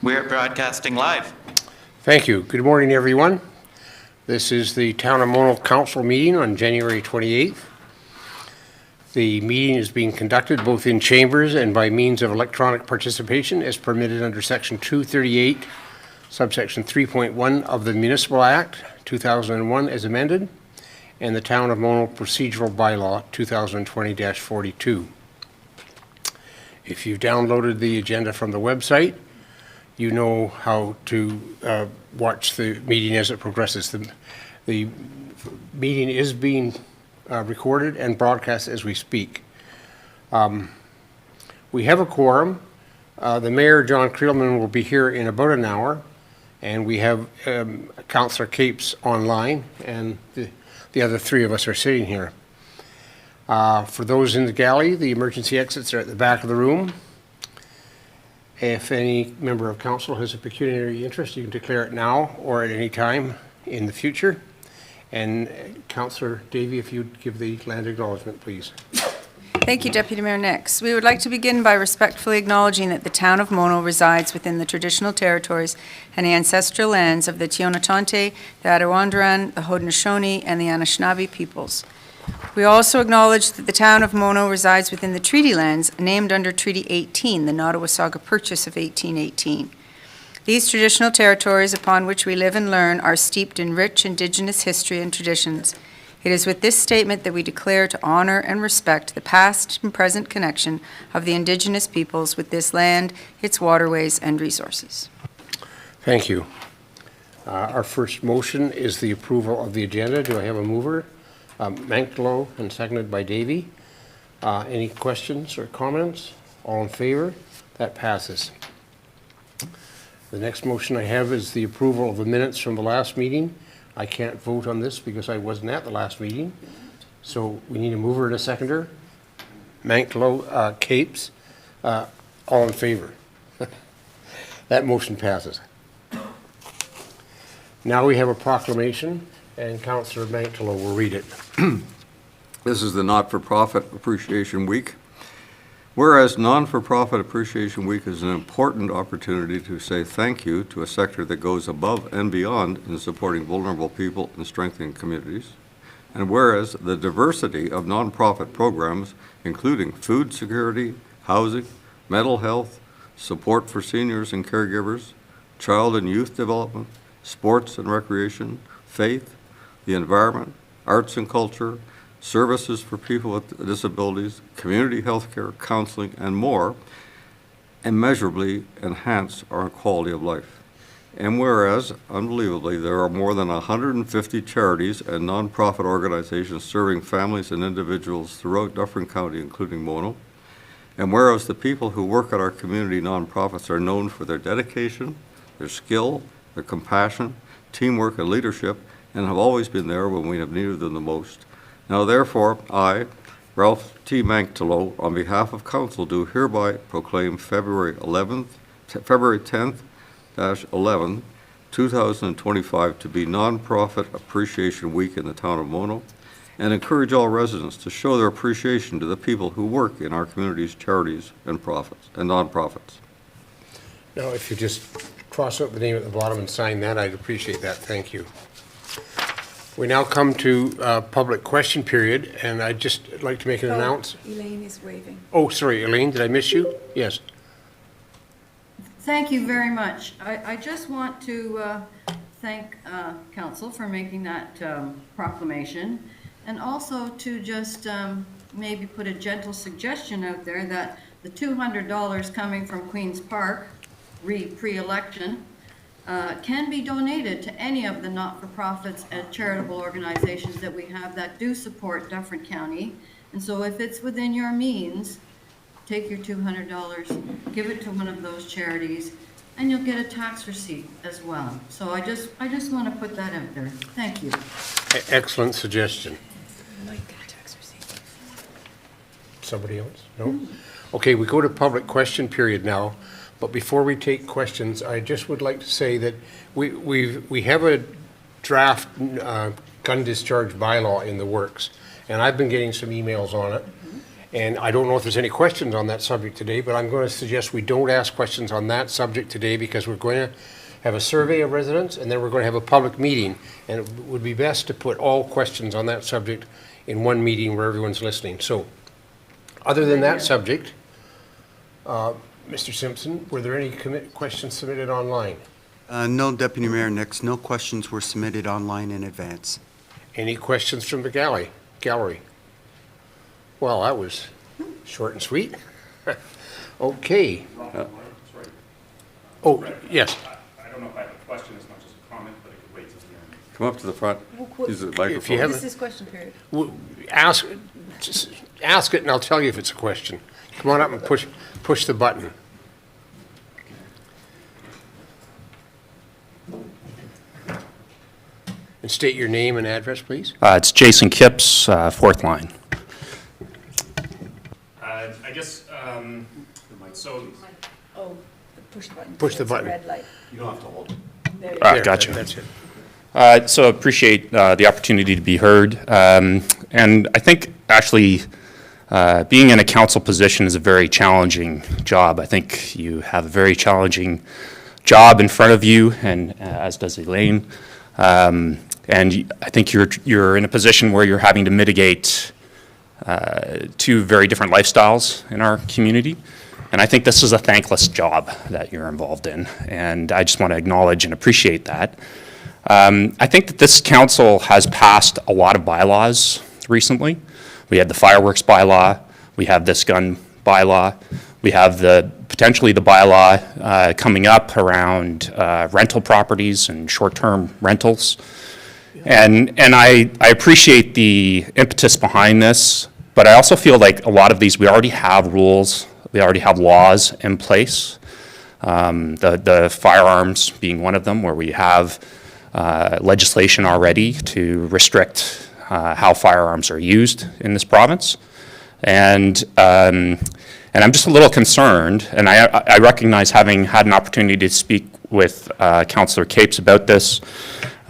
We're broadcasting live. Thank you. Good morning, everyone. This is the Town of Mono Council meeting on January 28th. The meeting is being conducted both in chambers and by means of electronic participation as permitted under Section 238, subsection 3.1 of the Municipal Act 2001 as amended, and the Town of Mono Procedural Bylaw 2020-42. If you've downloaded the agenda from the website, you know how to watch the meeting as it progresses. The meeting is being recorded and broadcast as we speak. We have a quorum. The Mayor, John Creelman, will be here in about an hour, and we have Councillor Capes online, and the other three of us are sitting here. For those in the galley, the emergency exits are at the back of the room. If any member of council has a pecuniary interest, you can declare it now or at any time in the future. And Councillor Davey, if you'd give the land acknowledgement, please. Thank you, Deputy Mayor Nix. We would like to begin by respectfully acknowledging that the Town of Mono resides within the traditional territories and ancestral lands of the Tionotante, the Attawandaron, the Haudenosaunee, and the Anishinaabe peoples. We also acknowledge that the Town of Mono resides within the treaty lands named under Treaty 18, the Nottawasaga Purchase of 1818. These traditional territories upon which we live and learn are steeped in rich Indigenous history and traditions. It is with this statement that we declare to honor and respect the past and present connection of the Indigenous peoples with this land, its waterways, and resources. Thank you. Our first motion is the approval of the agenda. Do I have a mover? Manklow and seconded by Davey. Any questions or comments? All in favor? That passes. The next motion I have is the approval of the minutes from the last meeting. I can't vote on this because I wasn't at the last meeting. So we need a mover and a seconder. Manklow, Capes, all in favor. That motion passes. Now we have a proclamation, and Councillor Manklow will read it. This is the Not-for-Profit Appreciation Week. Whereas Non-for-Profit Appreciation Week is an important opportunity to say thank you to a sector that goes above and beyond in supporting vulnerable people and strengthening communities. And whereas the diversity of nonprofit programs, including food security, housing, mental health, support for seniors and caregivers, child and youth development, sports and recreation, faith, the environment, arts and culture, services for people with disabilities, community health care, counseling, and more, immeasurably enhance our quality of life. And whereas, unbelievably, there are more than 150 charities and nonprofit organizations serving families and individuals throughout Dufferin County, including Mono, and whereas the people who work at our community nonprofits are known for their dedication, their skill, their compassion, teamwork, and leadership, and have always been there when we have needed them the most. Now, therefore, I, Ralph T. Manklow, on behalf of Council, do hereby proclaim February 10th, 2025 to be Nonprofit Appreciation Week in the Town of Mono, and encourage all residents to show their appreciation to the people who work in our community's charities and nonprofits. Now, if you just cross out the name at the bottom and sign that, I'd appreciate that. Thank you. We now come to public question period, and I'd just like to make an announcement. Elaine is waving. Oh, sorry, Elaine, did I miss you? Yes. Thank you very much. I just want to thank Council for making that proclamation, and also to just maybe put a gentle suggestion out there that the $200 coming from Queen's Park pre-election can be donated to any of the not-for-profits and charitable organizations that we have that do support Dufferin County. And so if it's within your means, take your $200, give it to one of those charities, and you'll get a tax receipt as well. So I just want to put that out there. Thank you. Excellent suggestion. I like that tax receipt. Somebody else? No? Okay, we go to public question period now. But before we take questions, I just would like to say that we have a draft gun discharge bylaw in the works, and I've been getting some emails on it. And I don't know if there's any questions on that subject today, but I'm going to suggest we don't ask questions on that subject today because we're going to have a survey of residents and then we're going to have a public meeting. And it would be best to put all questions on that subject in one meeting where everyone's listening. So other than that subject, Mr. Simpson, were there any questions submitted online? No, Deputy Mayor Nix, no questions were submitted online in advance. Any questions from the gallery? Well, that was short and sweet. Okay. Oh, yes. I don't know if I have a question as much as a comment, but it could wait till the end. Come up to the front, use the If microphone. you have, This is question period. just ask it and I'll tell you if it's a question. Come on up and push the button. And state your name and address, please. It's Jason Kipps, fourth line. I guess, so, Oh, push the button. Push the button. Red light. There, gotcha. That's it. So appreciate the opportunity to be heard. And I think actually being in a council position is a very challenging job. I think you have a very challenging job in front of you, and as does Elaine. And I think you're in a position where you're having to mitigate two very different lifestyles in our community. And I think this is a thankless job that you're involved in. And I just want to acknowledge and appreciate that. I think that this council has passed a lot of bylaws recently. We had the fireworks bylaw. We have this gun bylaw. We have potentially the bylaw coming up around rental properties and short-term rentals. And I appreciate the impetus behind this, but I also feel like a lot of these, we already have rules, we already have laws in place. The firearms being one of them, where we have legislation already to restrict how firearms are used in this province. And I'm just a little concerned, and I recognize, having had an opportunity to speak with Councillor Capes about this,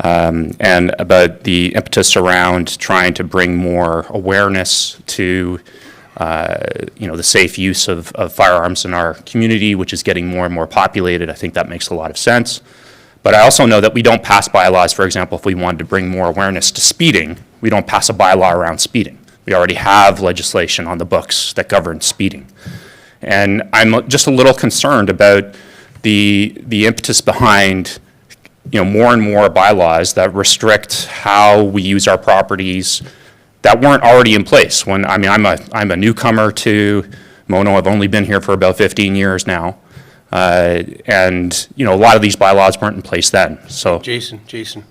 and about the impetus around trying to bring more awareness to the safe use of firearms in our community, which is getting more and more populated. I think that makes a lot of sense. But I also know that we don't pass bylaws. For example, if we wanted to bring more awareness to speeding, we don't pass a bylaw around speeding. We already have legislation on the books that governs speeding. And I'm just a little concerned about the impetus behind more and more bylaws that restrict how we use our properties that weren't already in place. I'm a newcomer to Mono. I've only been here for about 15 years now. And a lot of these bylaws weren't in place then. So Jason,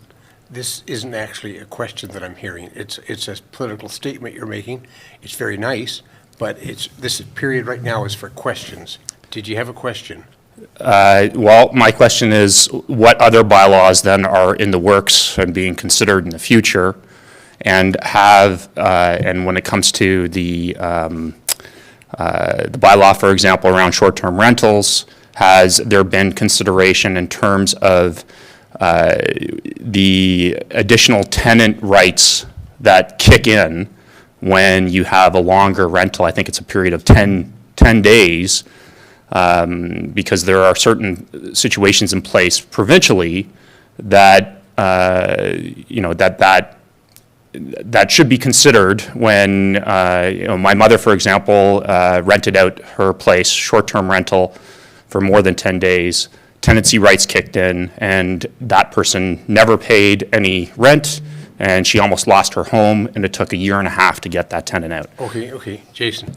this isn't actually a question that I'm hearing. It's a political statement you're making. It's very nice, but this period right now is for questions. Did you have a question? well, my question is, what other bylaws then are in the works and being considered in the future? And and when it comes to the bylaw, for example, around short-term rentals, has there been consideration in terms of the additional tenant rights that kick in when you have a longer rental? I think it's a period of 10 days, because there are certain situations in place provincially that, that should be considered when, my mother, for example, rented out her place, short-term rental, for more than 10 days. Tenancy rights kicked in, and that person never paid any rent, and she almost lost her home, and it took a year and a half to get that tenant out. Okay, Jason.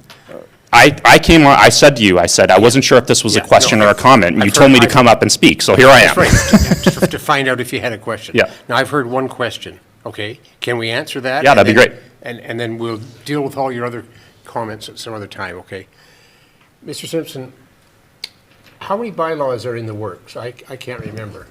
I came on, I said to you, I wasn't sure if this was a question or a comment, and you told me to come up and speak, so here I am. That's right, to find out if you had a question. Yeah. Now, I've heard one question, okay? Can we answer that? Yeah, that'd be great. And then we'll deal with all your other comments at some other time, okay? Mr. Simpson, how many bylaws are in the works? I can't remember.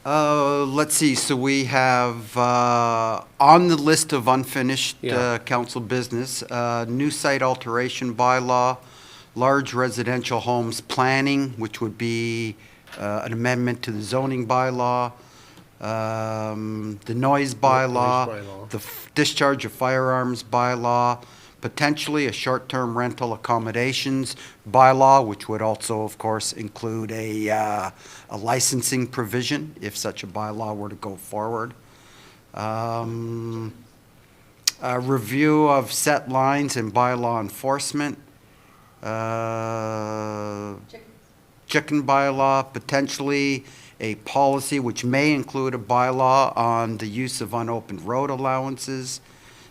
Let's see, so we have, on the list of unfinished Yeah. council business, new site alteration bylaw, large residential homes planning, which would be an amendment to the zoning bylaw, the noise bylaw, bylaw. the discharge of firearms bylaw, potentially a short-term rental accommodations bylaw, which would also, of course, include a licensing provision if such a bylaw were to go forward. A review of set lines and bylaw enforcement. Chicken bylaw, potentially a policy which may include a bylaw on the use of unopened road allowances,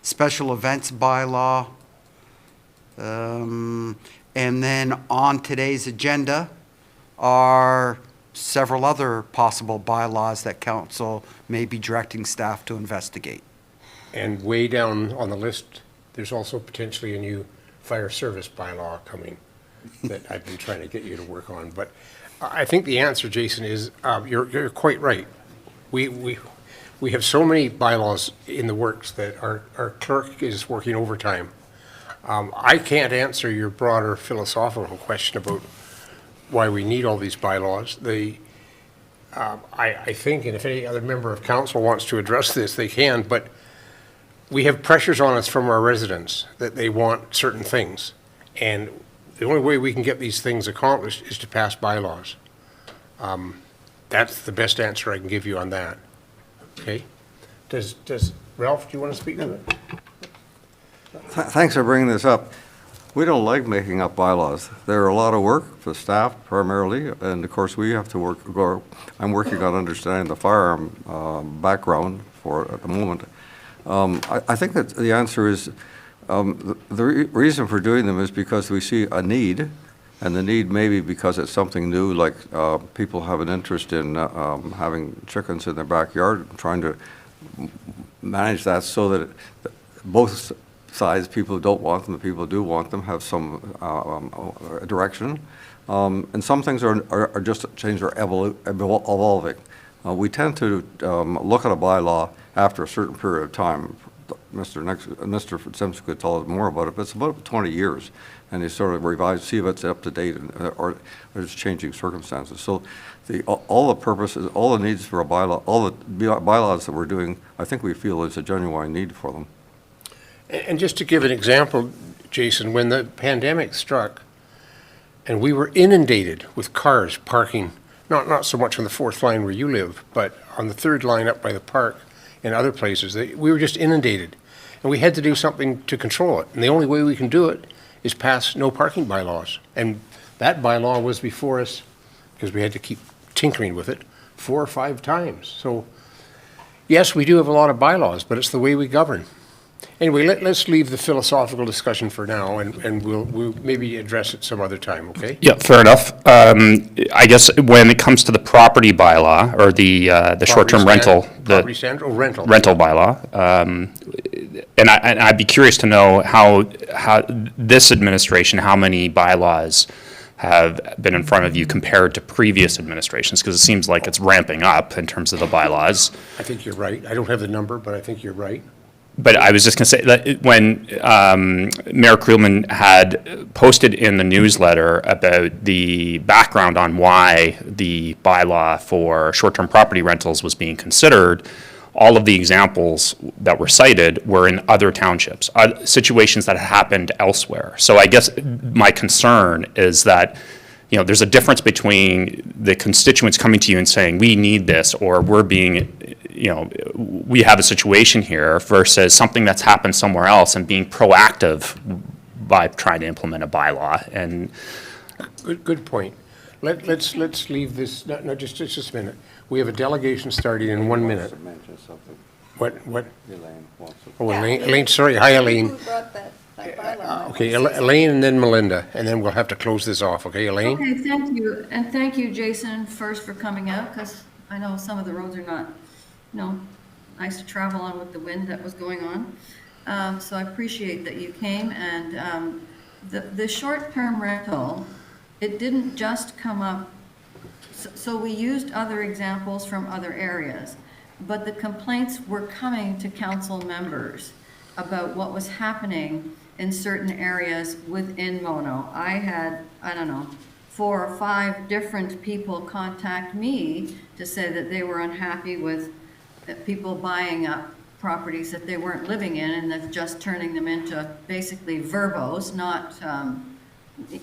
special events bylaw. And then on today's agenda are several other possible bylaws that council may be directing staff to investigate. And way down on the list, there's also potentially a new fire service bylaw coming that I've been trying to get you to work on. But I think the answer, Jason, is you're quite right. We have so many bylaws in the works that our clerk is working overtime. I can't answer your broader philosophical question about why we need all these bylaws. I think, and if any other member of council wants to address this, they can, but we have pressures on us from our residents that they want certain things. And the only way we can get these things accomplished is to pass bylaws. That's the best answer I can give you on that. Okay? Does Ralph, do you want to speak to it? Thanks for bringing this up. We don't like making up bylaws. They're a lot of work for staff primarily, and of course we have to work. I'm working on understanding the firearm background for it at the moment. I think that the answer is the reason for doing them is because we see a need, and the need may be because it's something new, like people have an interest in having chickens in their backyard, trying to manage that so that both sides, people who don't want them, the people who do want them, have some direction. And some things are just change or evolving. We tend to look at a bylaw after a certain period of time. Mr. Simpson could tell us more about it, but it's about 20 years. And you sort of revise, see if it's up to date or there's changing circumstances. So all the purposes, all the needs for a bylaw, all the bylaws that we're doing, I think we feel is a genuine need for them. And just to give an example, Jason, when the pandemic struck and we were inundated with cars parking, not so much on the fourth line where you live, but on the third line up by the park and other places, we were just inundated. And we had to do something to control it. And the only way we can do it is pass no parking bylaws. And that bylaw was before us, because we had to keep tinkering with it, 4 or 5 times. So, yes, we do have a lot of bylaws, but it's the way we govern. Anyway, let's leave the philosophical discussion for now, and we'll maybe address it some other time, okay? Yeah, fair enough. I guess when it comes to the property bylaw or the short-term rental, Property standard or rental? rental bylaw, and I'd be curious to know how this administration, how many bylaws have been in front of you compared to previous administrations, because it seems like it's ramping up in terms of the bylaws. I think you're right. I don't have the number, but I think you're right. But I was just going to say that when Mayor Creelman had posted in the newsletter about the background on why the bylaw for short-term property rentals was being considered, all of the examples that were cited were in other townships, situations that had happened elsewhere. So I guess my concern is that, you know, there's a difference between the constituents coming to you and saying, we need this, or we're being, you know, we have a situation here, versus something that's happened somewhere else and being proactive by trying to implement a bylaw. And Good point. Let's leave this, no, just a minute. We have a delegation starting in 1 minute. What? Elaine wants to. Oh, Elaine, sorry. Hi, Elaine. Who brought that bylaw? Okay, Elaine and then Melinda, and then we'll have to close this off, okay, Elaine? Okay, thank you, and thank you, Jason, first for coming out, because I know some of the roads are not, you know, nice to travel on with the wind that was going on. So I appreciate that you came, and the short-term rental, it didn't just come up, so we used other examples from other areas, but the complaints were coming to council members about what was happening in certain areas within Mono. I had, I don't know, 4 or 5 different people contact me to say that they were unhappy with people buying up properties that they weren't living in, and they're just turning them into basically verbos, not,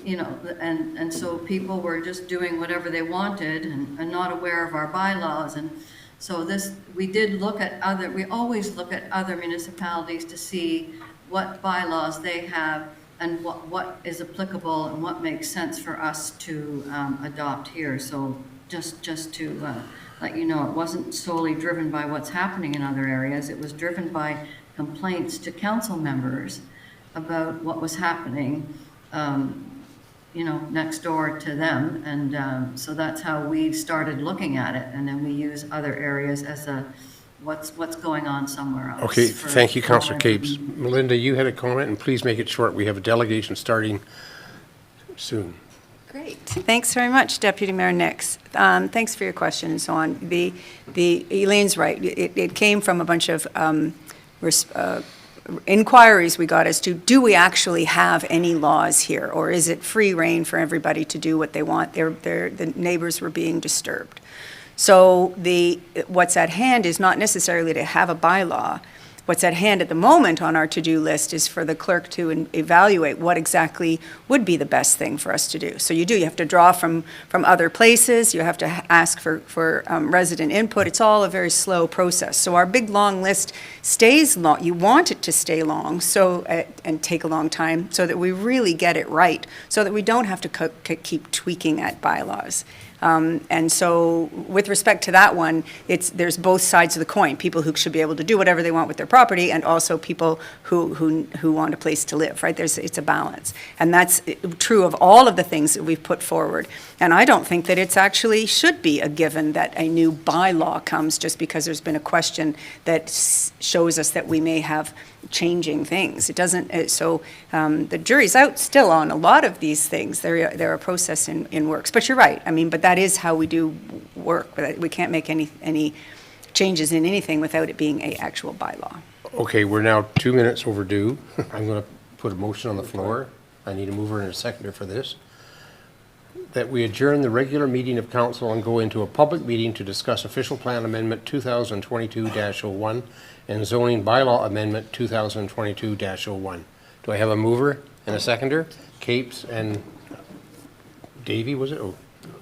you know, and so people were just doing whatever they wanted and not aware of our bylaws. And so this, we did look at other, we always look at other municipalities to see what bylaws they have and what is applicable and what makes sense for us to adopt here. So just to let you know, it wasn't solely driven by what's happening in other areas. It was driven by complaints to council members about what was happening, you know, next door to them. And so that's how we started looking at it. And then we use other areas as a, what's going on somewhere else. Okay, thank you, Councillor Capes. Melinda, you had a comment, and please make it short. We have a delegation starting soon. Great. Thanks very much, Deputy Mayor Nix. Thanks for your question and so on. Elaine's right. It came from a bunch of inquiries we got as to, do we actually have any laws here, or is it free rein for everybody to do what they want? The neighbors were being disturbed. So what's at hand is not necessarily to have a bylaw. What's at hand at the moment on our to-do list is for the clerk to evaluate what exactly would be the best thing for us to do. So you have to draw from other places, you have to ask for resident input. It's all a very slow process. So our big, long list stays long. You want it to stay long and take a long time so that we really get it right, so that we don't have to keep tweaking at bylaws. And so with respect to that one, there's both sides of the coin, people who should be able to do whatever they want with their property, and also people who want a place to live, right? It's a balance. And that's true of all of the things that we've put forward. And I don't think that it's actually should be a given that a new bylaw comes just because there's been a question that shows us that we may have changing things. It doesn't, so the jury's out still on a lot of these things. They're a process in works. But you're right, I mean, but that is how we do work. We can't make any changes in anything without it being an actual bylaw. Okay, we're now 2 minutes overdue. I'm going to put a motion on the floor. I need a mover and a seconder for this. That we adjourn the regular meeting of council and go into a public meeting to discuss official plan amendment 2022-01 and zoning bylaw amendment 2022-01. Do I have a mover and a seconder? Capes and Davy, was it? Oh,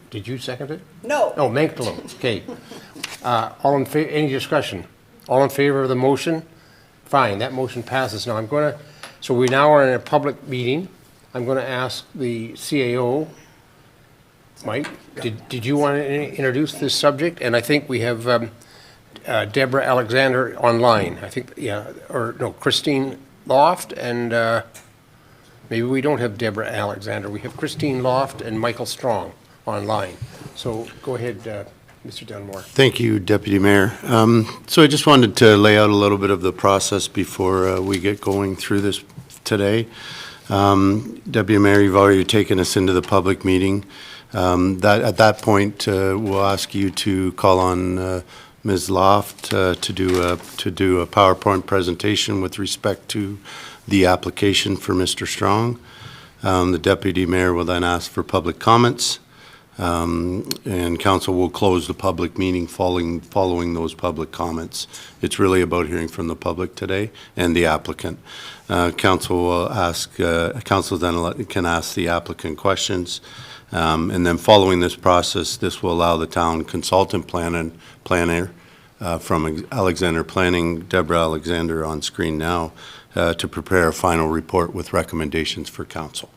did you second it? No. Oh, Manklow, okay. All in favor, any discussion? All in favor of the motion? Fine, that motion passes. Now so we now are in a public meeting. I'm going to ask the CAO, Mike, did you want to introduce this subject? And I think we have Deborah Alexander online. I think, yeah, or no, Christine Loft, and maybe we don't have Deborah Alexander. We have Christine Loft and Michael Strong online. So go ahead, Mr. Dunmore. Thank you, Deputy Mayor. So I just wanted to lay out a little bit of the process before we get going through this today. Deputy Mayor, you've already taken us into the public meeting. At that point, we'll ask you to call on Ms. Loft to do a PowerPoint presentation with respect to the application for Mr. Strong. The Deputy Mayor will then ask for public comments, and Council will close the public meeting following those public comments. It's really about hearing from the public today and the applicant. Council will ask. Council then can ask the applicant questions. And then following this process, this will allow the town consultant planner from Alexander Planning, Deborah Alexander on screen now, to prepare a final report with recommendations for council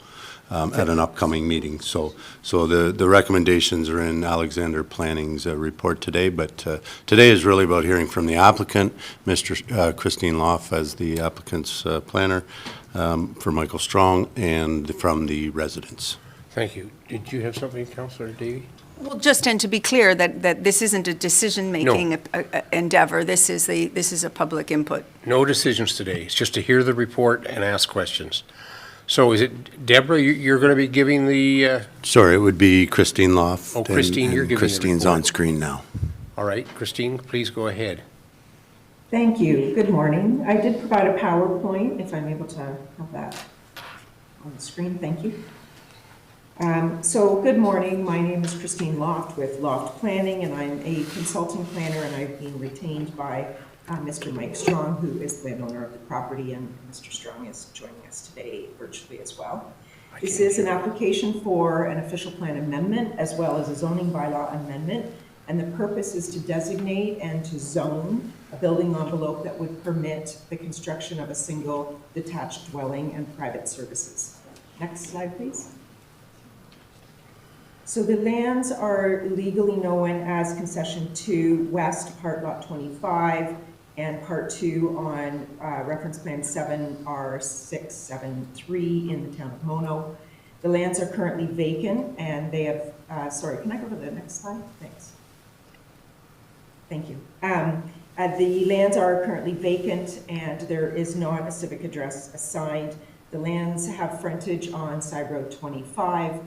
at an upcoming meeting. So the recommendations are in Alexander Planning's report today, but today is really about hearing from the applicant, Mr. Christine Loff as the applicant's planner, for Michael Strong, and from the residents. Thank you. Did you have something, Councillor Davey? Well, just and to be clear that this isn't a decision-making endeavor. This is a public input. No decisions today. It's just to hear the report and ask questions. So is it, Deborah, you're going to be giving the... Sorry, it would be Christine Loff. Oh, Christine, you're giving Christine's the report. on screen now. All right, Christine, please go ahead. Thank you. Good morning. I did provide a PowerPoint, if I'm able to have that on the screen. Thank you. So good morning. My name is Christine Loft with Loft Planning, and I'm a consulting planner, and I've been retained by Mr. Mike Strong, who is the landowner of the property, and Mr. Strong is joining us today virtually as well. This is an application for an official plan amendment as well as a zoning bylaw amendment, and the purpose is to designate and to zone a building envelope that would permit the construction of a single detached dwelling and private services. Next slide, please. So the lands are legally known as Concession 2 West, Part Lot 25, and Part 2 on Reference Plan 7R673 in the town of Mono. The lands are currently vacant, and they have, sorry, can I go to the next slide? Thanks. Thank you. The lands are currently vacant, and there is not a civic address assigned. The lands have frontage on Side Road 25.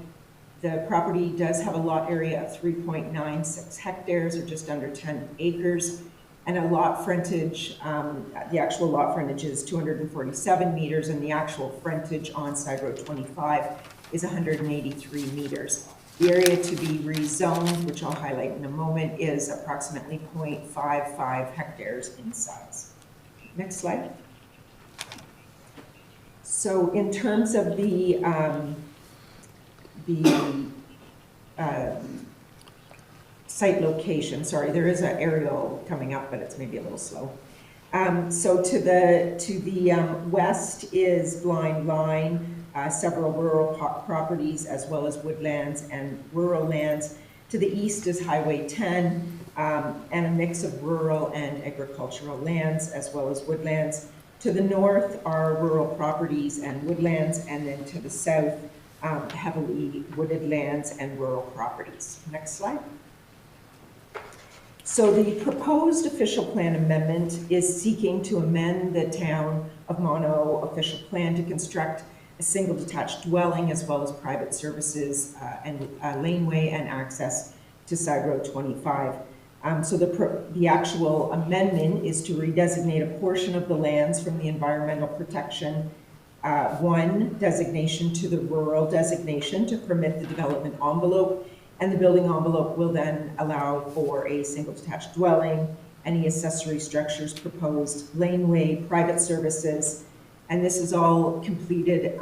The property does have a lot area of 3.96 hectares, or just under 10 acres, and a lot frontage, the actual lot frontage is 247 meters, and the actual frontage on Side Road 25 is 183 meters. The area to be rezoned, which I'll highlight in a moment, is approximately 0.55 hectares in size. Next slide. So in terms of the site location, sorry, there is an aerial coming up, but it's maybe a little slow. So to the west is Blind Line, several rural properties, as well as woodlands and rural lands. To the east is Highway 10, and a mix of rural and agricultural lands, as well as woodlands. To the north are rural properties and woodlands, and then to the south, heavily wooded lands and rural properties. Next slide. So the proposed official plan amendment is seeking to amend the town of Mono official plan to construct a single detached dwelling as well as private services and laneway and access to Side Road 25. So the actual amendment is to redesignate a portion of the lands from the environmental protection 1 designation to the rural designation to permit the development envelope, and the building envelope will then allow for a single detached dwelling, any accessory structures proposed, laneway, private services, and this is all completed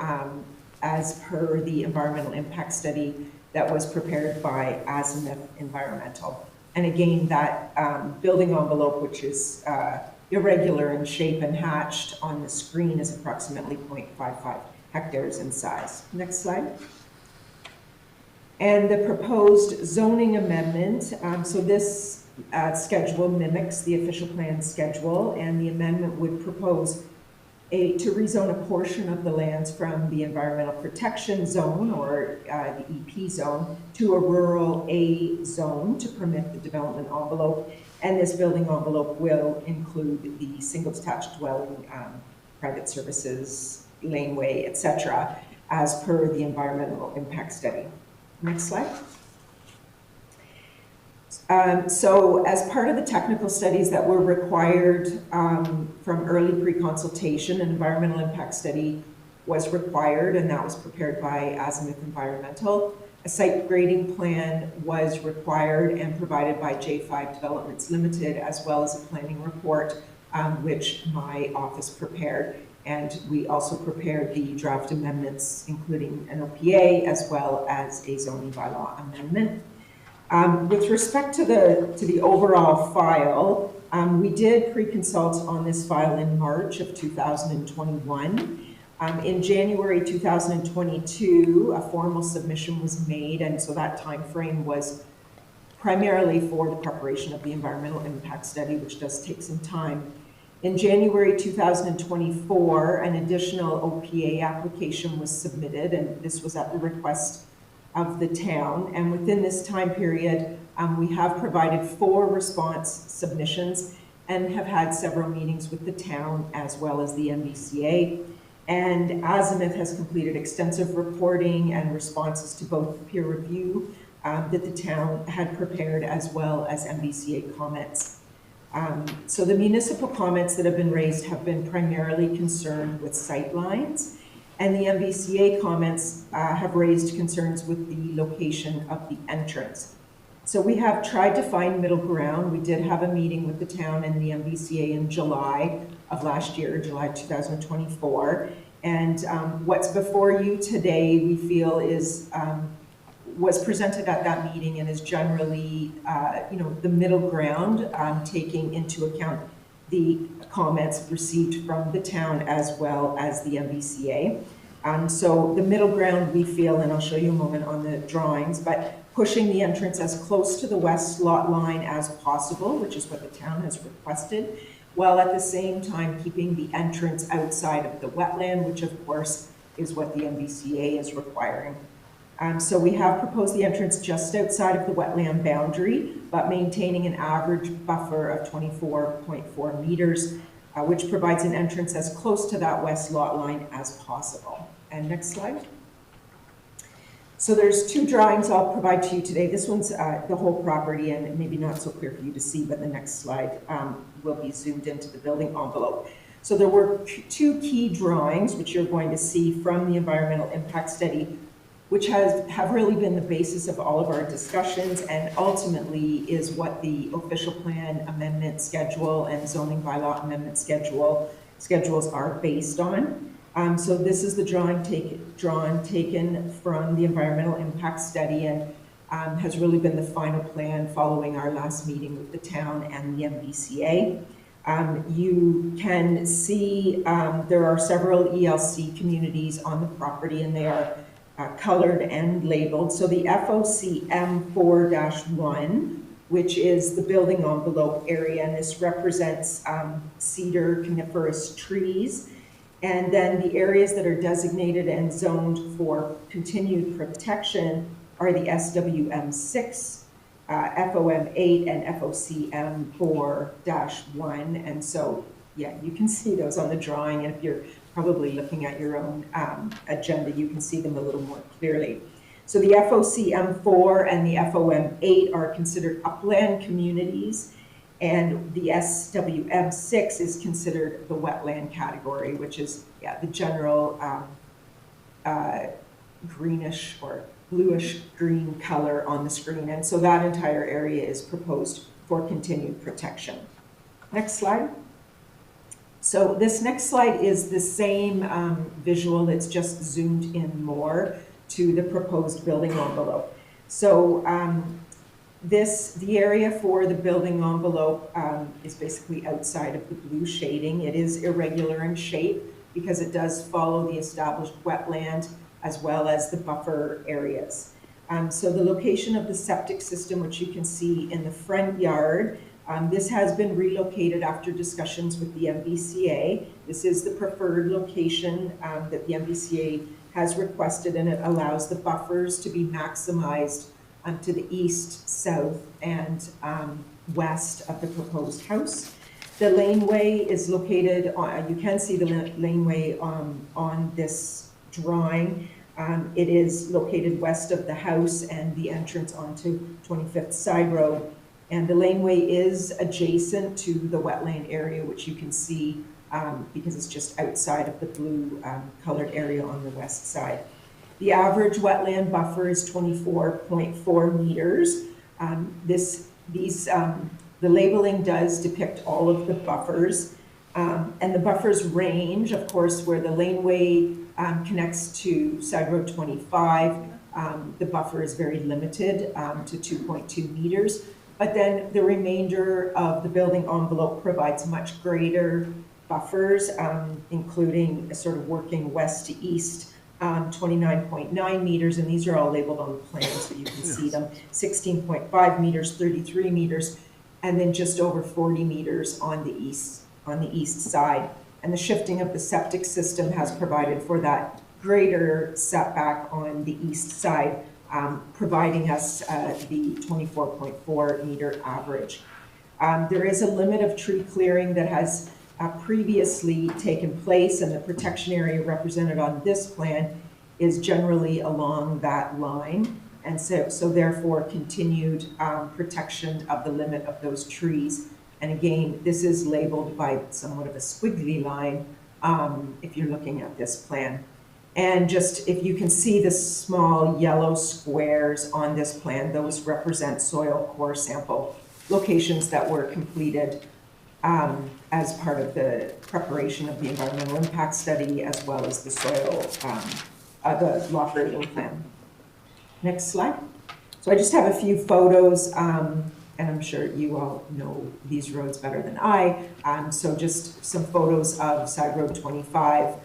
as per the environmental impact study that was prepared by Azimuth Environmental. And again, that building envelope, which is irregular in shape and hatched on the screen, is approximately 0.55 hectares in size. Next slide. And the proposed zoning amendment, so this schedule mimics the official plan schedule, and the amendment would propose to rezone a portion of the lands from the environmental protection zone, or the EP zone, to a rural A zone to permit the development envelope. And this building envelope will include the single detached dwelling, private services, laneway, etc., as per the environmental impact study. Next slide. So as part of the technical studies that were required from early pre-consultation, an environmental impact study was required, and that was prepared by Azimuth Environmental. A site grading plan was required and provided by J5 Developments Limited, as well as a planning report, which my office prepared. And we also prepared the draft amendments, including an OPA, as well as a zoning bylaw amendment. With respect to the overall file, we did pre-consult on this file in March of 2021. In January 2022, a formal submission was made, and so that time frame was primarily for the preparation of the environmental impact study, which does take some time. In January 2024, an additional OPA application was submitted, and this was at the request of the town. And within this time period, we have provided 4 response submissions and have had several meetings with the town as well as the MBCA. And Azimuth has completed extensive reporting and responses to both peer review that the town had prepared, as well as MBCA comments. So the municipal comments that have been raised have been primarily concerned with sightlines, and the MBCA comments have raised concerns with the location of the entrance. So we have tried to find middle ground. We did have a meeting with the town and the MBCA in July of last year, July 2024. And what's before you today, we feel is, was presented at that meeting and is generally, the middle ground, taking into account the comments received from the town as well as the MBCA. So the middle ground we feel, and I'll show you a moment on the drawings, but pushing the entrance as close to the west lot line as possible, which is what the town has requested, while at the same time keeping the entrance outside of the wetland, which of course is what the MBCA is requiring. So we have proposed the entrance just outside of the wetland boundary, but maintaining an average buffer of 24.4 meters, which provides an entrance as close to that west lot line as possible. And next slide. So there's two drawings I'll provide to you today. This one's the whole property, and maybe not so clear for you to see, but the next slide will be zoomed into the building envelope. So there were two key drawings, which you're going to see from the environmental impact study, which have really been the basis of all of our discussions and ultimately is what the official plan amendment schedule and zoning bylaw amendment schedules are based on. So this is the drawing taken from the environmental impact study and has really been the final plan following our last meeting with the town and the MBCA. You can see there are several ELC communities on the property and they are colored and labeled. So the FOC M4-1, which is the building envelope area, and this represents cedar coniferous trees. And then the areas that are designated and zoned for continued protection are the SWM6, FOM8, and FOCM4-1. And so, yeah, you can see those on the drawing. And if you're probably looking at your own agenda, you can see them a little more clearly. So the FOCM4 and the FOM8 are considered upland communities, and the SWM6 is considered the wetland category, which is the general greenish or bluish green color on the screen. And so that entire area is proposed for continued protection. Next slide. So this next slide is the same visual, it's just zoomed in more to the proposed building envelope. So the area for the building envelope is basically outside of the blue shading. It is irregular in shape because it does follow the established wetland as well as the buffer areas. So the location of the septic system, which you can see in the front yard, this has been relocated after discussions with the MBCA. This is the preferred location that the MBCA has requested, and it allows the buffers to be maximized to the east, south, and west of the proposed house. The laneway is located, you can see the laneway on this drawing. It is located west of the house and the entrance onto 25th Side Road. And the laneway is adjacent to the wetland area, which you can see because it's just outside of the blue colored area on the west side. The average wetland buffer is 24.4 meters. The labeling does depict all of the buffers. And the buffers range, of course, where the laneway connects to Side Road 25. The buffer is very limited to 2.2 meters. But then the remainder of the building envelope provides much greater buffers, including a sort of working west to east, 29.9 meters, and these are all labeled on the plan so you can see them, 16.5 meters, 33 meters, and then just over 40 meters on the east side. And the shifting of the septic system has provided for that greater setback on the east side, providing us the 24.4 meter average. There is a limit of tree clearing that has previously taken place, and the protection area represented on this plan is generally along that line. And so therefore continued protection of the limit of those trees. And again, this is labeled by somewhat of a squiggly line if you're looking at this plan. And just, if you can see the small yellow squares on this plan, those represent soil core sample locations that were completed as part of the preparation of the environmental impact study, as well as the soil, the lot grading plan. Next slide. So I just have a few photos, and I'm sure you all know these roads better than I. So just some photos of Side Road 25,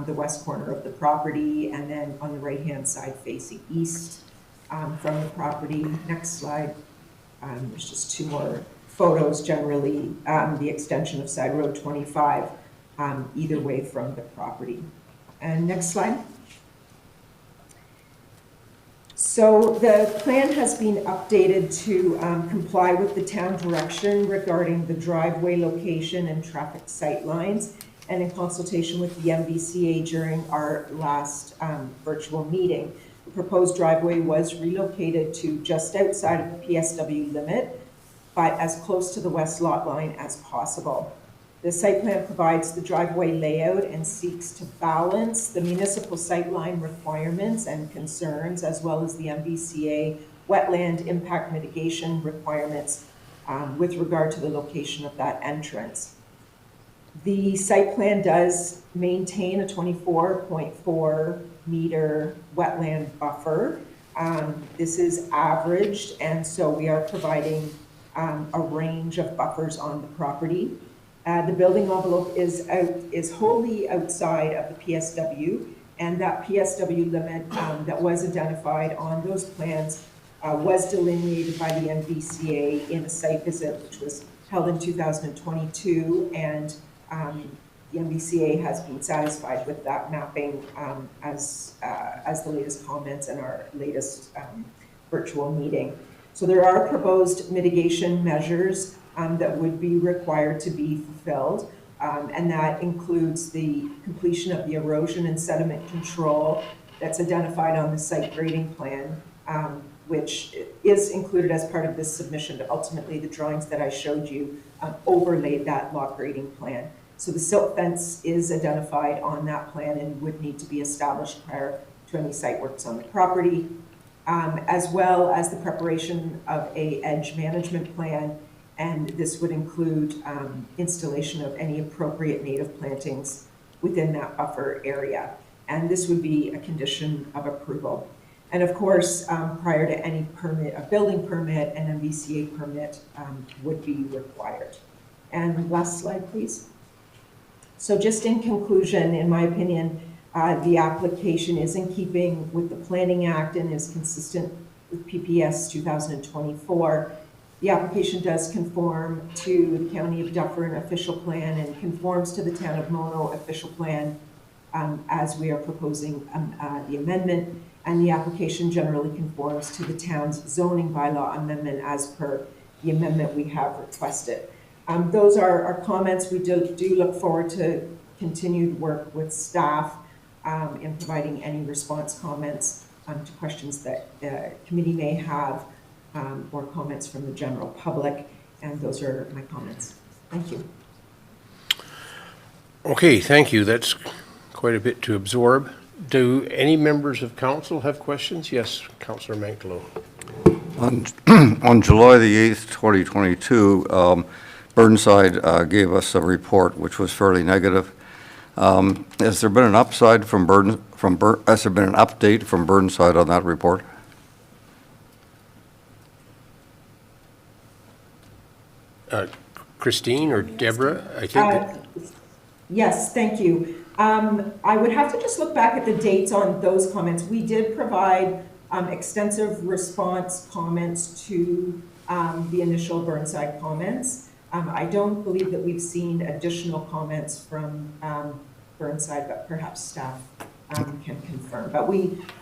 the west corner of the property, and then on the right-hand side facing east from the property. Next slide. There's just two more photos, generally the extension of Side Road 25, either way from the property. And next slide. So the plan has been updated to comply with the town direction regarding the driveway location and traffic sight lines, and in consultation with the MVCA during our last virtual meeting. The proposed driveway was relocated to just outside of the PSW limit, but as close to the west lot line as possible. The site plan provides the driveway layout and seeks to balance the municipal sightline requirements and concerns, as well as the MVCA wetland impact mitigation requirements with regard to the location of that entrance. The site plan does maintain a 24.4 meter wetland buffer. This is averaged, and so we are providing a range of buffers on the property. The building envelope is wholly outside of the PSW, and that PSW limit that was identified on those plans was delineated by the MVCA in a site visit which was held in 2022, and the MVCA has been satisfied with that mapping as the latest comments in our latest virtual meeting. So there are proposed mitigation measures that would be required to be fulfilled, and that includes the completion of the erosion and sediment control that's identified on the site grading plan, which is included as part of this submission, but ultimately the drawings that I showed you overlaid that lot grading plan. So the silt fence is identified on that plan and would need to be established prior to any site works on the property, as well as the preparation of a edge management plan, and this would include installation of any appropriate native plantings within that buffer area. And this would be a condition of approval. And of course, prior to any permit, a building permit and MVCA permit would be required. And last slide, please. So just in conclusion, in my opinion, the application is in keeping with the Planning Act and is consistent with PPS 2024. The application does conform to the County of Dufferin official plan and conforms to the Town of Mono official plan as we are proposing the amendment, and the application generally conforms to the town's zoning bylaw amendment as per the amendment we have requested. Those are our comments. We do look forward to continued work with staff in providing any response comments to questions that the committee may have, or comments from the general public, and those are my comments. Thank you. Okay, thank you. That's quite a bit to absorb. Do any members of council have questions? Yes, Councillor Manklow. On July the 8th, 2022, Burnside gave us a report which was fairly negative. Has there been an upside has there been an update from Burnside on that report? Christine or Deborah, I think. Yes, thank you. I would have to just look back at the dates on those comments. We did provide extensive response comments to the initial Burnside comments. I don't believe that we've seen additional comments from Burnside, but perhaps staff can confirm. But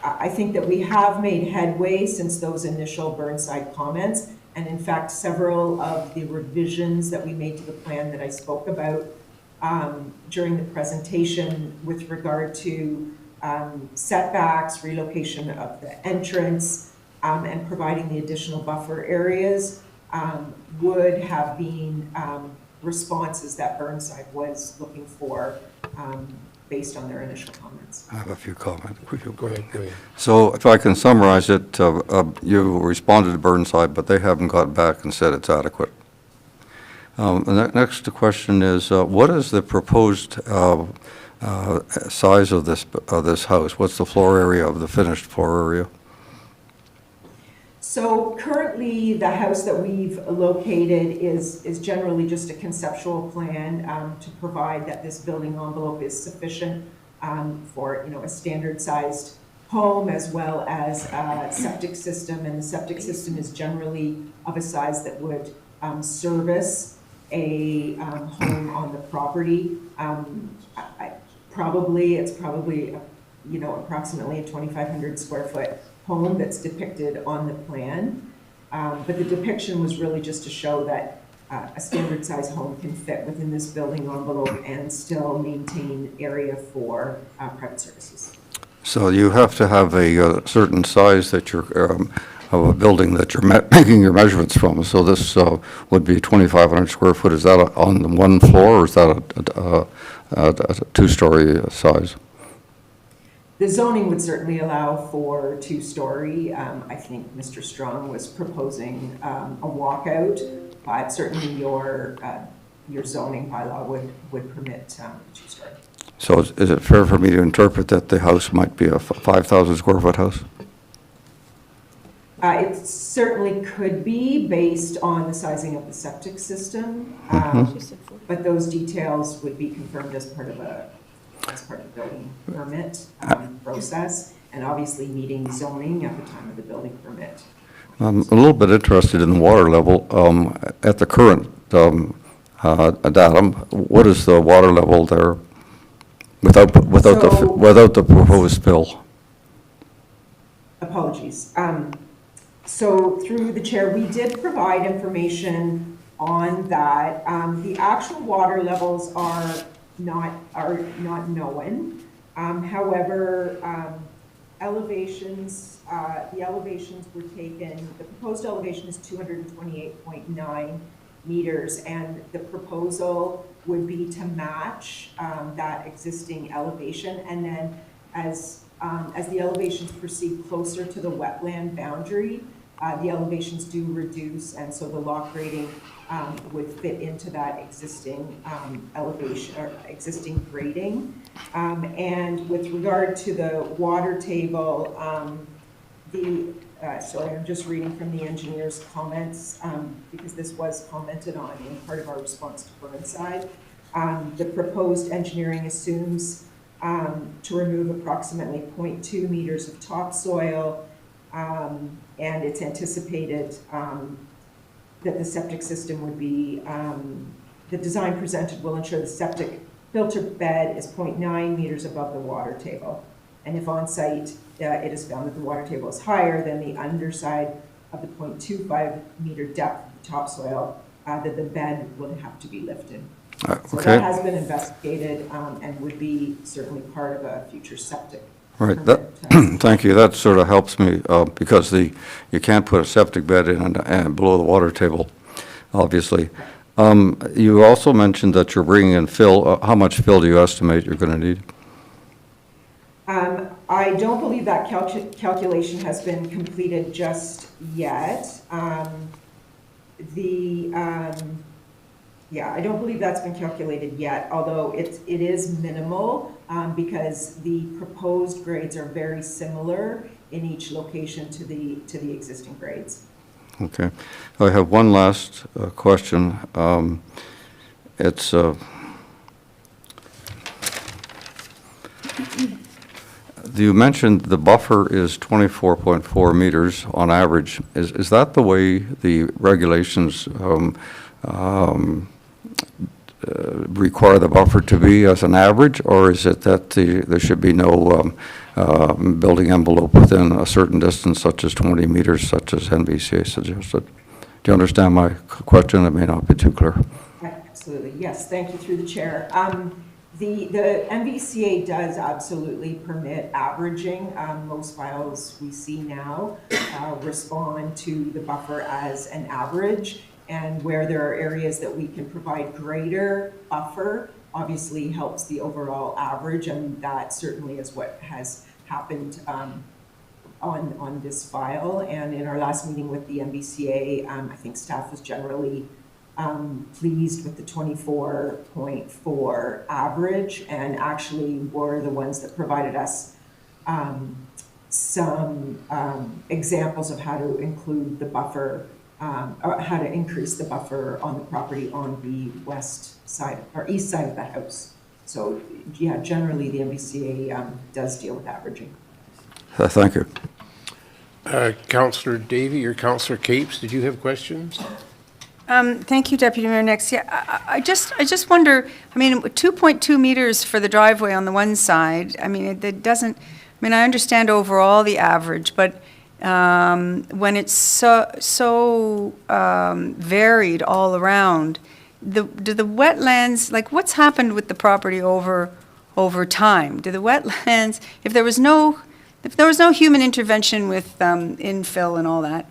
I think that we have made headway since those initial Burnside comments. And in fact, several of the revisions that we made to the plan that I spoke about during the presentation with regard to setbacks, relocation of the entrance, and providing the additional buffer areas would have been responses that Burnside was looking for based on their initial comments. I have a few comments. Go ahead. So if I can summarize it, you responded to Burnside, but they haven't got back and said it's adequate. The next question is, what is the proposed size of this house? What's the floor area of the finished floor area? So currently, the house that we've located is generally just a conceptual plan to provide that this building envelope is sufficient for, a standard-sized home as well as a septic system. And the septic system is generally of a size that would service a home on the property. It's probably approximately a 2,500 square foot home that's depicted on the plan. But the depiction was really just to show that a standard size home can fit within this building envelope and still maintain area for private services. So you have to have a certain size that you're, of a building that you're making your measurements from. So this would be 2,500 square foot. Is that on the one floor, or is that a two-story size? The zoning would certainly allow for two-story. I think Mr. Strong was proposing a walkout, but certainly your zoning bylaw would permit two-story. So is it fair for me to interpret that the house might be a 5,000 square foot house? It certainly could be based on the sizing of the septic system, but those details would be confirmed as part of the building permit process, and obviously meeting zoning at the time of the building permit. I'm a little bit interested in the water level. At the current datum, what is the water level there without the proposed spill? Apologies. So through the chair, we did provide information on that. The actual water levels are not known. However, the elevations were taken. The proposed elevation is 228.9 meters, and the proposal would be to match that existing elevation. And then as the elevations proceed closer to the wetland boundary, the elevations do reduce, and so the lock grading would fit into that existing elevation or existing grading. And with regard to the water table, sorry, I'm just reading from the engineer's comments because this was commented on in part of our response to Burnside. The proposed engineering assumes to remove approximately 0.2 meters of topsoil, and it's anticipated that the septic system would be, the design presented will ensure the septic filter bed is 0.9 meters above the water table. And if on site it is found that the water table is higher than the underside of the 0.25 meter depth of the topsoil, that the bed would have to be lifted. So that has been investigated and would be certainly part of a future septic. Right. Thank you. That sort of helps me because you can't put a septic bed in and below the water table, obviously. You also mentioned that you're bringing in fill. How much fill do you estimate you're going to need? I don't believe that calculation has been completed just yet. I don't believe that's been calculated yet, although it is minimal because the proposed grades are very similar in each location to the existing grades. Okay. I have one last question. It's you mentioned the buffer is 24.4 meters on average. Is that the way the regulations require the buffer to be as an average, or is it that there should be no building envelope within a certain distance, such as 20 meters, such as NVCA suggested? Do you understand my question? It may not be too clear. Absolutely, yes. Thank you through the chair. The NVCA does absolutely permit averaging. Most files we see now respond to the buffer as an average. And where there are areas that we can provide greater buffer, obviously helps the overall average, and that certainly is what has happened on this file. And in our last meeting with the MBCA, I think staff was generally pleased with the 24.4 average, and actually were the ones that provided us some examples of how to include the buffer, or how to increase the buffer on the property on the west side or east side of the house. So yeah, generally the MBCA does deal with averaging. Thank you. Councillor Davey or Councillor Capes, did you have questions? Thank you, Deputy Mayor. Next, yeah, I just wonder, I mean, 2.2 meters for the driveway on the one side, I mean, it doesn't, I mean, I understand overall the average, but when it's so varied all around, do the wetlands, like what's happened with the property over time? Do the wetlands, if there was no human intervention with infill and all that,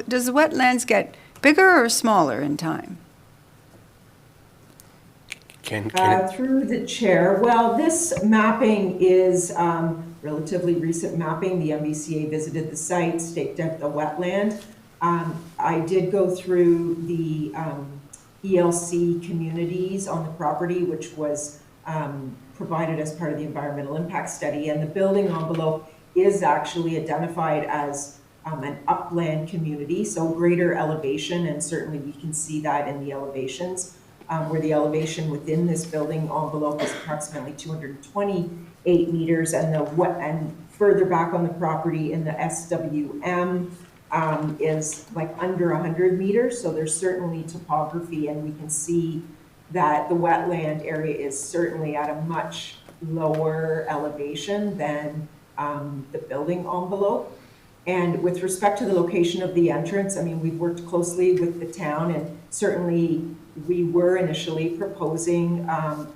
does the wetlands get bigger or smaller in time? Through the chair, well, this mapping is relatively recent mapping. The MBCA visited the site, staked out the wetland. I did go through the ELC communities on the property, which was provided as part of the environmental impact study, and the building envelope is actually identified as an upland community, so greater elevation, and certainly we can see that in the elevations, where the elevation within this building envelope is approximately 228 meters, and further back on the property in the SWM is like under 100 meters, so there's certainly topography, and we can see that the wetland area is certainly at a much lower elevation than the building envelope. And with respect to the location of the entrance, I mean, we've worked closely with the town, and certainly we were initially proposing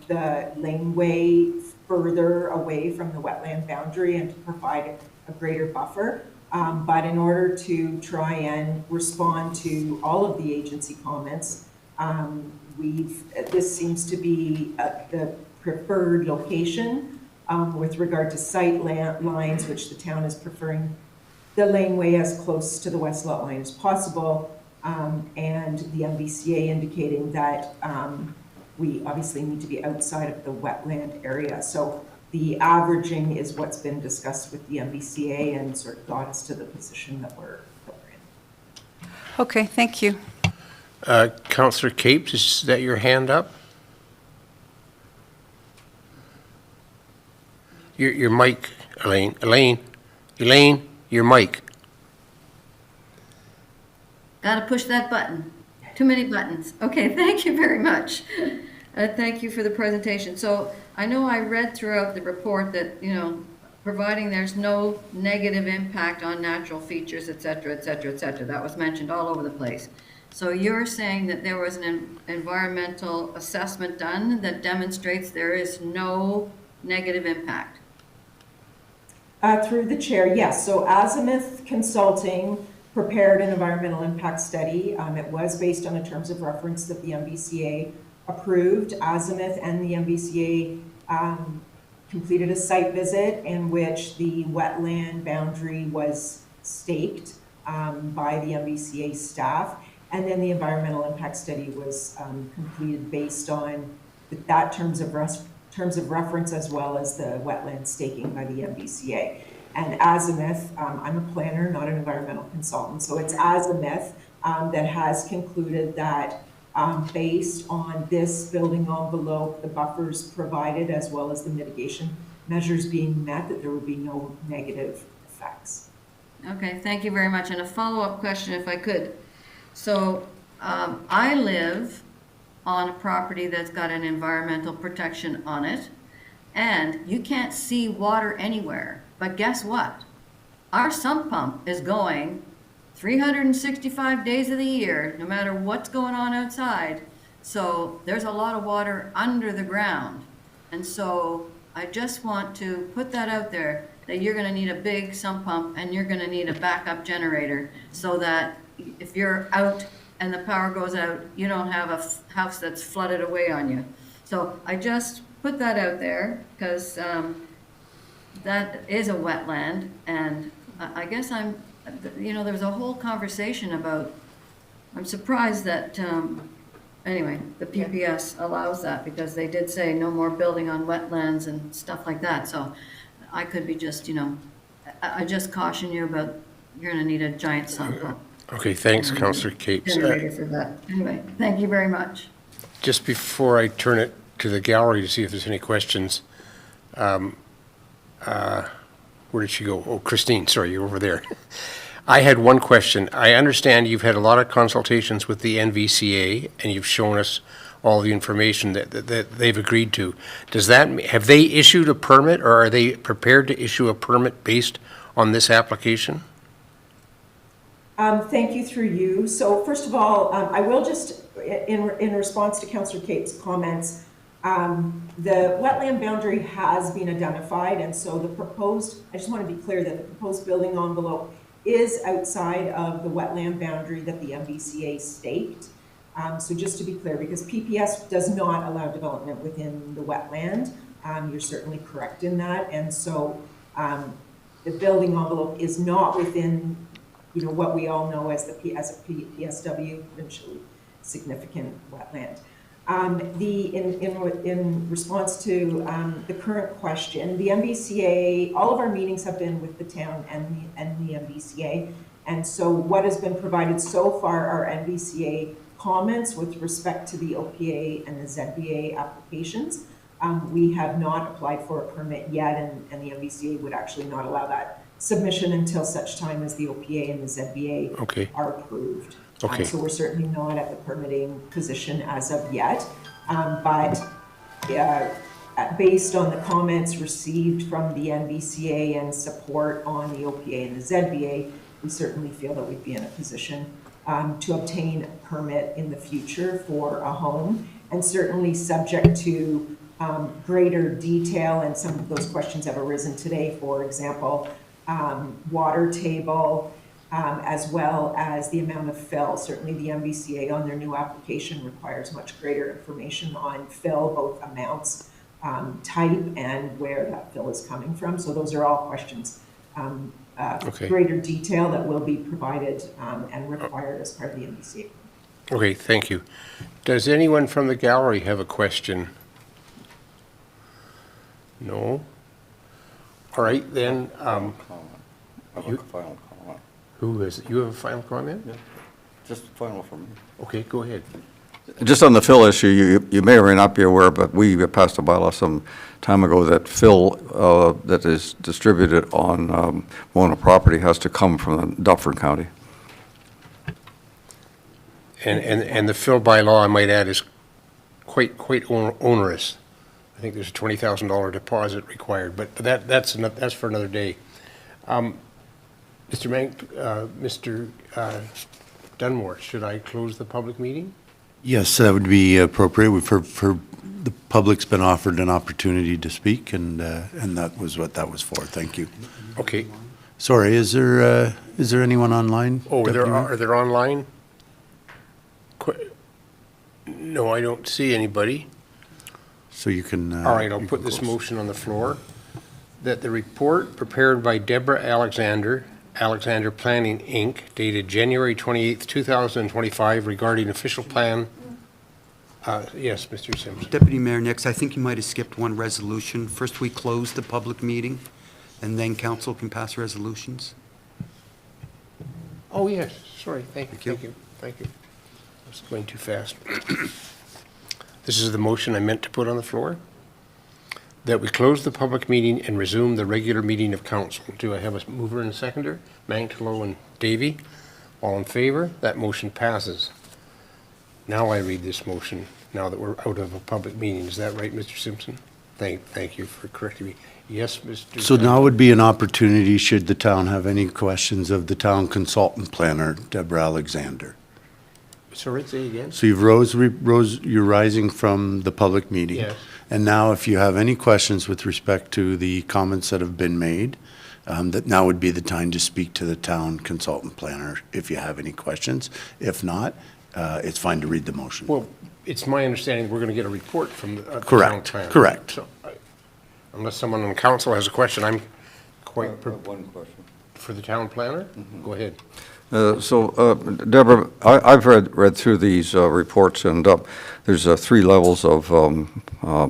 the laneway further away from the wetland boundary and to provide a greater buffer. But in order to try and respond to all of the agency comments, this seems to be the preferred location with regard to sight lines, which the town is preferring the laneway as close to the west lot line as possible, and the MBCA indicating that we obviously need to be outside of the wetland area. So the averaging is what's been discussed with the MBCA and sort of got us to the position that we're in. Okay, thank you. Councillor Capes, is that your hand up? Your mic, Elaine, your mic. Got to push that button. Too many buttons. Okay, thank you very much. Thank you for the presentation. So I know I read throughout the report that, you know, providing there's no negative impact on natural features, et cetera, et cetera, et cetera. That was mentioned all over the place. So you're saying that there was an environmental assessment done that demonstrates there is no negative impact? Through the chair, yes. So Azimuth Consulting prepared an environmental impact study. It was based on the terms of reference that the MBCA approved. Azimuth and the MBCA completed a site visit in which the wetland boundary was staked by the MBCA staff, and then the environmental impact study was completed based on that terms of reference as well as the wetland staking by the MBCA. And Azimuth, I'm a planner, not an environmental consultant, so it's Azimuth that has concluded that based on this building envelope, the buffers provided as well as the mitigation measures being met, that there would be no negative effects. Okay, thank you very much. And a follow-up question, if I could. So I live on a property that's got an environmental protection on it, and you can't see water anywhere. But guess what? Our sump pump is going 365 days of the year, no matter what's going on outside. So there's a lot of water under the ground. And so I just want to put that out there, that you're going to need a big sump pump and you're going to need a backup generator so that if you're out and the power goes out, you don't have a house that's flooded away on you. So I just put that out there because that is a wetland, and I guess there was a whole conversation about, I'm surprised that, anyway, the PPS allows that, because they did say no more building on wetlands and stuff like that, so I could be just, I just caution you about, you're gonna need a giant sump pump Okay, thanks, Councillor Capes. generator for that. Anyway, thank you very much. Just before I turn it to the gallery to see if there's any questions, where did she go? Oh, Christine, sorry, you're over there. I had one question. I understand you've had a lot of consultations with the NVCA, and you've shown us all the information that they've agreed to. Have they issued a permit, or are they prepared to issue a permit based on this application? Thank you through you. So first of all, I will just, in response to Councillor Cape's comments, the wetland boundary has been identified, and so I just want to be clear that the proposed building envelope is outside of the wetland boundary that the MVCA staked. So just to be clear, because PPS does not allow development within the wetland, you're certainly correct in that, and so the building envelope is not within, what we all know as a PSW, provincially significant wetland. In response to the current question, the MVCA, all of our meetings have been with the town and the MVCA, and so what has been provided so far are MVCA comments with respect to the OPA and the ZBA applications. We have not applied for a permit yet, and the MVCA would actually not allow that submission until such time as the OPA and the ZBA are approved. Okay. So we're certainly not at the permitting position as of yet, but based on the comments received from the NVCA and support on the OPA and the ZBA, we certainly feel that we'd be in a position to obtain a permit in the future for a home, and certainly subject to greater detail, and some of those questions have arisen today, for example, water table, as well as the amount of fill. Certainly the MVCA on their new application requires much greater information on fill, both amounts, type, and where that fill is coming from. So those are all questions, greater detail that will be provided and required as part of the MVCA. Okay, thank you. Does anyone from the gallery have a question? No? All right, then. I have a final comment. You have a final comment? Yeah, just final from me. Okay, go ahead. Just on the fill issue, you may or may not be aware, but we passed a bylaw some time ago that fill that is distributed on Mona property has to come from Dufferin County. And the fill by law, I might add, is quite onerous. I think there's a $20,000 deposit required, but that's for another day. Mr. Dunmore, should I close the public meeting? Yes, that would be appropriate. The public's been offered an opportunity to speak, and that was what that was for. Thank you. Okay. Sorry, is there anyone online? Oh, Deputy Mayor? are there online? No, I don't see anybody. So you can. All right, I'll put this motion on the floor, that the report prepared by Deborah Alexander Planning, Inc., dated January 28th, 2025, regarding official plan. Yes, Mr. Simpson. Deputy Mayor, next, I think you might have skipped one resolution. First, we close the public meeting, and then council can pass resolutions. Oh, yes, sorry, thank you. I was going too fast. This is the motion I meant to put on the floor, that we close the public meeting and resume the regular meeting of council. Do I have a mover and a seconder? Mangtalo and Davy. All in favor? That motion passes. Now I read this motion, now that we're out of a public meeting. Is that right, Mr. Simpson? Thank you for correcting me. Yes, Mr. So now would be an opportunity, should the town have any questions, of the town consultant planner, Deborah Alexander. Sorry, say again? So you're rising from the public meeting. Yes. And now if you have any questions with respect to the comments that have been made, that now would be the time to speak to the town consultant planner if you have any questions. If not, it's fine to read the motion. Well, it's my understanding we're going to get a report from the town Correct, planner. correct. So, unless someone on council has a question, I'm quite, One question. for the town planner? Go ahead. Deborah, I've read through these reports, and there's 3 levels of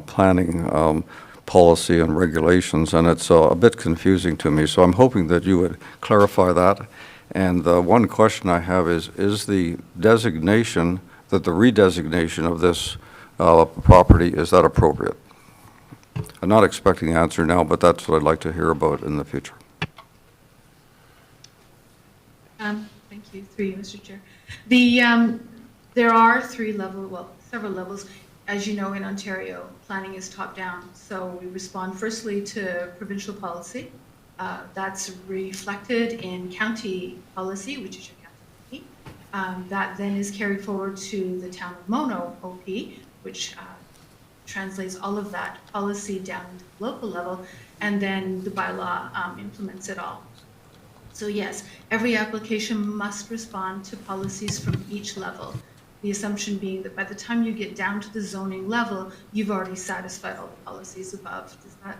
planning policy and regulations, and it's a bit confusing to me. So I'm hoping that you would clarify that. And one question I have is the designation, that the redesignation of this property, is that appropriate? I'm not expecting the answer now, but that's what I'd like to hear about in the future. Thank you, through you, Mr. Chair. There are several levels. As you know, in Ontario, planning is top-down. So we respond firstly to provincial policy. That's reflected in county policy, which is your county OP. That then is carried forward to the town of Mono OP, which translates all of that policy down to the local level, and then the bylaw implements it all. So yes, every application must respond to policies from each level. The assumption being that by the time you get down to the zoning level, you've already satisfied all the policies above. Does that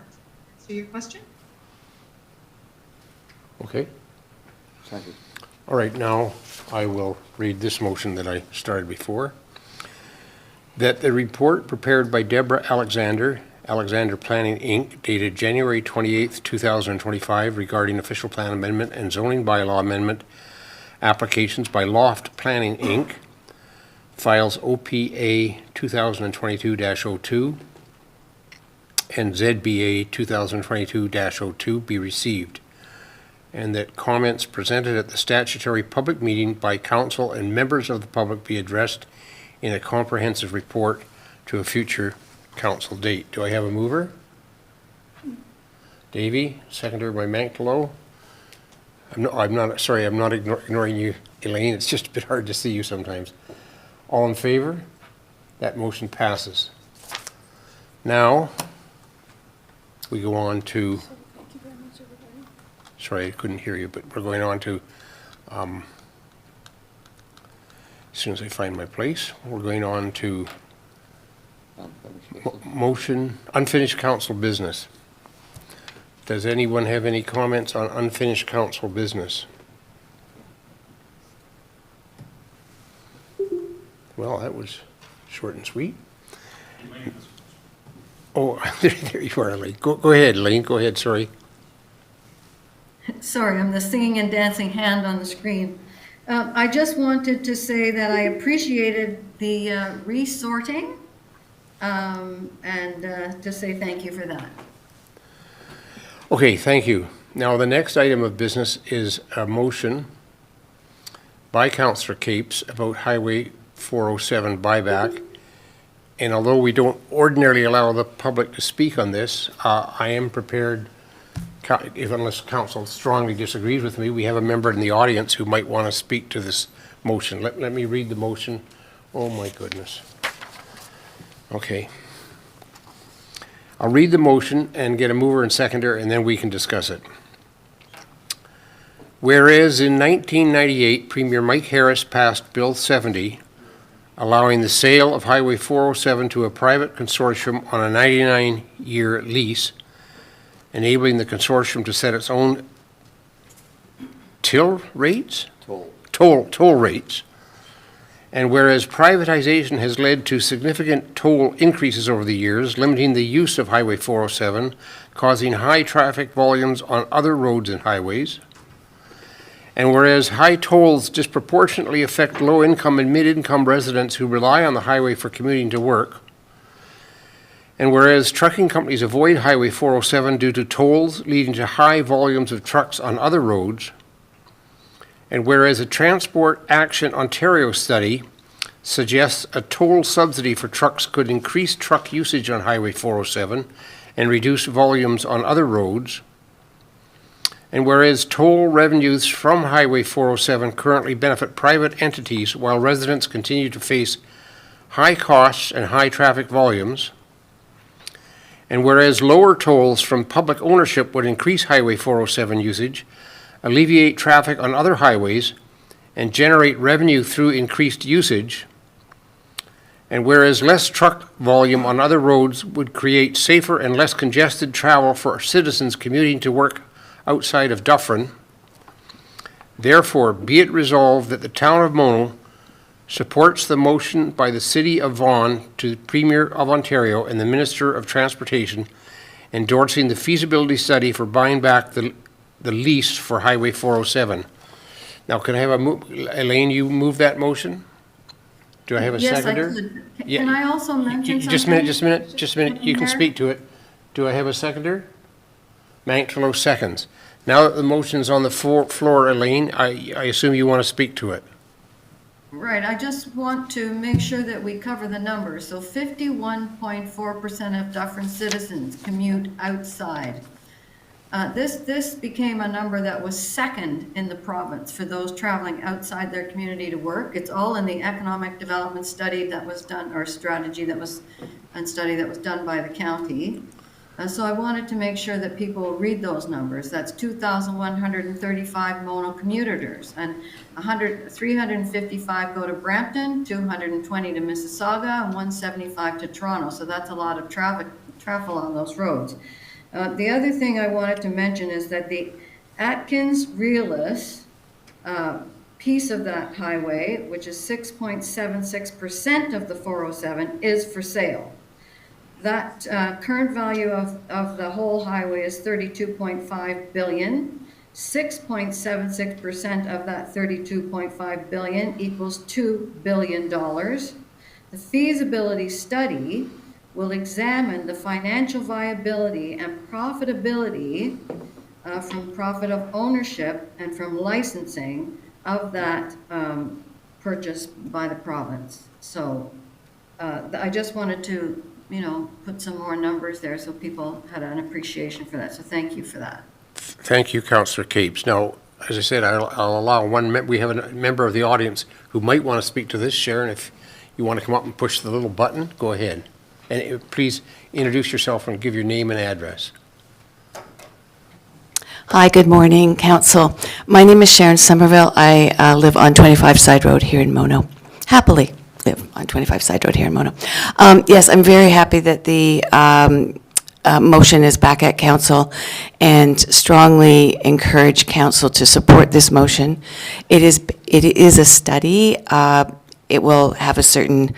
answer your question? Okay. Thank you. All right, now I will read this motion that I started before. That the report prepared by Deborah Alexander Planning, Inc., dated January 28th, 2025, regarding official plan amendment and zoning bylaw amendment applications by Loft Planning, Inc., files OPA 2022-02 and ZBA 2022-02 be received, and that comments presented at the statutory public meeting by council and members of the public be addressed in a comprehensive report to a future council date. Do I have a mover? Davey, seconder by Manklow. I'm not ignoring you, Elaine. It's just a bit hard to see you sometimes. All in favor? That motion passes. Now, we go on to, sorry, I couldn't hear you, but we're going on to, as soon as I find my place, we're going on to motion, unfinished council business. Does anyone have any comments on unfinished council business? Well, that was short and sweet. Oh, there you are, Elaine. Go ahead, Elaine. Go ahead, sorry. Sorry, I'm the singing and dancing hand on the screen. I just wanted to say that I appreciated the resorting and to say thank you for that. Okay, thank you. Now, the next item of business is a motion by Councillor Capes about Highway 407 buyback. And although we don't ordinarily allow the public to speak on this, I am prepared, unless council strongly disagrees with me, we have a member in the audience who might want to speak to this motion. Let me read the motion. Oh, my goodness. Okay. I'll read the motion and get a mover and seconder, and then we can discuss it. Whereas in 1998, Premier Mike Harris passed Bill 70, allowing the sale of Highway 407 to a private consortium on a 99-year lease, enabling the consortium to set its own toll rates. And whereas privatization has led to significant toll increases over the years, limiting the use of Highway 407, causing high traffic volumes on other roads and highways, and whereas high tolls disproportionately affect low-income and mid-income residents who rely on the highway for commuting to work, and whereas trucking companies avoid Highway 407 due to tolls leading to high volumes of trucks on other roads, and whereas a Transport Action Ontario study suggests a toll subsidy for trucks could increase truck usage on Highway 407 and reduce volumes on other roads, and whereas toll revenues from Highway 407 currently benefit private entities while residents continue to face high costs and high traffic volumes, and whereas lower tolls from public ownership would increase Highway 407 usage, alleviate traffic on other highways, and generate revenue through increased usage, And whereas less truck volume on other roads would create safer and less congested travel for citizens commuting to work outside of Dufferin, therefore be it resolved that the town of Mono supports the motion by the City of Vaughan to the Premier of Ontario and the Minister of Transportation endorsing the feasibility study for buying back the lease for Highway 407. Now, can I have Elaine, you move that motion? Do I have a seconder? Yes, I could. Yeah. Can I also mention something? Just a minute, you can speak to it. Do I have a seconder? Mantlo seconds. Now that the motion's on the floor, Elaine, I assume you want to speak to it. Right, I just want to make sure that we cover the numbers. So 51.4% of Dufferin citizens commute outside. This became a number that was second in the province for those traveling outside their community to work. It's all in the economic development study that was done, or strategy that was, and study that was done by the county. So I wanted to make sure that people read those numbers. That's 2,135 Mono commuters, and 355 go to Brampton, 220 to Mississauga, and 175 to Toronto. So that's a lot of travel on those roads. The other thing I wanted to mention is that the Atkins-Realis piece of that highway, which is 6.76% of the 407, is for sale. That current value of the whole highway is $32.5 billion. 6.76% of that $32.5 billion equals $2 billion. The feasibility study will examine the financial viability and profitability from profit of ownership and from licensing of that purchase by the province. So I just wanted to, put some more numbers there so people had an appreciation for that. So thank you for that. Thank you, Councillor Capes. Now, as I said, I'll allow we have a member of the audience who might want to speak to this. Sharon, if you want to come up and push the little button, go ahead. And please introduce yourself and give your name and address. Hi, good morning, Council. My name is Sharon Somerville. I live on 25 Side Road here in Mono. Happily live on 25 Side Road here in Mono. Yes, I'm very happy that the motion is back at Council and strongly encourage Council to support this motion. It is a study. It will have a certain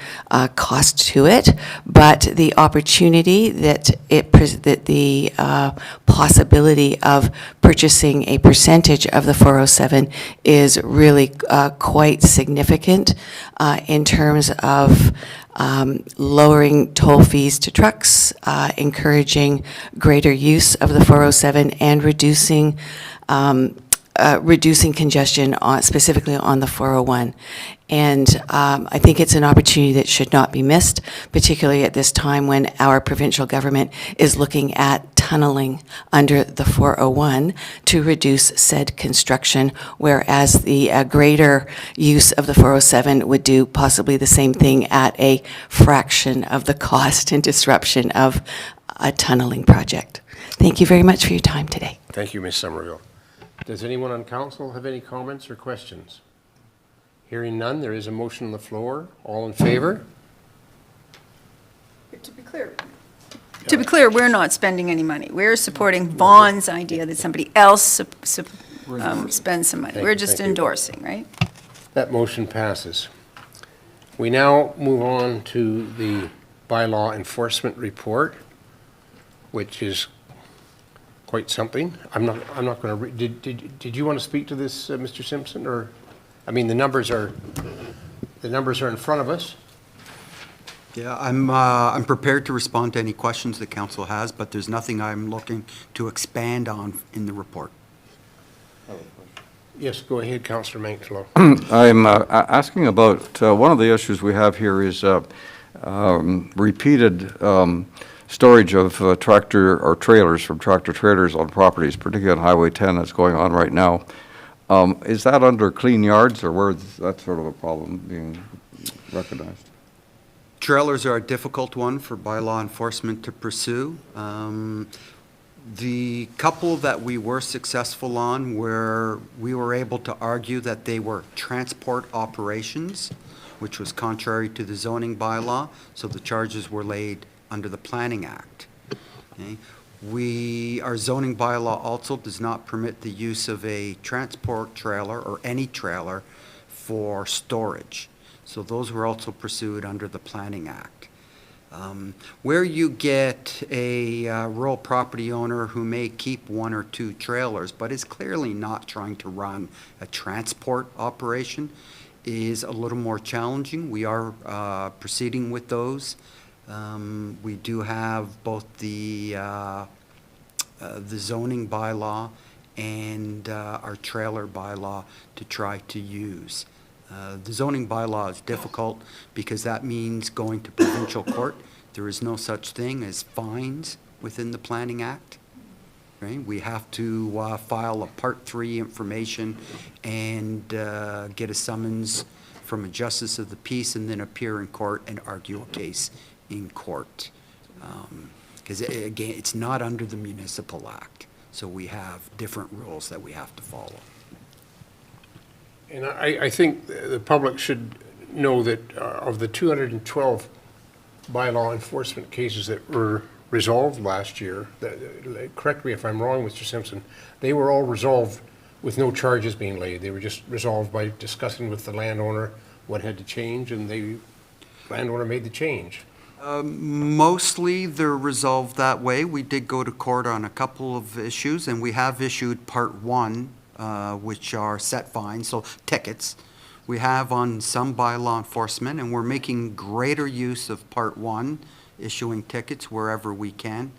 cost to it, but the opportunity that the possibility of purchasing a percentage of the 407 is really quite significant in terms of lowering toll fees to trucks, encouraging greater use of the 407, and reducing congestion specifically on the 401. And I think it's an opportunity that should not be missed, particularly at this time when our provincial government is looking at tunneling under the 401 to reduce said construction, whereas the greater use of the 407 would do possibly the same thing at a fraction of the cost and disruption of a tunneling project. Thank you very much for your time today. Thank you, Ms. Somerville. Does anyone on council have any comments or questions? Hearing none, there is a motion on the floor. All in favor? To be clear, we're not spending any money. We're supporting Vaughan's idea that somebody else spend some money. We're just Thank you. endorsing, right? That motion passes. We now move on to the bylaw enforcement report, which is quite something. I'm not going to did you want to speak to this, Mr. Simpson, or I mean the numbers are in front of us. Yeah, I'm prepared to respond to any questions the council has, but there's nothing I'm looking to expand on in the report. Yes, go ahead, Councillor Mantlo. I'm asking about, one of the issues we have here is repeated storage of tractor or trailers from tractor trailers on properties, particularly on Highway 10 that's going on right now. Is that under clean yards, or where is that sort of a problem being recognized? Trailers are a difficult one for bylaw enforcement to pursue. The couple that we were successful on, where we were able to argue that they were transport operations, which was contrary to the zoning bylaw, so the charges were laid under the Planning Act. Okay? Our zoning bylaw also does not permit the use of a transport trailer or any trailer for storage. So those were also pursued under the Planning Act. Where you get a rural property owner who may keep 1 or 2 trailers, but is clearly not trying to run a transport operation, is a little more challenging. We are proceeding with those. We do have both the zoning bylaw and our trailer bylaw to try to use. The zoning bylaw is difficult because that means going to provincial court. There is no such thing as fines within the Planning Act. Right? We have to file a Part 3 information and get a summons from a justice of the peace and then appear in court and argue a case in court. Because again, it's not under the Municipal Act. So we have different rules that we have to follow. And I think the public should know that of the 212 bylaw enforcement cases that were resolved last year, correct me if I'm wrong, Mr. Simpson, they were all resolved with no charges being laid. They were just resolved by discussing with the landowner what had to change, and the landowner made the change. Mostly they're resolved that way. We did go to court on a couple of issues, and we have issued Part 1, which are set fines, so tickets. We have on some bylaw enforcement, and we're making greater use of Part 1, issuing tickets wherever we can.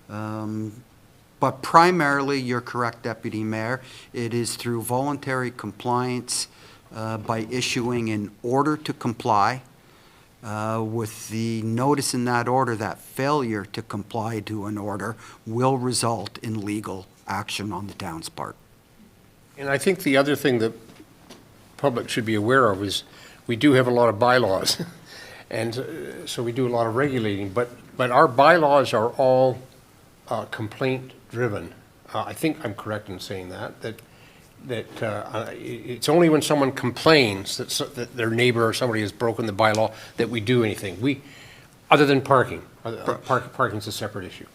But primarily, you're correct, Deputy Mayor, it is through voluntary compliance by issuing an order to comply with the notice in that order that failure to comply to an order will result in legal action on the town's part. And I think the other thing that public should be aware of is we do have a lot of bylaws. And so we do a lot of regulating, but our bylaws are all complaint-driven. I think I'm correct in saying that it's only when someone complains that their neighbor or somebody has broken the bylaw that we do anything. Other than parking. Parking's a separate issue.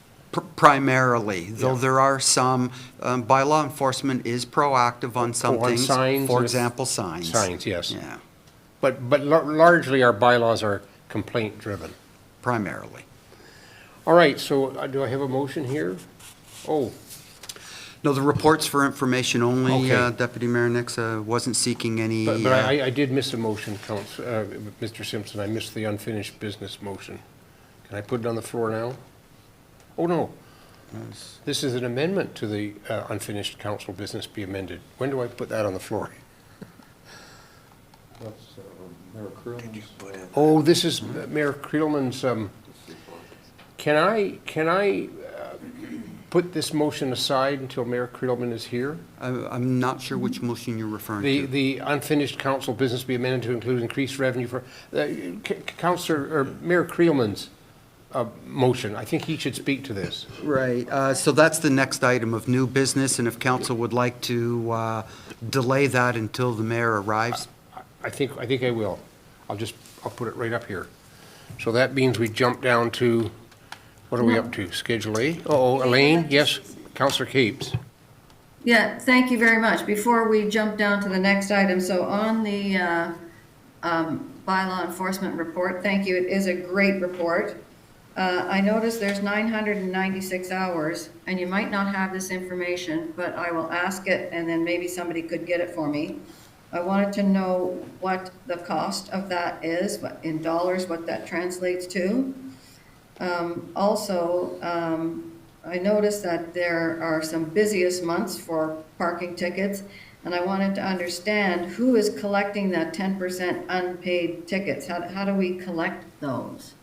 Primarily, though there are some, bylaw enforcement is proactive on some things. Signs. For example, signs. Signs, yes. Yeah, But largely our bylaws are complaint-driven. primarily. All right, so do I have a motion here? Oh, No, the report's for information only, Okay. Deputy Mayor Nix, wasn't seeking any. but I did miss a motion, Mr. Simpson. I missed the unfinished business motion. Can I put it on the floor now? Oh, no. This is an amendment to the unfinished council business be amended. When do I put that on the floor? Mayor Creelman's. Oh, this is Mayor Creelman's, can I put this motion aside until Mayor Creelman is here? I'm not sure which motion you're referring to. The unfinished council business be amended to include increased revenue for, Councillor, or Mayor Creelman's motion. I think he should speak to this. Right, so that's the next item of new business, and if council would like to delay that until the mayor arrives. I think I will. I'll put it right up here. So that means we jump down to, what are we up to? Schedule A? Oh, Elaine, yes, Councillor Capes. Yeah, thank you very much. Before we jump down to the next item, so on the bylaw enforcement report, thank you, it is a great report. I noticed there's 996 hours, and you might not have this information, but I will ask it, and then maybe somebody could get it for me. I wanted to know what the cost of that is, what, in dollars, what that translates to. Also, I noticed that there are some busiest months for parking tickets, and I wanted to understand who is collecting that 10% unpaid tickets. How do we collect those?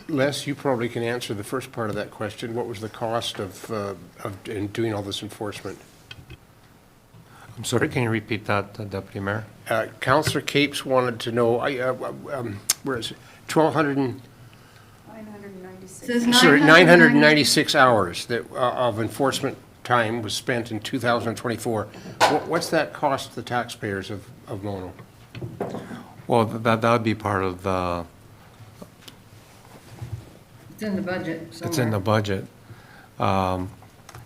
Les, you probably can answer the first part of that question. What was the cost of in doing all this enforcement? I'm sorry, can you repeat that, Deputy Mayor? Councillor Capes wanted to know, where is it? 996 hours that, of enforcement time was spent in 2024. What's that cost the taxpayers of Mono? Well, that would be part of the, It's in the budget it's in somewhere. the budget.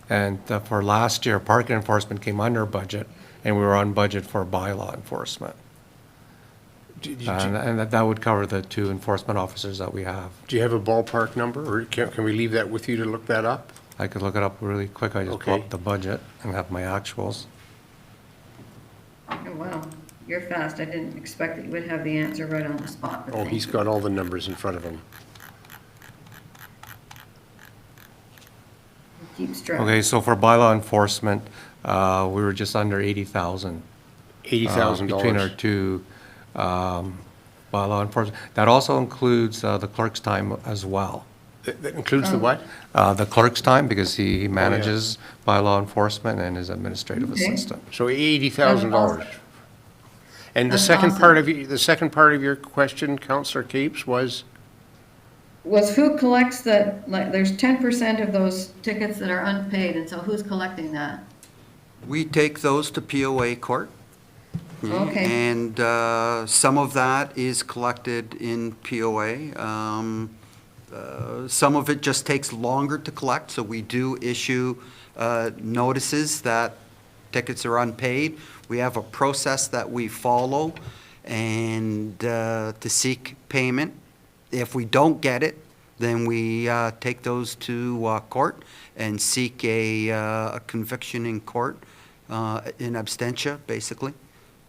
And for last year, parking enforcement came under budget, and we were on budget for bylaw enforcement. And that would cover the 2 enforcement officers that we have. Do you have a ballpark number, or can we leave that with you to look that up? I could look it up really quick. I just pull Okay. up the budget and have my actuals. Oh, wow, you're fast. I didn't expect that you would have the answer right on the spot. but Oh, thank he's you. got all the numbers in front of him. Keeps track. Okay, so for bylaw enforcement, we were just under 80,000. $80,000. Between our 2 bylaw enforcement. That also includes the clerk's time as well. That includes the what? The clerk's time, because he manages bylaw enforcement and is administrative Okay. assistant. So $80,000. And the That's second awesome. part of your question, Councillor Capes, was? Was who collects the, like, there's 10% of those tickets that are unpaid, and so who's collecting that? We take those to POA court. Okay. And some of that is collected in POA. Some of it just takes longer to collect, so we do issue notices that tickets are unpaid. We have a process that we follow and to seek payment. If we don't get it, then we take those to court and seek a conviction in court, in absentia, basically.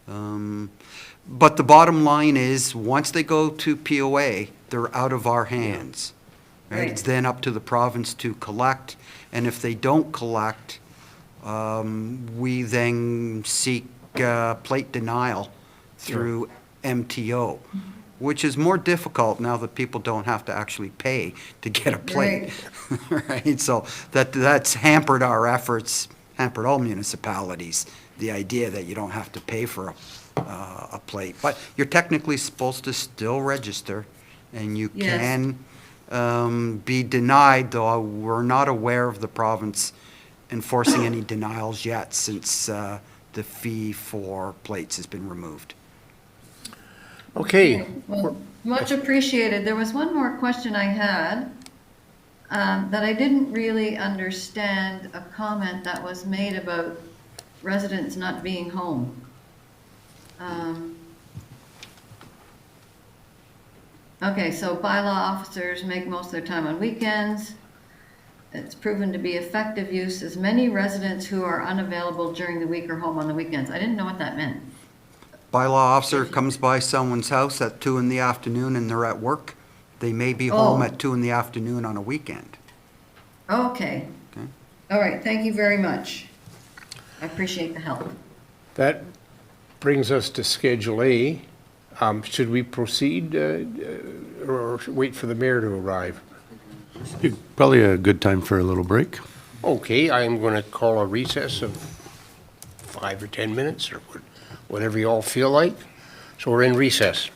But the bottom line is, once they go to POA, they're out of our hands. Right? Right. It's then up to the province to collect, and if they don't collect, we then seek plate denial through MTO, which is more difficult now that people don't have to actually pay to get a plate. Right? So that's hampered our efforts, hampered all municipalities, the idea that you don't have to pay for a plate. But you're technically supposed to still register, and you Yes. can be denied, though we're not aware of the province enforcing any denials yet, since the fee for plates has been removed. Okay. Well, much appreciated. There was one more question I had that I didn't really understand, a comment that was made about residents not being home. Okay, so bylaw officers make most of their time on weekends. It's proven to be effective use as many residents who are unavailable during the week are home on the weekends. I didn't know what that meant. Bylaw officer comes by someone's house at 2 in the afternoon and they're at work, they may be Oh. home at 2 in the afternoon on a weekend. Okay. Okay. All right, thank you very much. I appreciate the help. That brings us to Schedule A. Should we proceed or wait for the mayor to arrive? Probably a good time for a little break. Okay, I am going to call a recess of 5 or 10 minutes, or whatever you all feel like. So we're in recess.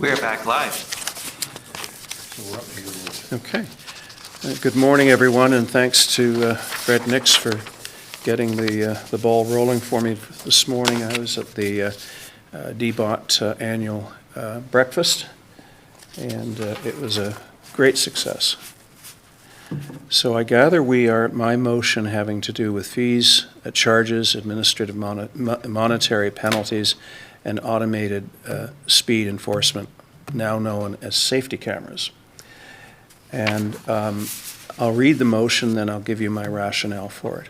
We're back live. Okay. Good morning, everyone, and thanks to Fred Nix for getting the ball rolling for me this morning. I was at the DBOT annual breakfast, and it was a great success. So I gather we are at my motion having to do with fees, charges, administrative monetary penalties, and automated speed enforcement, now known as safety cameras. And I'll read the motion, then I'll give you my rationale for it.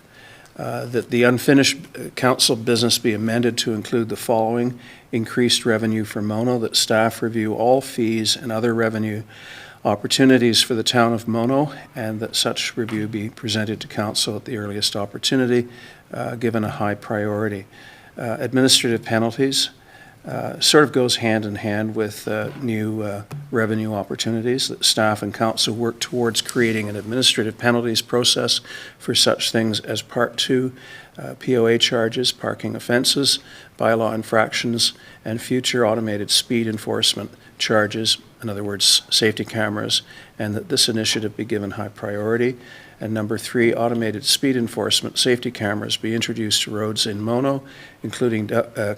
That the unfinished council business be amended to include the following: increased revenue for Mono, that staff review all fees and other revenue opportunities for the town of Mono, and that such review be presented to council at the earliest opportunity, given a high priority. Administrative penalties sort of goes hand in hand with new revenue opportunities, that staff and council work towards creating an administrative penalties process for such things as Part 2, POA charges, parking offences, bylaw infractions, and future automated speed enforcement charges, in other words, safety cameras, and that this initiative be given high priority. And number 3, automated speed enforcement safety cameras be introduced to roads in Mono, including Dufferin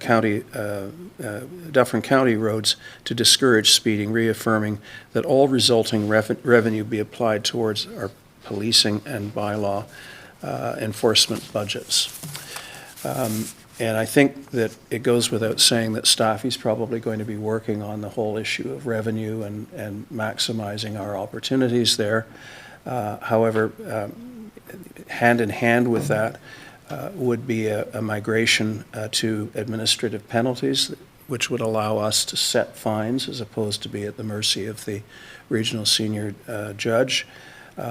County roads, to discourage speeding, reaffirming that all resulting revenue be applied towards our policing and bylaw enforcement budgets. And I think that it goes without saying that staff is probably going to be working on the whole issue of revenue and maximizing our opportunities there. However, hand in hand with that would be a migration to administrative penalties, which would allow us to set fines as opposed to be at the mercy of the regional senior judge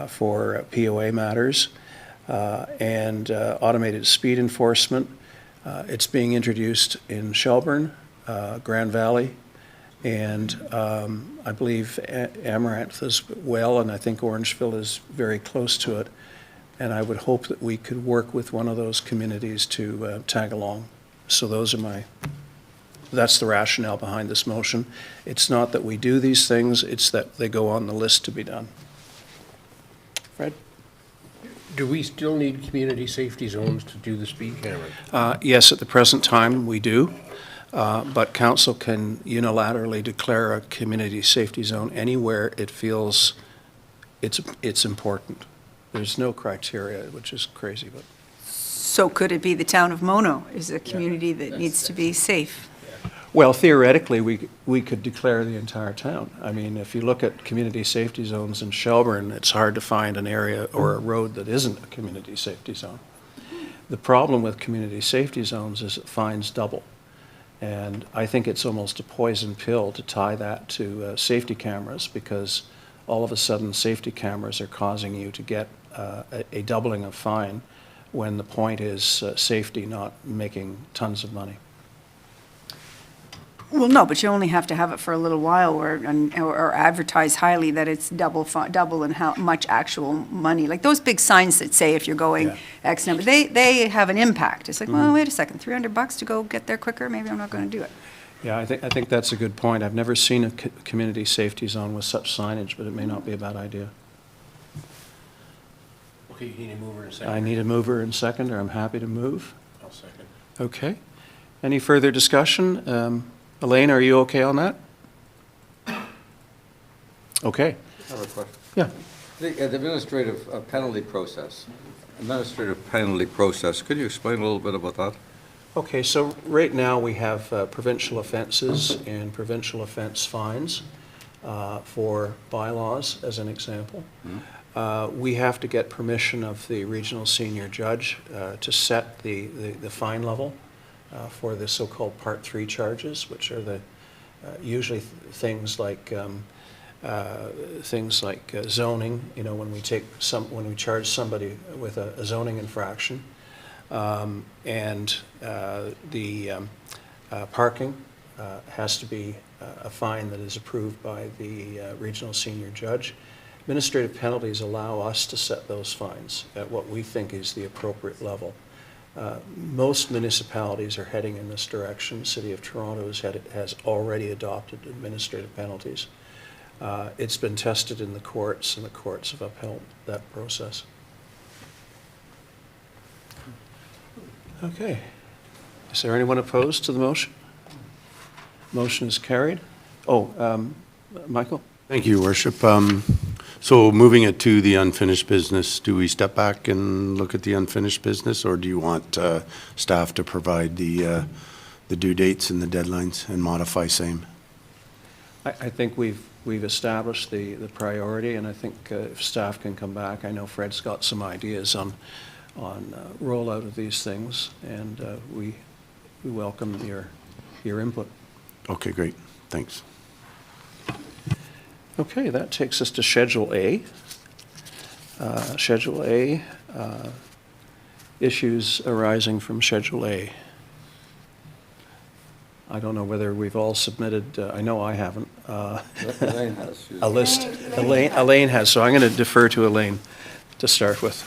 for POA matters, and automated speed enforcement. It's being introduced in Shelburne, Grand Valley, and I believe Amaranth as well, and I think Orangeville is very close to it. And I would hope that we could work with one of those communities to tag along. So that's the rationale behind this motion. It's not that we do these things, it's that they go on the list to be done. Fred? Do we still need community safety zones to do the speed cameras? Yes, at the present time, we do. But council can unilaterally declare a community safety zone anywhere it feels it's important. There's no criteria, which is crazy, but. So could it be the town of Mono is a community that needs to be safe? Well, theoretically, we could declare the entire town. I mean, if you look at community safety zones in Shelburne, it's hard to find an area or a road that isn't a community safety zone. The problem with community safety zones is it fines double. And I think it's almost a poison pill to tie that to safety cameras, because all of a sudden safety cameras are causing you to get a doubling of fine when the point is safety, not making tons of money. Well, no, but you only have to have it for a little while or advertise highly that it's double in how much actual money. Like those big signs that say if you're going X number, they have an impact. It's like, well, wait a second, $300 to go get there quicker? Maybe I'm not going to do it. Yeah, I think that's a good point. I've never seen a community safety zone with such signage, but it may not be a bad idea. Okay, you need a mover and a second. I need a mover and seconder. I'm happy to move. I'll second. Okay. Any further discussion? Elaine, are you okay on that? Okay. I have a question. Yeah. The administrative penalty process. Could you explain a little bit about that? Okay, so right now we have provincial offenses and provincial offense fines for bylaws, as an example. We have to get permission of the regional senior judge to set the fine level for the so-called Part 3 charges, which are the usually things like zoning. You know, when we charge somebody with a zoning infraction, and the parking has to be a fine that is approved by the regional senior judge. Administrative penalties allow us to set those fines at what we think is the appropriate level. Most municipalities are heading in this direction. City of Toronto has already adopted administrative penalties. It's been tested in the courts, and the courts have upheld that process. Okay. Is there anyone opposed to the motion? Motion is carried. Michael? Thank you, Your Worship. So moving it to the unfinished business, do we step back and look at the unfinished business, or do you want staff to provide the due dates and the deadlines and modify same? I think we've established the priority, and I think if staff can come back, I know Fred's got some ideas on rollout of these things, and we welcome your input. Okay, great. Thanks. Okay, that takes us to Schedule A. Schedule A, issues arising from Schedule A. I don't know whether we've all submitted, I know I haven't, Elaine has. a list. Elaine has, so I'm going to defer to Elaine to start with.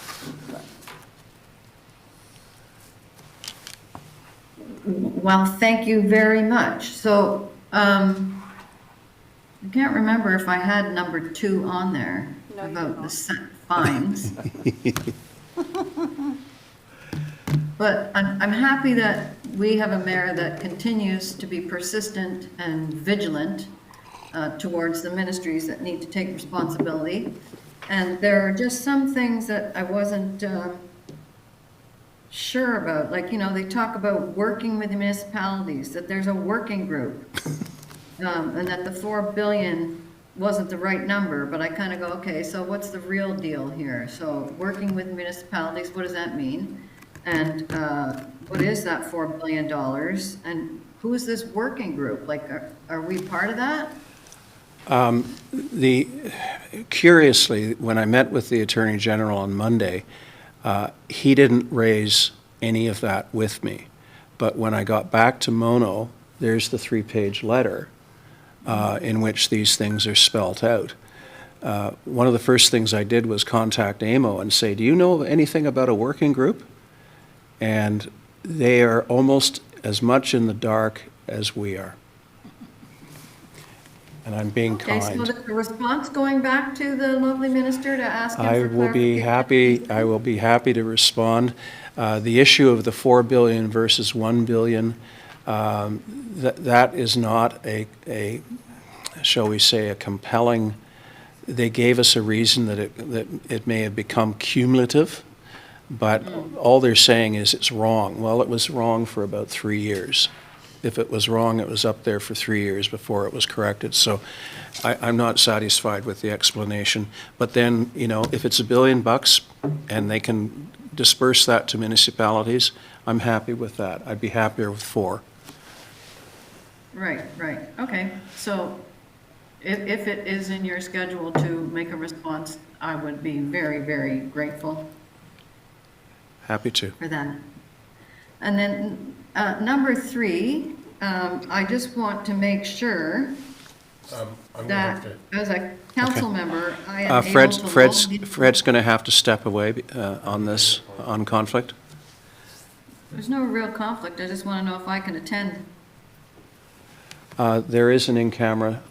Well, thank you very much. So, I can't remember if I had number 2 on there about the fines. But I'm happy that we have a mayor that continues to be persistent and vigilant towards the ministries that need to take responsibility. And there are just some things that I wasn't sure about. Like, they talk about working with the municipalities, that there's a working group. And that the 4 billion wasn't the right number, but I kind of go, okay, so what's the real deal here? So working with municipalities, what does that mean? And what is that $4 billion? And who is this working group? Like, are we part of that? Curiously, when I met with the Attorney General on Monday, he didn't raise any of that with me. But when I got back to Mono, there's the 3-page letter in which these things are spelt out. One of the first things I did was contact AMO and say, do you know anything about a working group? And they are almost as much in the dark as we are. And I'm being kind. Okay, so the response going back to the lovely minister to ask him I for will be happy to respond. The issue of the 4 billion versus 1 billion, that is not a, shall we say, a compelling. They gave us a reason that it may have become cumulative, but all they're saying is it's wrong. Well, it was wrong for about 3 years. If it was wrong, it was up there for 3 years before it was corrected. So I'm not satisfied with the explanation. But then, if it's $1 billion and they can disperse that to municipalities, I'm happy with that. I'd be happier with 4. Right, okay. So if it is in your schedule to make a response, I would be very, very grateful. Happy to. For that. And then number 3, I just want to make sure that as a council member, I am able to... Fred's going to have to step away on this, on conflict. There's no real conflict. I just want to know if I can attend. There is an in-camera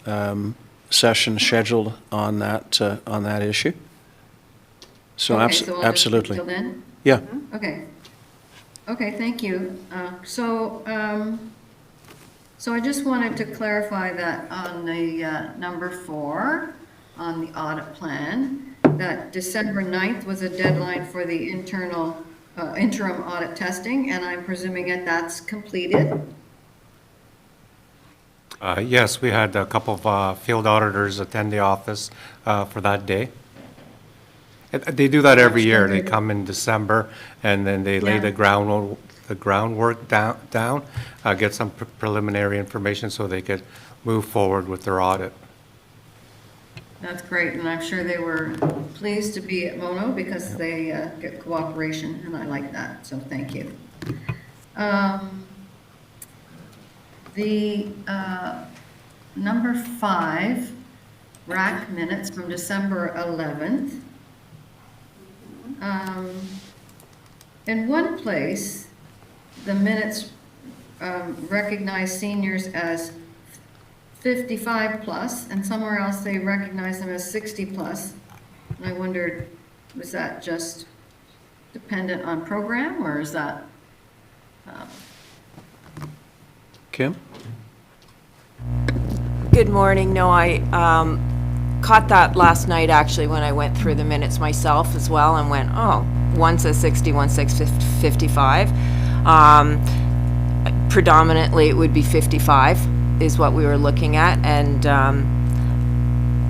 session scheduled on that issue. So Okay, so I'll just absolutely. wait till then? Yeah. Okay, thank you. So I just wanted to clarify that on the number 4, on the audit plan, that December 9th was a deadline for the interim audit testing, and I'm presuming that's completed? Yes, we had a couple of field auditors attend the office for that day. They do that every year. They come in December, and then they lay the groundwork down, get some preliminary information so they could move forward with their audit. That's great, and I'm sure they were pleased to be at Mono because they get cooperation, and I like that, so thank you. The number 5, RAC minutes from December 11th. in one place, the minutes recognize seniors as 55 plus, and somewhere else they recognize them as 60 plus. And I wondered, was that just dependent on program, or is that? Kim? Good morning. No, I caught that last night, actually, when I went through the minutes myself as well, and went, oh, one says 60, one says 55. Predominantly, it would be 55 is what we were looking at, and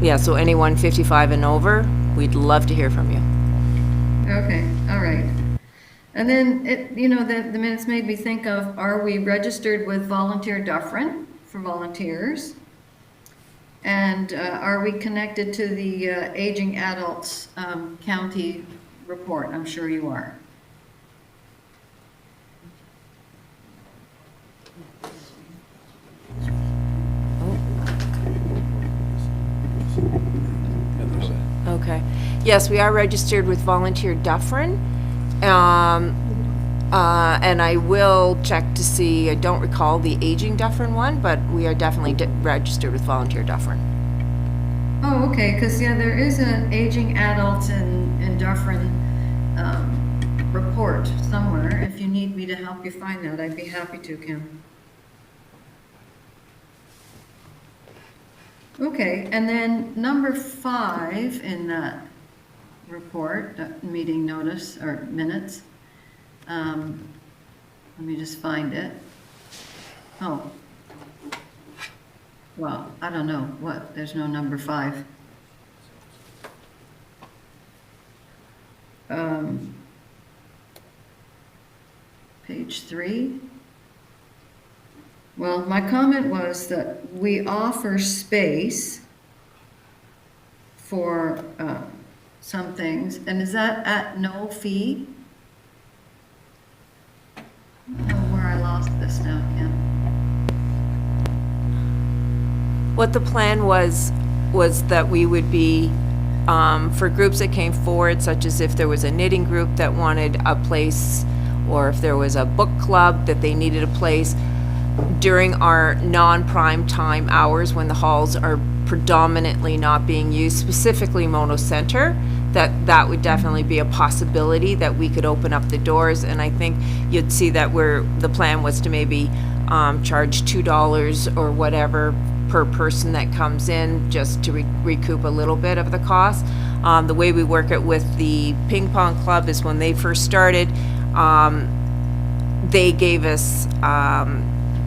yeah, so anyone 55 and over, we'd love to hear from you. Okay, all right. And then, the minutes made me think of, are we registered with Volunteer Dufferin for volunteers? And are we connected to the Aging Adults County report? I'm sure you are. Okay. Yes, we are registered with Volunteer Dufferin. And I will check to see, I don't recall the Aging Dufferin one, but we are definitely registered with Volunteer Dufferin. Oh, okay, because, yeah, there is an Aging Adults in Dufferin report somewhere. If you need me to help you find that, I'd be happy to, Kim. Okay, and then number 5 in that report, that meeting notice or minutes. Let me just find it. Oh. Well, I don't know what, there's no number 5. Page 3. Well, my comment was that we offer space for some things, and is that at no fee? I don't know where I lost this now, Kim. What the plan was that we would be, for groups that came forward, such as if there was a knitting group that wanted a place, or if there was a book club that they needed a place, during our non-prime time hours when the halls are predominantly not being used, specifically Mono Center, that would definitely be a possibility that we could open up the doors. And I think you'd see that the plan was to maybe charge $2 or whatever per person that comes in, just to recoup a little bit of the cost. The way we work it with the ping pong club is when they first started, they gave us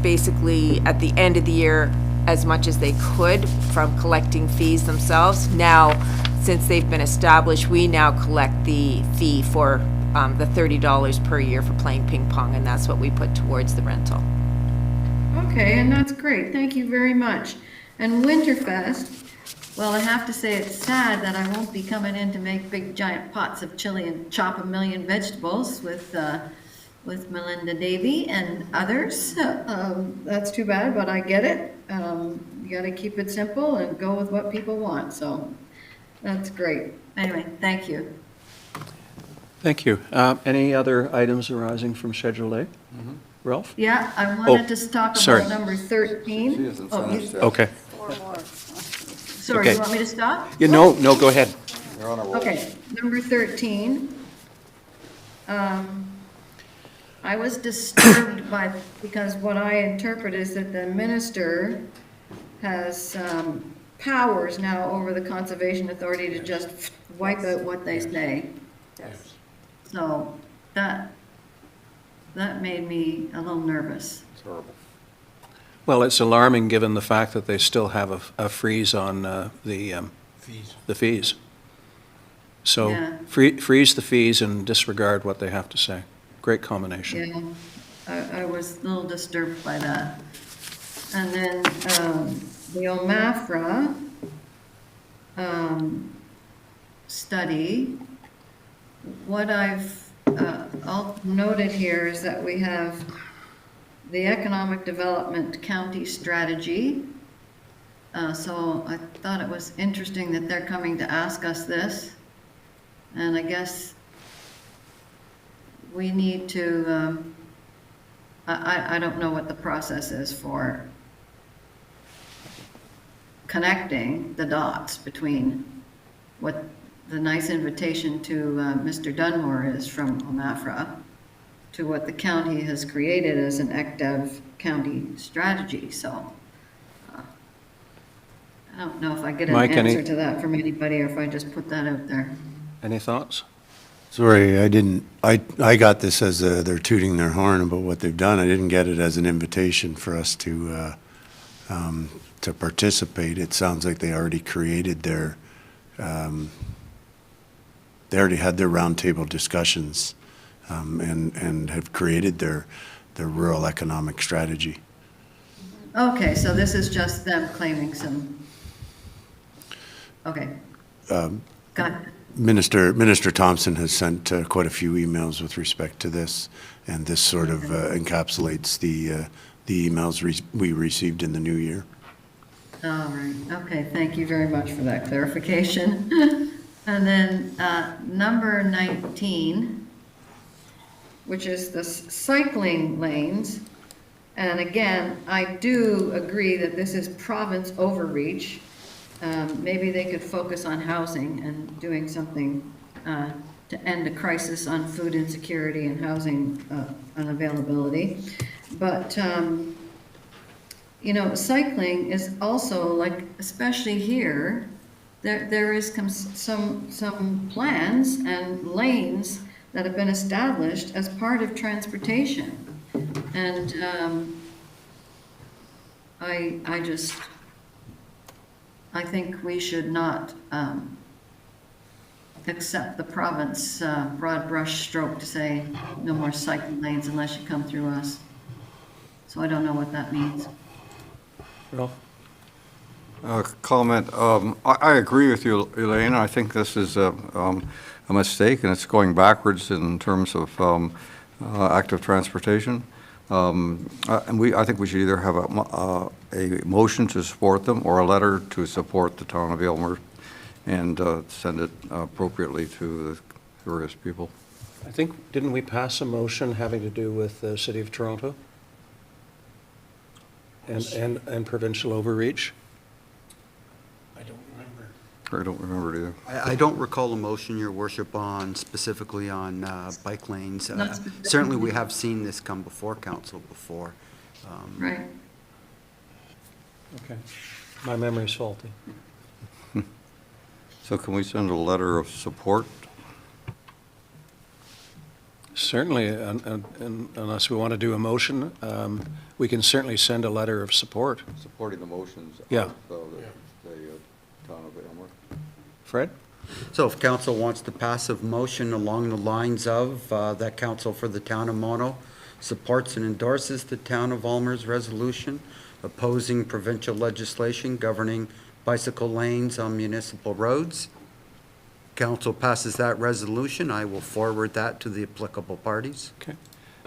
basically at the end of the year as much as they could from collecting fees themselves. Now, since they've been established, we now collect the fee for the $30 per year for playing ping pong, and that's what we put towards the rental. Okay, and that's great. Thank you very much. And Winterfest, well, I have to say it's sad that I won't be coming in to make big giant pots of chili and chop a million vegetables with Melinda Davy and others. That's too bad, but I get it. You got to keep it simple and go with what people want. So that's great. Anyway, thank you. Thank you. Any other items arising from Schedule A? Ralph? Yeah, I wanted to talk sorry. about number 13. Oh, Okay. sorry, Okay. you want me to stop? Yeah, no, go ahead. Okay, number 13. I was disturbed because what I interpret is that the minister has powers now over the Conservation Authority to just wipe out what they say. Yes. So that made me a little nervous. It's horrible. Well, it's alarming, given the fact that they still have a freeze on the fees. So Yeah. freeze the fees and disregard what they have to say. Great combination. Yeah, I was a little disturbed by that. And then the OMAFRA study, what I've noted here is that we have the Economic Development County Strategy. So I thought it was interesting that they're coming to ask us this. And I guess we need to, I don't know what the process is for connecting the dots between what the nice invitation to Mr. Dunmore is from OMAFRA to what the county has created as an ECDEV county strategy. So I don't know if I get an Mike, answer to that from anybody or if I just put that out there. Any thoughts? Sorry, I got this as they're tooting their horn about what they've done. I didn't get it as an invitation for us to participate. It sounds like they already created their, they already had their roundtable discussions and have created their rural economic strategy. Okay, so this is just them claiming some, okay. Got it. Minister Thompson has sent quite a few emails with respect to this, and this sort of encapsulates the emails we received in the new year. All right, okay, thank you very much for that clarification. And then number 19, which is the cycling lanes. And again, I do agree that this is province overreach. Maybe they could focus on housing and doing something to end a crisis on food insecurity and housing unavailability. But, you know, cycling is also, like, especially here, there is some plans and lanes that have been established as part of transportation. And I think we should not accept the province broad brush stroke to say no more cycle lanes unless you come through us. So I don't know what that means. Ralph? Comment. I agree with you, Elaine. I think this is a mistake, and it's going backwards in terms of active transportation. And I think we should either have a motion to support them or a letter to support the town of Aylmer and send it appropriately to the various people. I think, didn't we pass a motion having to do with the City of Toronto? And provincial overreach? I don't remember. I don't remember it either. I don't recall a motion, Your Worship, on specifically on bike lanes. Not specifically. Certainly, we have seen this come before council before. Right. Okay. My memory's faulty. So can we send a letter of support? Certainly, unless we want to do a motion, we can certainly send a letter of support. Supporting the motions Yeah. of the town of Aylmer. Fred? So if council wants to pass a motion along the lines of that council for the town of Mono supports and endorses the town of Aylmer's resolution opposing provincial legislation governing bicycle lanes on municipal roads. Council passes that resolution. I will forward that to the applicable parties. Okay.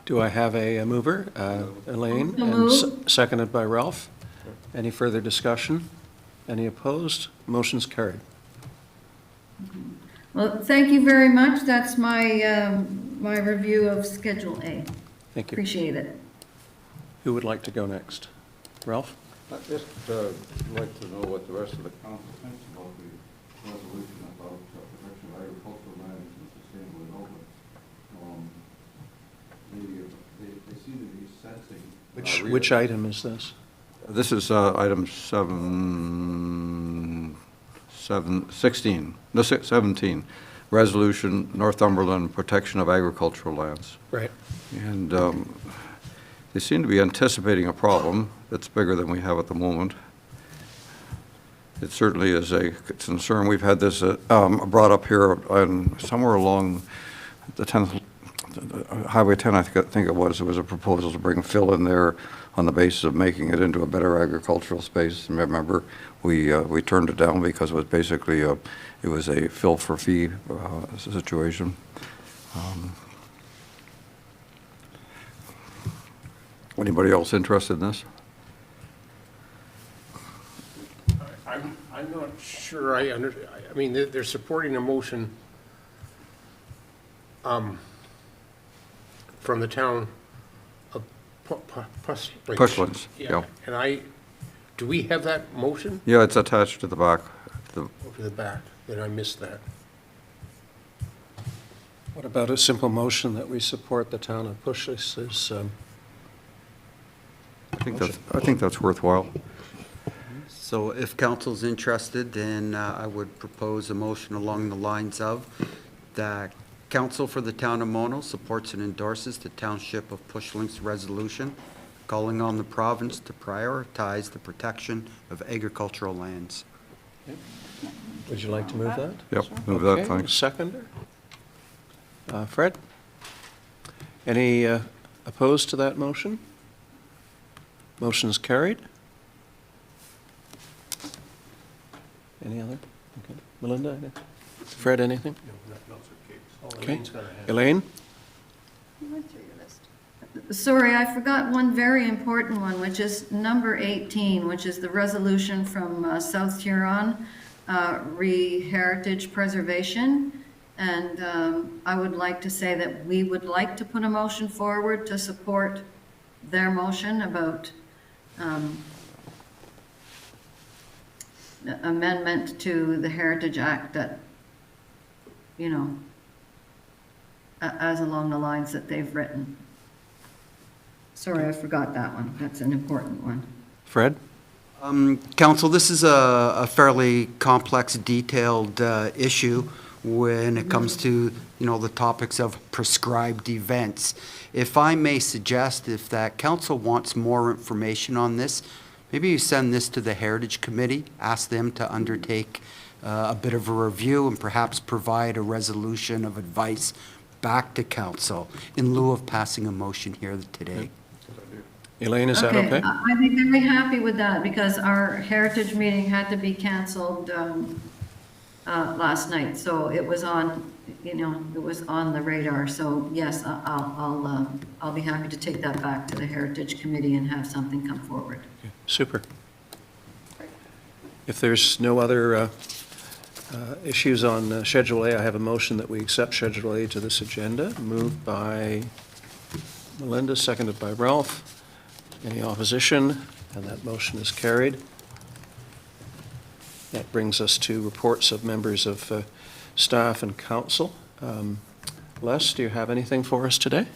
Do I have a mover? Elaine, So and moved. seconded by Ralph. Any further discussion? Any opposed? Motion's carried. Well, thank you very much. That's my, my review of Schedule A. Thank you. Appreciate it. Who would like to go next? Ralph? I'd just like to know what the rest of the council thinks about the resolution about protection of agricultural lands and sustainable development. They seem to be sensing. Which item is this? This is item 17, resolution Northumberland protection of agricultural lands. Right. And they seem to be anticipating a problem that's bigger than we have at the moment. It certainly is a concern. We've had this brought up here somewhere along the 10th, Highway 10, I think it was. There was a proposal to bring fill in there on the basis of making it into a better agricultural space. And remember, we turned it down because it was basically it was a fill for fee situation. Anybody else interested in this? I'm not sure I mean, they're supporting a motion from the town of Pushlands, yeah. And do we have that motion Yeah, it's attached to the back. over the back? Then I missed that. What about a simple motion that we support the town of Pushlands? I think that's worthwhile. So if council's interested, then I would propose a motion along the lines of that council for the town of Mono supports and endorses the Township of Pushlinks resolution calling on the province to prioritize the protection of agricultural lands. Would you like to move that? Yep, move that, Okay, thanks. seconder? Fred? Any opposed to that motion? Motion's carried. Any other? Okay. Melinda? Anything? Fred, anything? Okay. Elaine? Sorry, I forgot one very important one, which is number 18, which is the resolution from South Huron, Heritage Preservation. And I would like to say that we would like to put a motion forward to support their motion about amendment to the Heritage Act that, you know, as along the lines that they've written. Sorry, I forgot that one. That's an important one. Fred? Council, this is a fairly complex, detailed issue when it comes to, you know, the topics of prescribed events. If I may suggest, if that council wants more information on this, maybe you send this to the Heritage Committee, ask them to undertake a bit of a review and perhaps provide a resolution of advice back to council in lieu of passing a motion here today. Elaine, is that okay? I'd be very happy with that because our Heritage meeting had to be canceled last night. So it was on, you know, it was on the radar. So yes, I'll be happy to take that back to the Heritage Committee and have something come forward. Okay, super. If there's no other issues on Schedule A, I have a motion that we accept Schedule A to this agenda. Moved by Melinda, seconded by Ralph. Any opposition? And that motion is carried. That brings us to reports of members of staff and council. Les, do you have anything for us today?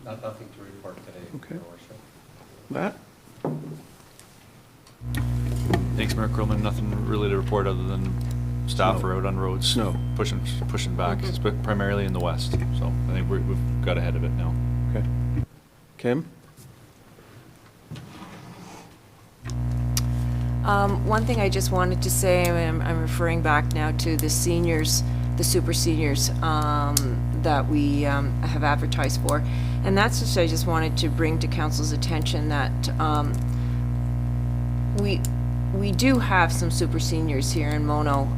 Nothing to report today. Okay. Matt? Thanks, Mayor Creelman. Nothing really to report other than staff are out on roads. Snow. Pushing back, but primarily in the west. So I think we've got ahead of it now. Okay. Kim? One thing I just wanted to say, I'm referring back now to the seniors, the super seniors that we have advertised for. And that's just, I just wanted to bring to council's attention that we do have some super seniors here in Mono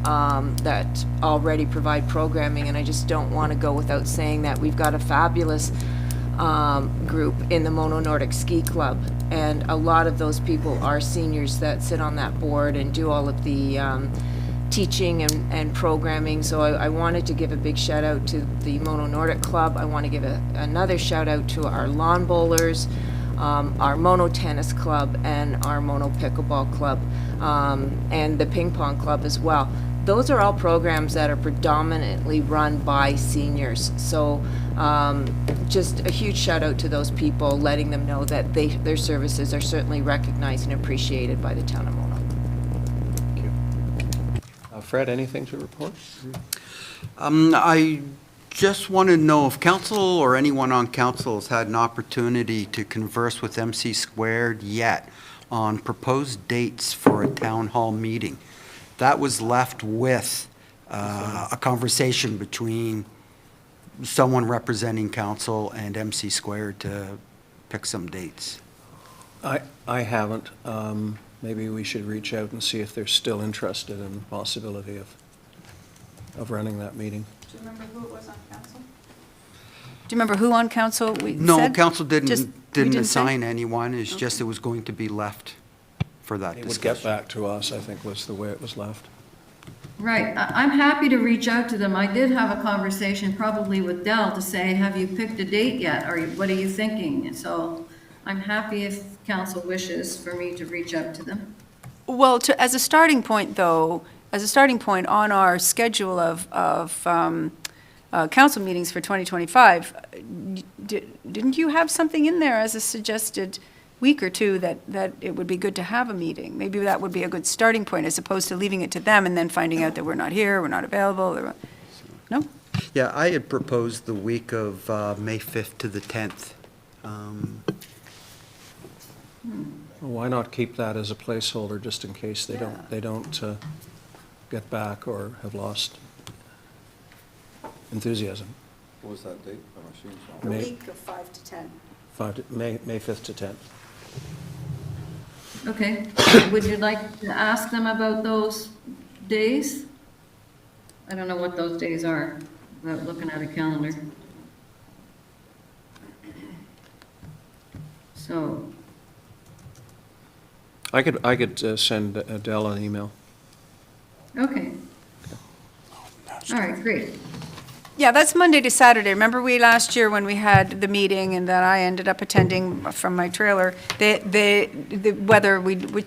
that already provide programming, and I just don't want to go without saying that we've got a fabulous group in the Mono Nordic Ski Club, and a lot of those people are seniors that sit on that board and do all of the teaching and programming. So I wanted to give a big shout out to the Mono Nordic Club. I want to give another shout out to our lawn bowlers, our Mono Tennis Club, and our Mono Pickleball Club, and the Ping Pong Club as well. Those are all programs that are predominantly run by seniors. So just a huge shout out to those people, letting them know that their services are certainly recognized and appreciated by the town of Mono. Thank you. Fred, anything to report? I just want to know if council or anyone on council has had an opportunity to converse with MC Squared yet on proposed dates for a town hall meeting. That was left with a conversation between someone representing council and MC Squared to pick some dates. I haven't. Maybe we should reach out and see if they're still interested in the possibility of running that meeting. Do you remember who it was on council? Do you remember who on council we said? No, council Just- didn't we didn't say? assign anyone. It's just it was going to be left for that It would get discussion. back to us, I think, was the way it was left. Right, I'm happy to reach out to them. I did have a conversation probably with Dell to say, have you picked a date yet? Or what are you thinking? So I'm happy if council wishes for me to reach out to them. Well, as a starting point, though, as a starting point on our schedule of council meetings for 2025, didn't you have something in there as a suggested week or two that it would be good to have a meeting? Maybe that would be a good starting point, as opposed to leaving it to them and then finding out that we're not here, we're not available, no? Yeah, I had proposed the week of May 5th to the 10th. Why not keep that as a placeholder, just in case they don't get back or have lost enthusiasm? What was that date? The May- week of 5 to 10. May 5th to 10th. Okay, would you like to ask them about those days? I don't know what those days are, without looking at a calendar. So, I could send Adele an email. okay. All right, great. Yeah, that's Monday to Saturday. Remember last year when we had the meeting and that I ended up attending from my trailer,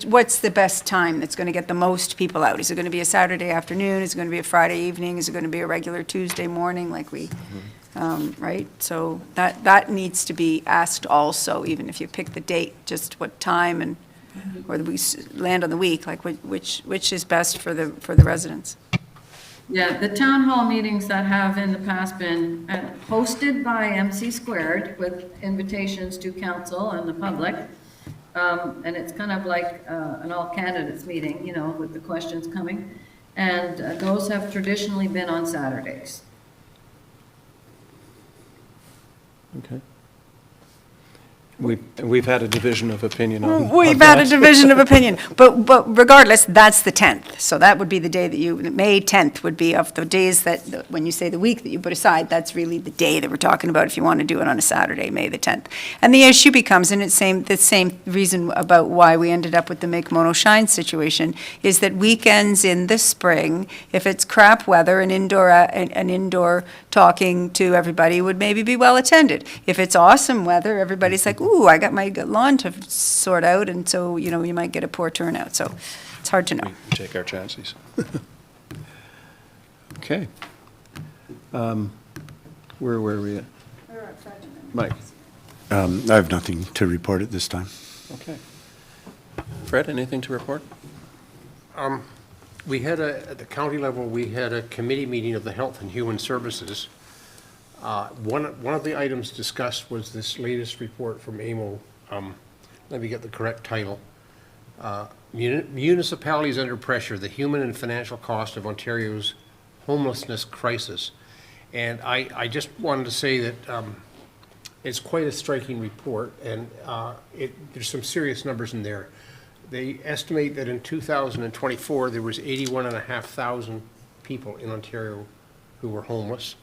what's the best time that's going to get the most people out? Is it going to be a Saturday afternoon? Is it going to be a Friday evening? Is it going to be a regular Tuesday morning like right? So that needs to be asked also, even if you pick the date, just what time and, or we land on the week, like which is best for the residents. Yeah, the town hall meetings that have in the past been hosted by MC Squared with invitations to council and the public. And it's kind of like an all candidates meeting, you know, with the questions coming. And those have traditionally been on Saturdays. Okay. We've had a division of opinion on We've had a division of opinion, but regardless, that's the 10th. So that would be the day that May 10th would be of the days that, when you say the week that you put aside, that's really the day that we're talking about if you want to do it on a Saturday, May the 10th. And the issue becomes, and it's the same reason about why we ended up with the Make Mono Shine situation, is that weekends in the spring, if it's crap weather, an indoor talking to everybody would maybe be well attended. If it's awesome weather, everybody's like, ooh, I got my lawn to sort out, and so, you know, you might get a poor turnout, so it's hard to know. We take our chances. Okay. Where were we at? Mike? I have nothing to report at this time. Okay. Fred, anything to report? We had at the county level, we had a committee meeting of the Health and Human Services. One of the items discussed was this latest report from AMO. Let me get the correct title. Municipalities Under Pressure, the Human and Financial Cost of Ontario's Homelessness Crisis. And I just wanted to say that it's quite a striking report, and there's some serious numbers in there. They estimate that in 2024, there was 81,500 people in Ontario who were homeless,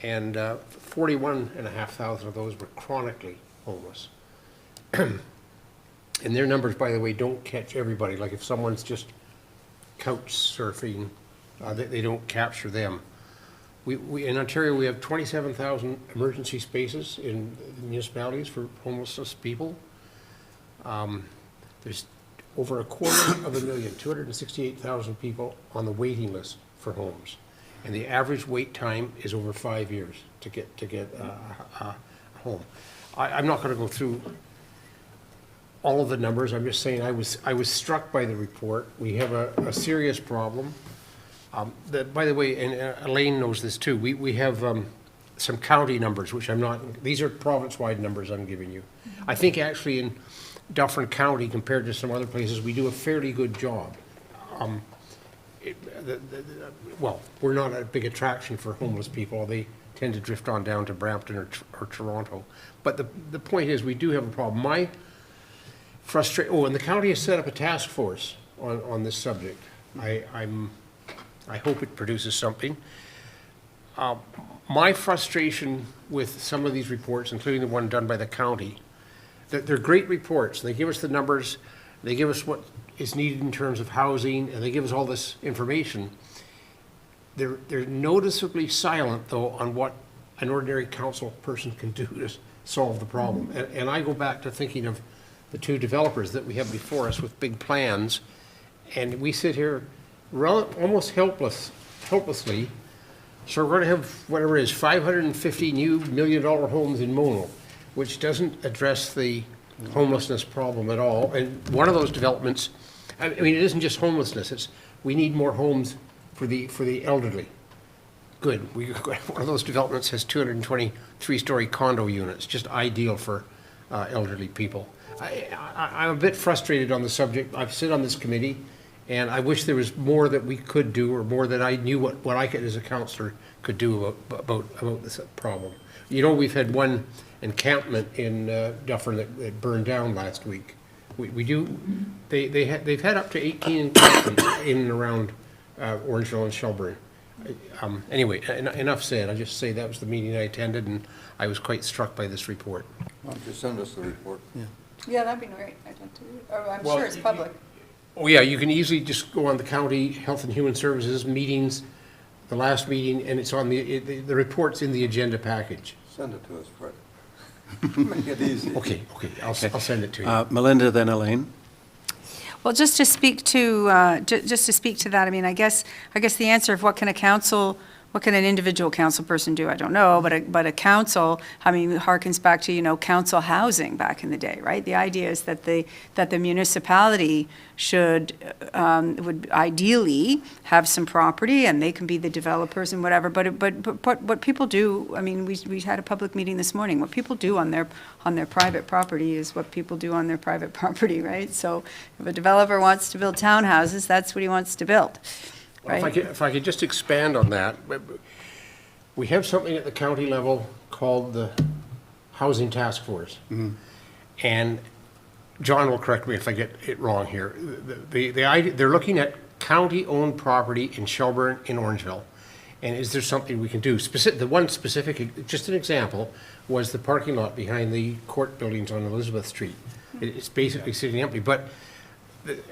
and 41,500 of those were chronically homeless. And their numbers, by the way, don't catch everybody. Like if someone's just couch surfing, they don't capture them. We in Ontario, we have 27,000 emergency spaces in municipalities for homeless people. There's over 250,000, 268,000 people on the waiting list for homes. And the average wait time is over 5 years to get a home. I'm not going to go through all of the numbers. I'm just saying I was struck by the report. We have a serious problem. By the way, and Elaine knows this too, we have some county numbers, which I'm not, these are province-wide numbers I'm giving you. I think actually in Dufferin County, compared to some other places, we do a fairly good job. Well, we're not a big attraction for homeless people. They tend to drift on down to Brampton or Toronto. But the point is, we do have a problem. My frustration, and the county has set up a task force on this subject. I hope it produces something. My frustration with some of these reports, including the one done by the county, that they're great reports. They give us the numbers, they give us what is needed in terms of housing, and they give us all this information. They're noticeably silent, though, on what an ordinary council person can do to solve the problem. And I go back to thinking of the two developers that we have before us with big plans, and we sit here almost helplessly. So we're going to have, whatever it is, 550 new $1 million homes in Mono, which doesn't address the homelessness problem at all. And one of those developments, I mean, it isn't just homelessness, it's we need more homes for the elderly. Good. One of those developments has 223-story condo units, just ideal for elderly people. I'm a bit frustrated on the subject. I've sit on this committee, and I wish there was more that we could do, or more that I knew what I could, as a councillor, could do about this problem. You know, we've had one encampment in Deferred that burned down last week. They've had up to 18 encampments in and around Orangeville and Shelburne. Anyway, enough said. I just say that was the meeting I attended, and I was quite struck by this report. Why don't you send us the report? Yeah, that'd be great. I'd like to, I'm Well, sure it's public. Oh, yeah, you can easily just go on the county Health and Human Services meetings, the last meeting, and it's on the report's in the agenda package. Send it to us, Fred. Make it easy. Okay, I'll send it to you. Melinda, then Elaine. Well, just to speak to that, I mean, I guess the answer of what can an individual council person do, I don't know, but a council, I mean, harkens back to, you know, council housing back in the day, right? The idea is that the municipality would ideally have some property, and they can be the developers and whatever, but what people do, I mean, we had a public meeting this morning, what people do on their private property is what people do on their private property, right? So if a developer wants to build townhouses, that's what he wants to build. Well, Right. if I could just expand on that, we have something at the county level called the Housing Task Force. And John will correct me if I get it wrong here. The idea, they're looking at county-owned property in Shelburne, in Orangeville, and is there something we can do? The one specific, just an example, was the parking lot behind the court buildings on Elizabeth Street. It's basically sitting empty, but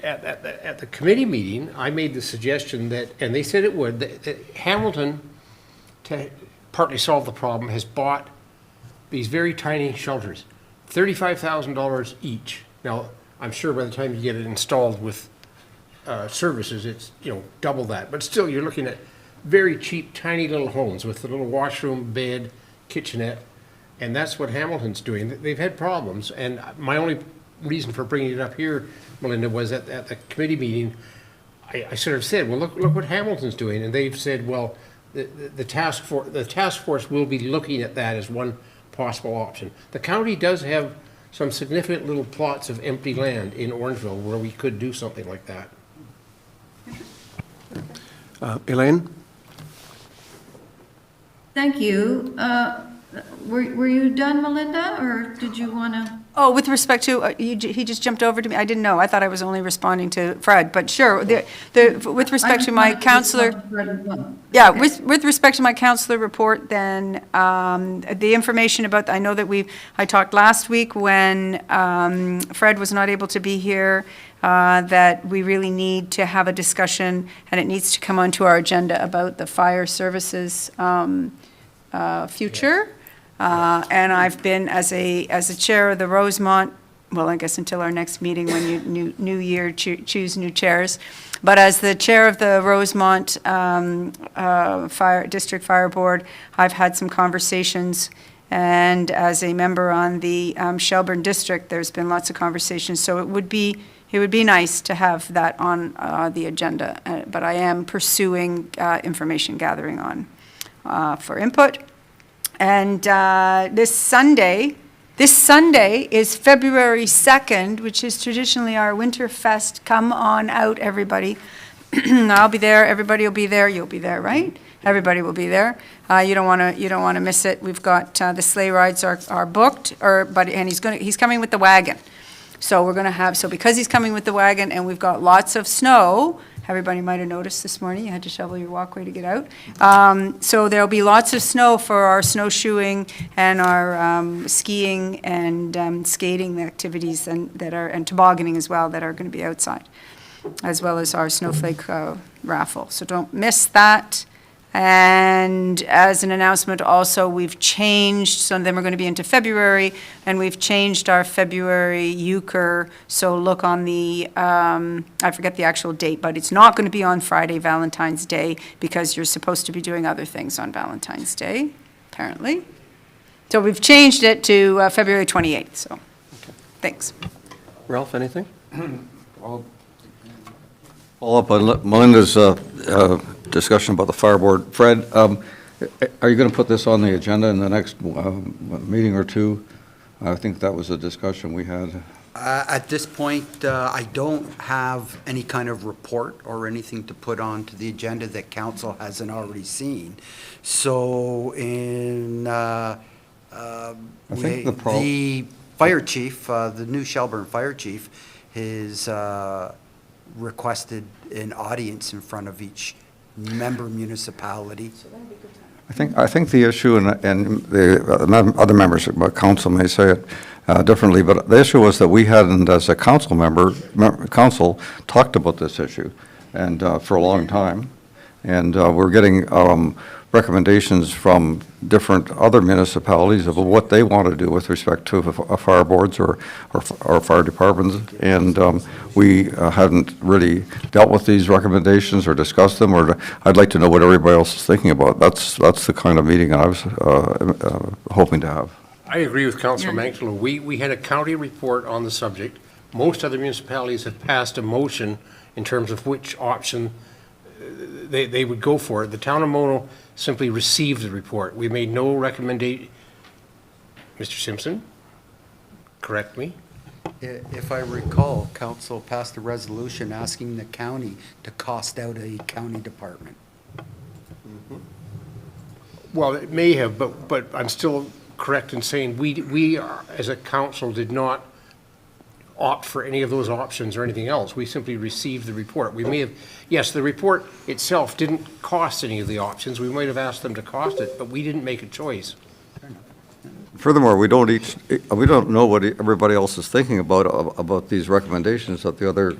at the committee meeting, I made the suggestion that, and they said it would, that Hamilton, to partly solve the problem, has bought these very tiny shelters, $35,000 each. Now, I'm sure by the time you get it installed with services, it's, you know, double that. But still, you're looking at very cheap, tiny little homes with a little washroom, bed, kitchenette, and that's what Hamilton's doing. They've had problems, and my only reason for bringing it up here, Melinda, was at the committee meeting, I sort of said, well, look what Hamilton's doing, and they've said, well, the task force will be looking at that as one possible option. The county does have some significant little plots of empty land in Orangeville where we could do something like that. Elaine? Thank you. Were you done, Melinda, or did you want to? Oh, with respect to, he just jumped over to me. I didn't know. I thought I was only responding to Fred, but sure. With respect to my councillor, yeah, with respect to my councillor report, then the information about, I know that I talked last week when Fred was not able to be here, that we really need to have a discussion, and it needs to come onto our agenda about the fire services future. And I've been, as a chair of the Rosemont, well, I guess until our next meeting when you new year choose new chairs, but as the chair of the Rosemont District Fire Board, I've had some conversations, and as a member on the Shelburne District, there's been lots of conversations, so it would be nice to have that on the agenda, but I am pursuing information gathering on for input. And this Sunday is February 2nd, which is traditionally our Winterfest. Come on out, everybody. I'll be there. Everybody will be there. You'll be there, right? Everybody will be there. You don't want to miss it. We've got the sleigh rides are booked, and he's coming with the wagon. So we're going to have, because he's coming with the wagon and we've got lots of snow, Everybody might have noticed this morning, you had to shovel your walkway to get out. So there'll be lots of snow for our snowshoeing and our skiing and skating activities and tobogganing as well that are going to be outside, as well as our snowflake raffle. So don't miss that. And as an announcement also, we've changed, some of them are going to be into February, and we've changed our February euchre. So look on the, I forget the actual date, but it's not going to be on Friday, Valentine's Day, because you're supposed to be doing other things on Valentine's Day, apparently. So we've changed it to February 28th, so thanks. Ralph, anything? Follow up on Melinda's discussion about the fireboard. Fred, are you going to put this on the agenda in the next meeting or two? I think that was a discussion we had. At this point, I don't have any kind of report or anything to put on to the agenda that council hasn't already seen. So the fire chief, the new Shelburne fire chief, is requested an audience in front of each member municipality. I think the issue, and the other members of council may say it differently, but the issue was that we hadn't, as a council talked about this issue and for a long time, and we're getting recommendations from different other municipalities of what they want to do with respect to fire boards or fire departments, and we hadn't really dealt with these recommendations or discussed them, or I'd like to know what everybody else is thinking about. That's the kind of meeting I was hoping to have. I agree with Councillor Manxler. We had a county report on the subject. Most other municipalities have passed a motion in terms of which option they would go for. The town of Mono simply received the report. We made no recommendation. Mr. Simpson, correct me? If I recall, council passed a resolution asking the county to cost out a county department. Well, it may have, but I'm still correct in saying we as a council did not opt for any of those options or anything else. We simply received the report. We may have, yes, the report itself didn't cost any of the options. We might have asked them to cost it, but we didn't make a choice. Furthermore, we don't know what everybody else is thinking about these recommendations that the other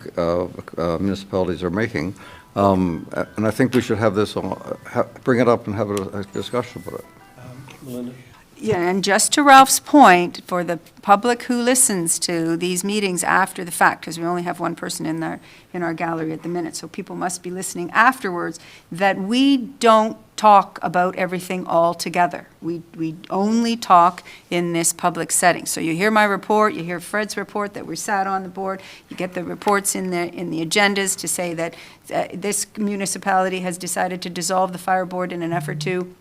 municipalities are making, and I think we should have this bring it up and have a discussion about it. Melinda? Yeah, and just to Ralph's point, for the public who listens to these meetings after the fact, because we only have one person in our gallery at the minute, so people must be listening afterwards, that we don't talk about everything all together. We only talk in this public setting. So you hear my report, you hear Fred's report that we sat on the board, you get the reports in the agendas to say that this municipality has decided to dissolve the fire board in an effort to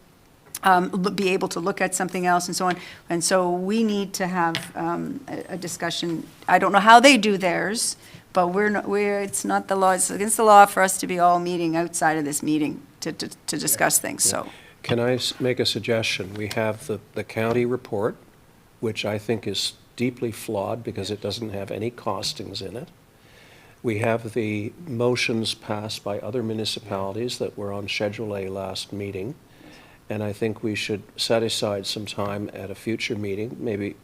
be able to look at something else and so on. And so we need to have a discussion. I don't know how they do theirs, but it's not the law, it's against the law for us to be all meeting outside of this meeting to discuss things, so. Can I make a suggestion? We have the county report, which I think is deeply flawed because it doesn't have any costings in it. We have the motions passed by other municipalities that were on Schedule A last meeting. And I think we should set aside some time at a future meeting, maybe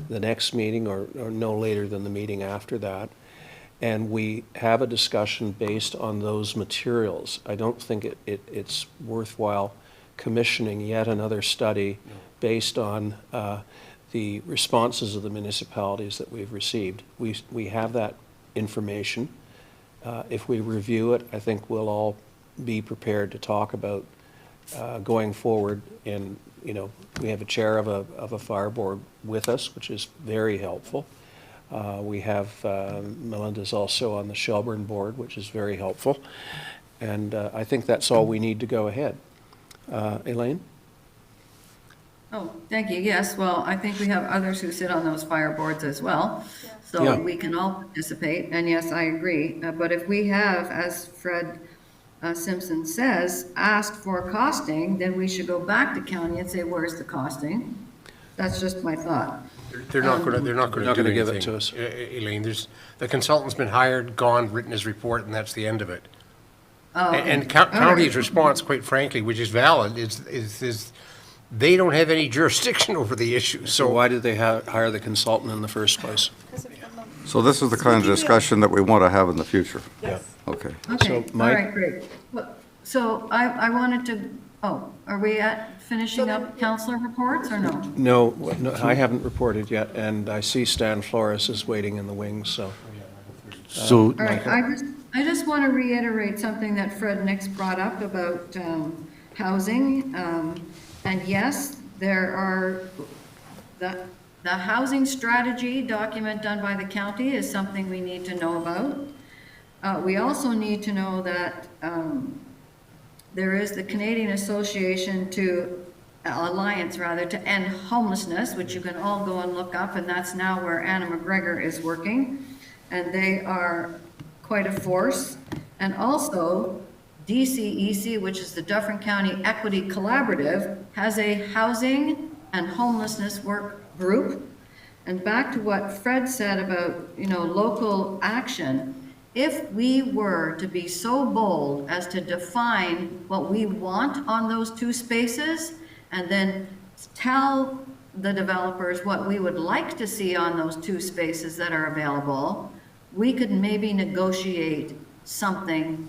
the next meeting or no later than the meeting after that. And we have a discussion based on those materials. I don't think it's worthwhile commissioning yet another study based on the responses of the municipalities that we've received. We have that information. If we review it, I think we'll all be prepared to talk about going forward. And we have a chair of a fire board with us, which is very helpful. We have Melinda's also on the Shelburne board, which is very helpful. And I think that's all we need to go ahead. Elaine? Oh, thank you. Yes, well, I think we have others who sit on those fire boards as well, so we can all participate. And yes, I agree. But if we have, as Fred Simpson says, asked for costing, then we should go back to county and say, where's the costing? That's just my thought. They're not going to give it to us. Elaine, the consultant's been hired, gone, written his report, and that's the end of it. Oh, okay. And All right. county's response, quite frankly, which is valid, is they don't have any jurisdiction over the issue, So so. why did they hire the consultant in the first place? So this is the kind of discussion that we want to have in the future? Yes. Okay. Okay, So, all Mike? right, great. So I wanted to, are we finishing up councillor reports or no? No, I haven't reported yet, and I see Stan Flores is waiting in the wings, so. So, All right, I just want to reiterate something that Fred Nix brought up about housing. And yes, there are, the housing strategy document done by the county is something we need to know about. We also need to know that there is the Canadian Association Alliance to End Homelessness, which you can all go and look up, and that's now where Anna McGregor is working. And they are quite a force. And also, DCEC, which is the Dufferin County Equity Collaborative, has a housing and homelessness work group. And back to what Fred said about, local action, if we were to be so bold as to define what we want on those two spaces, and then tell the developers what we would like to see on those two spaces that are available, we could maybe negotiate something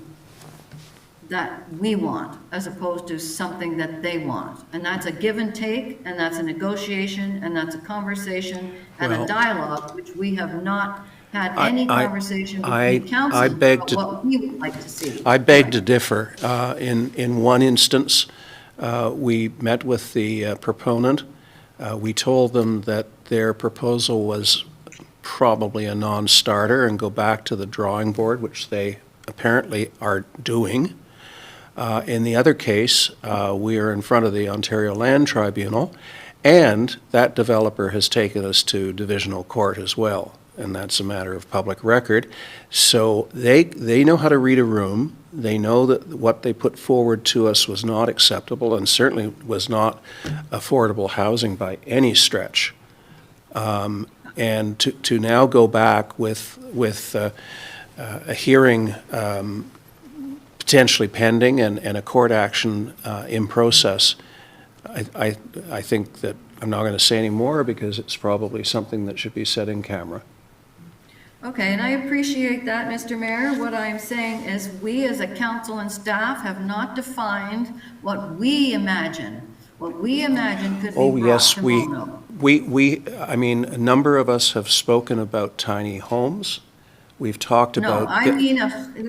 that we want, as opposed to something that they want. And that's a give and take, and that's a negotiation, and that's a conversation, and a Well, dialogue, which we have not had any conversation I between council beg about to- what we would like to see. I beg to differ. In one instance, we met with the proponent. We told them that their proposal was probably a non-starter and go back to the drawing board, which they apparently are doing. In the other case, we are in front of the Ontario Land Tribunal, and that developer has taken us to divisional court as well, and that's a matter of public record. So they know how to read a room. They know that what they put forward to us was not acceptable and certainly was not affordable housing by any stretch. And to now go back with a hearing potentially pending and a court action in process, I think that I'm not going to say any more because it's probably something that should be said in camera. Okay, and I appreciate that, Mr. Mayor. What I'm saying is we as a council and staff have not defined what we imagine. What we imagine could be Oh, brought yes, to Mono. I mean, a number of us have spoken about tiny homes. We've talked No, about. I mean,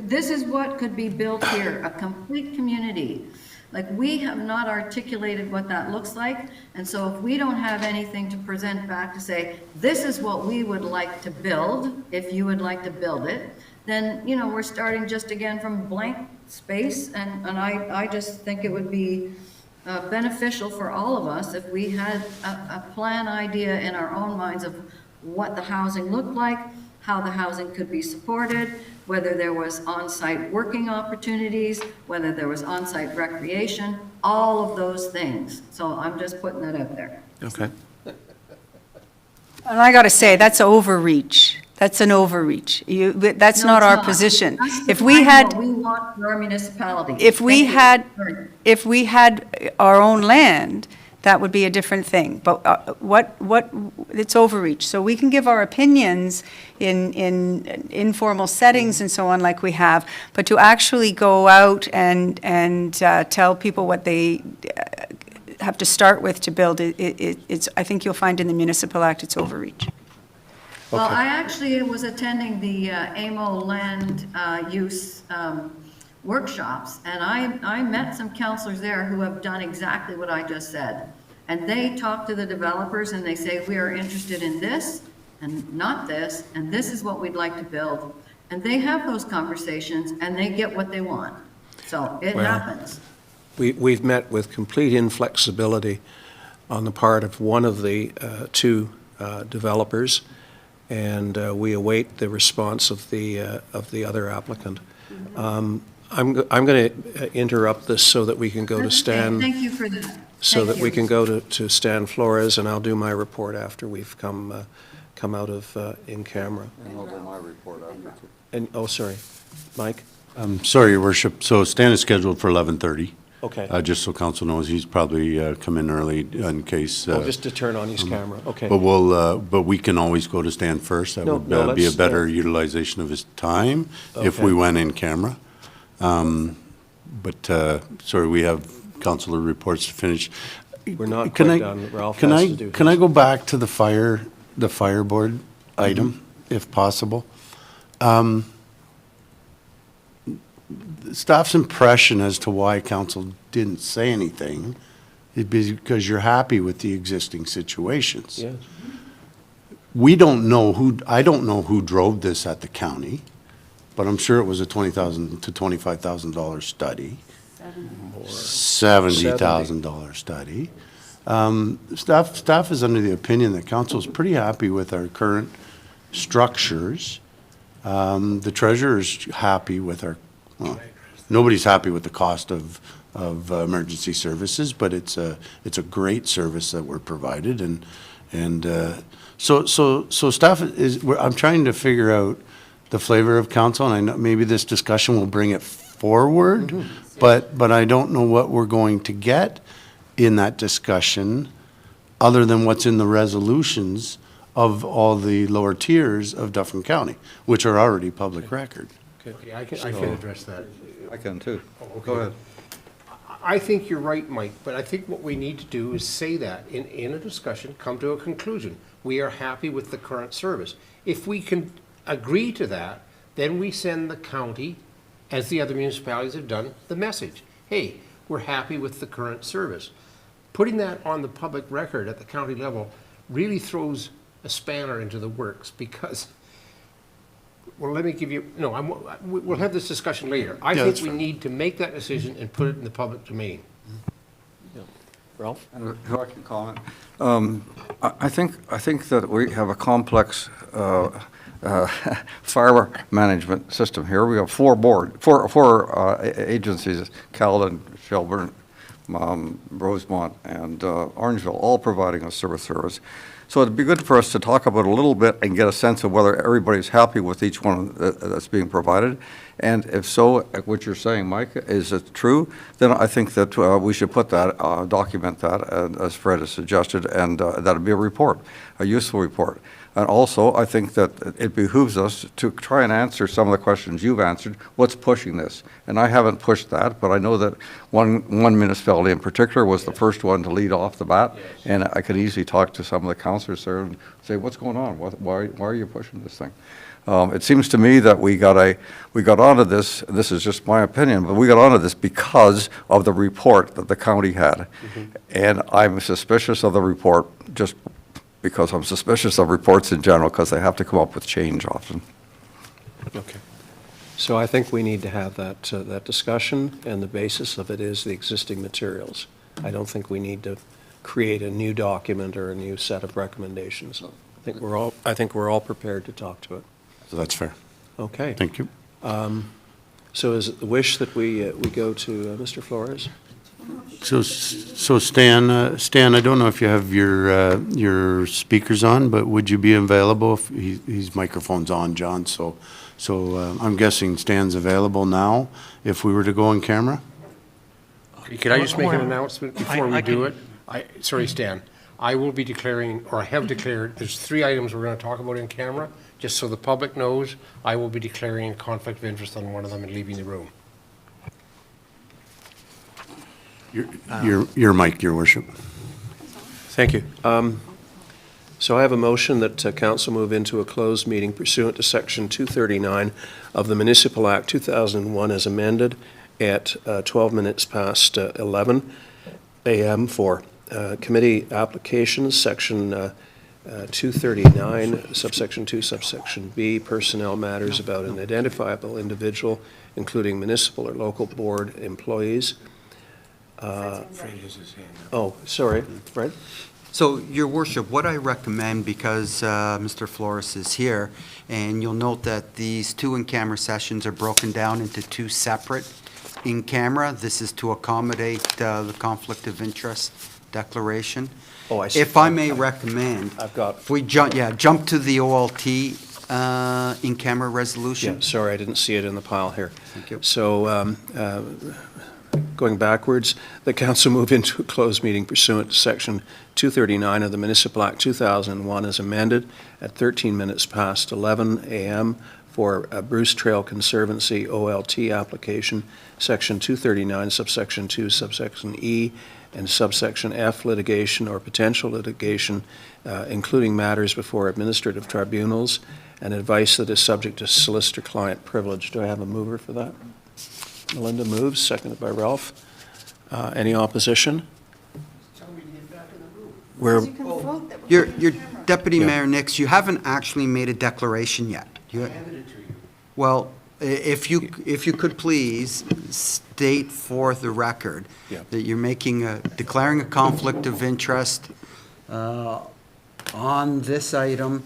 this is what could be built here, a complete community. Like, we have not articulated what that looks like, and so if we don't have anything to present back to say, this is what we would like to build, if you would like to build it, then, we're starting just again from blank space, and I just think it would be beneficial for all of us if we had a plan idea in our own minds of what the housing looked like, how the housing could be supported, whether there was on-site working opportunities, whether there was on-site recreation, all of those things. So I'm just putting that out there. Okay. And I got to say, that's overreach. That's an overreach. That's No, not it's our not. position. That's If we defining had, what we want for our municipality. if we Thank you. had, Sorry. if we had our own land, that would be a different thing. But it's overreach. So we can give our opinions in informal settings and so on like we have, but to actually go out and tell people what they have to start with to build, it's, I think you'll find in the Municipal Act, it's overreach. Well, I actually was attending the AMO land use workshops, and I met some counselors there who have done exactly what I just said. And they talk to the developers and they say, we are interested in this and not this, and this is what we'd like to build. And they have those conversations and they get what they want. So it Well, happens. We've met with complete inflexibility on the part of one of the two developers, and we await the response of the other applicant. I'm going to interrupt this so that we can go to That's okay. Stan. Thank you for that. So Thank that we you. can go to Stan Flores, and I'll do my report after we've come out of in camera. And I'll do my report after. And, oh, sorry, Mike? Sorry, Your Worship, so Stan is scheduled for 11:30. Okay. Just so council knows, he's probably come in early in case. Oh, just to turn on his camera, okay. But we can always go to Stan first. That No, would no, be a let's, better utilization of his time if Okay. we went in camera. But, sorry, we have councilor reports to finish. We're not Can quite I- done. Ralph Can has I, to do can I his. go back to the fire board item, if possible? Staff's impression as to why council didn't say anything is because you're happy with the existing situations. Yes. We don't know I don't know who drove this at the county, but I'm sure it was a $20,000 to $25,000 study. $70,000 study. Staff is under the opinion that council is pretty happy with our current structures. The treasurer is happy with well, nobody's happy with the cost of emergency services, but it's a great service that we're provided, and so staff I'm trying to figure out the flavor of council, and I know maybe this discussion will bring it forward, but I don't know what we're going to get in that discussion other than what's in the resolutions of all the lower tiers of Dufferin County, which are already public record. Okay, I can address that. I can too. Okay. Go ahead. I think you're right, Mike, but I think what we need to do is say that in a discussion, come to a conclusion. We are happy with the current service. If we can agree to that, then we send the county, as the other municipalities have done, the message. Hey, we're happy with the current service. Putting that on the public record at the county level really throws a spanner into the works because, well, let me give you, no, we'll have this discussion later. I think we need to make that decision and put it in the public domain. Ralph? And if I can comment, I think that we have a complex fire management system here. We have four agencies, Caledon, Shelburne, Rosemont, and Orangeville, all providing us service. So it'd be good for us to talk about it a little bit and get a sense of whether everybody's happy with each one that's being provided. And if so, what you're saying, Mike, is it true? Then I think that we should put that, document that, as Fred has suggested, and that'd be a report, a useful report. And also, I think that it behooves us to try and answer some of the questions you've answered. What's pushing this? And I haven't pushed that, but I know that one municipality in particular was the first one to lead off the bat. And I could easily talk to some of the councillors there and say, what's going on? Why are you pushing this thing? It seems to me that we got onto this is just my opinion, but we got onto this because of the report that the county had. And I'm suspicious of the report just because I'm suspicious of reports in general, because they have to come up with change often. Okay. So I think we need to have that discussion, and the basis of it is the existing materials. I don't think we need to create a new document or a new set of recommendations. I think we're all prepared to talk to it. So that's fair. Okay. Thank you. So is it the wish that we go to Mr. Flores? So Stan, I don't know if you have your speakers on, but would you be available if his microphone's on, John? So I'm guessing Stan's available now if we were to go on camera? Could I just make an announcement before we do it? Sorry, Stan. I will be declaring, or I have declared, there's 3 items we're going to talk about in camera. Just so the public knows, I will be declaring a conflict of interest on one of them and leaving the room. Your mic, Your Worship. Thank you. So I have a motion that council move into a closed meeting pursuant to Section 239 of the Municipal Act 2001 as amended at 12 minutes past 11 a.m. for committee applications, Section 239, subsection 2, subsection B, personnel matters about an identifiable individual, including municipal or local board employees. Oh, sorry, Fred? So, Your Worship, what I recommend, because Mr. Flores is here, and you'll note that these 2 in-camera sessions are broken down into 2 separate in-camera. This is to accommodate the conflict of interest declaration. Oh, I see. If I may recommend, I've got. if we jump to the OLT in-camera resolution? Yeah, sorry, I didn't see it in the pile here. Thank you. So, going backwards, the council move into a closed meeting pursuant to Section 239 of the Municipal Act 2001 as amended at 13 minutes past 11 a.m. for a Bruce Trail Conservancy OLT application, Section 239, subsection 2, subsection E, and subsection F litigation or potential litigation, including matters before administrative tribunals, and advice that is subject to solicitor-client privilege. Do I have a mover for that? Melinda moves, seconded by Ralph. Any opposition? We're, Your Deputy Yeah. Mayor Nix, you haven't actually made a declaration yet. Well, if you could please state for the record Yeah. that you're declaring a conflict of interest on this item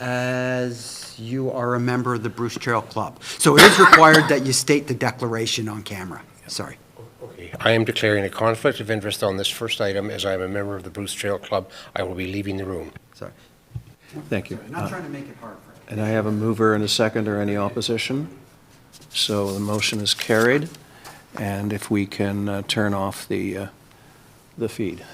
as you are a member of the Bruce Trail Club. So it is required that you state the declaration on camera. Sorry. Okay. I am declaring a conflict of interest on this first item as I am a member of the Bruce Trail Club. I will be leaving the room. Sorry. thank you. Not trying to make it hard for you. And I have a mover and a seconder. Any opposition? So the motion is carried. And if we can turn off the feed.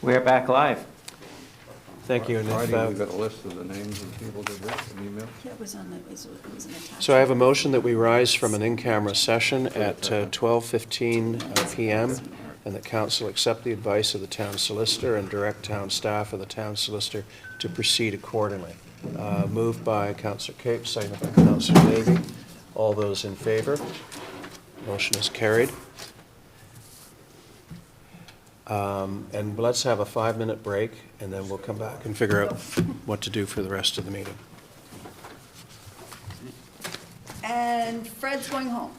We're back live. Thank you. And if, Friday, we got a list of the names of the people that did an email. Yeah, it was on the, it was an attachment. So I have a motion that we rise from an in-camera session at 12:15 PM, and that council accept the advice of the town solicitor and direct town staff of the town solicitor to proceed accordingly. Moved by Councillor Cape, seconded by Councillor Davey. All those in favor? Motion is carried. And let's have a 5-minute break, and then we'll come back and figure out what to do for the rest of the meeting. And Fred's going home.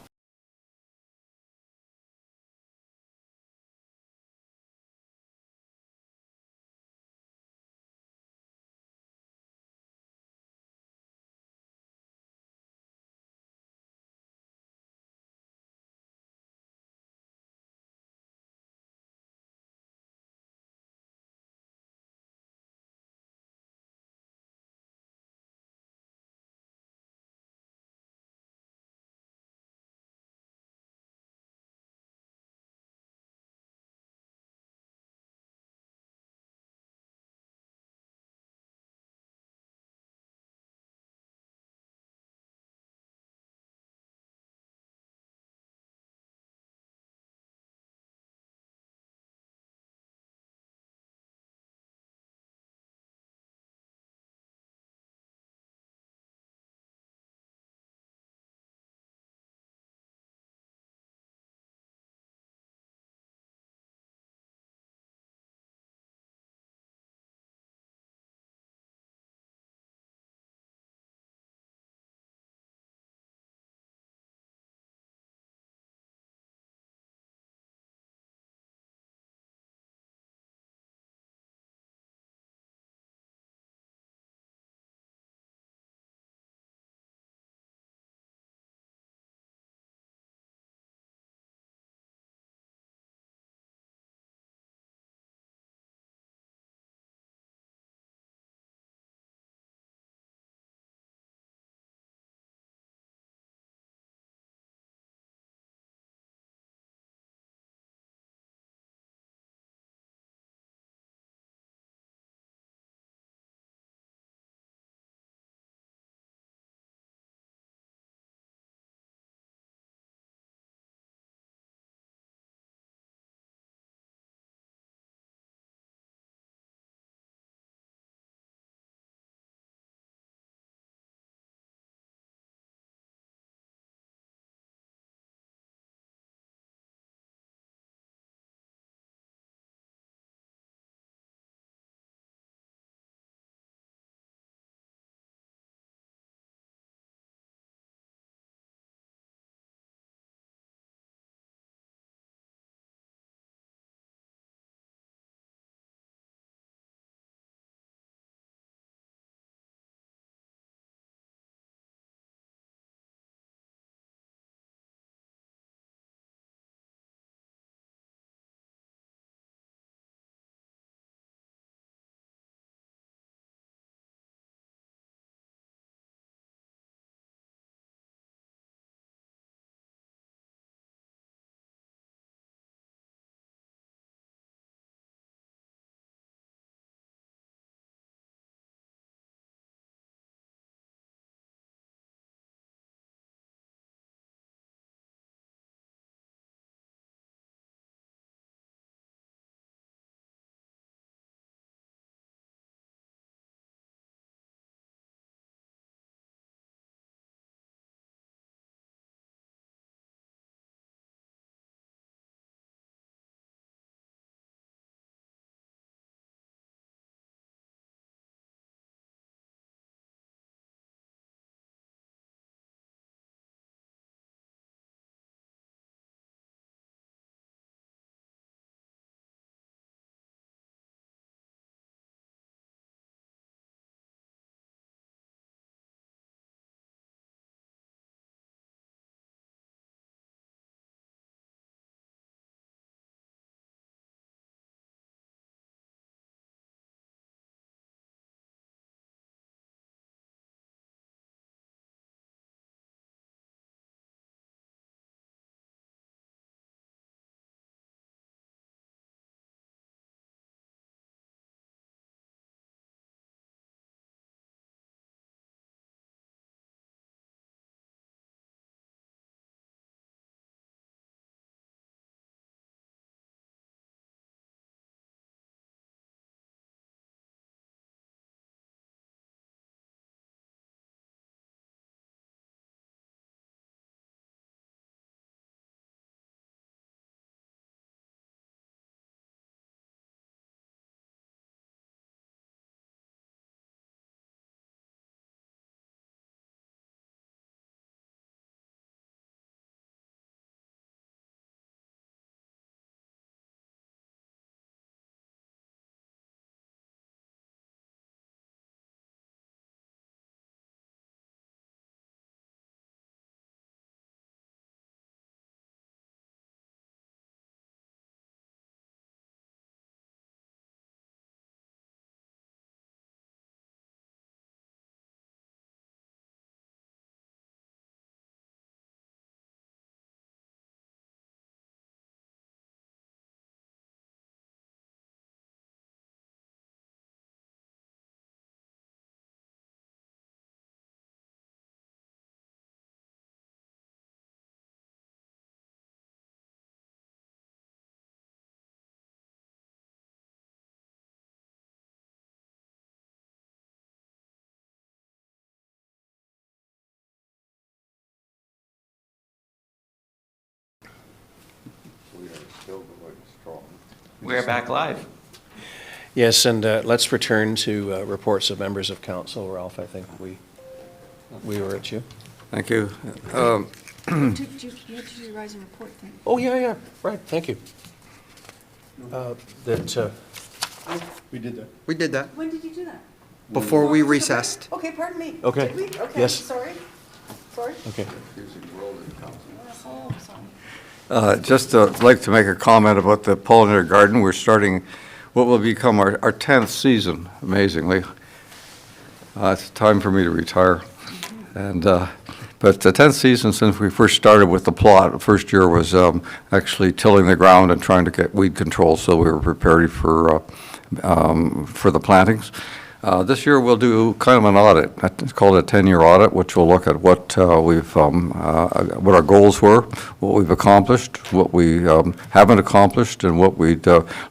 We're back live. Yes, and let's return to reports of members of council. Ralph, I think we were at you. Thank you. You had to do the rise and report thing. Oh, yeah, right, thank you. We did that. We did that When did you do that? before we recessed. Okay, pardon me. Okay. Did we? Okay, Yes. sorry. Okay. Oh, sorry. Just like to make a comment about the pollinator garden. We're starting what will become our 10th season, amazingly. It's time for me to retire. And but the 10th season since we first started with the plot. The first year was actually tilling the ground and trying to get weed control, so we were prepared for the plantings. This year we'll do kind of an audit. It's called a 10-year audit, which will look at what what our goals were, what we've accomplished, what we haven't accomplished, and what we'd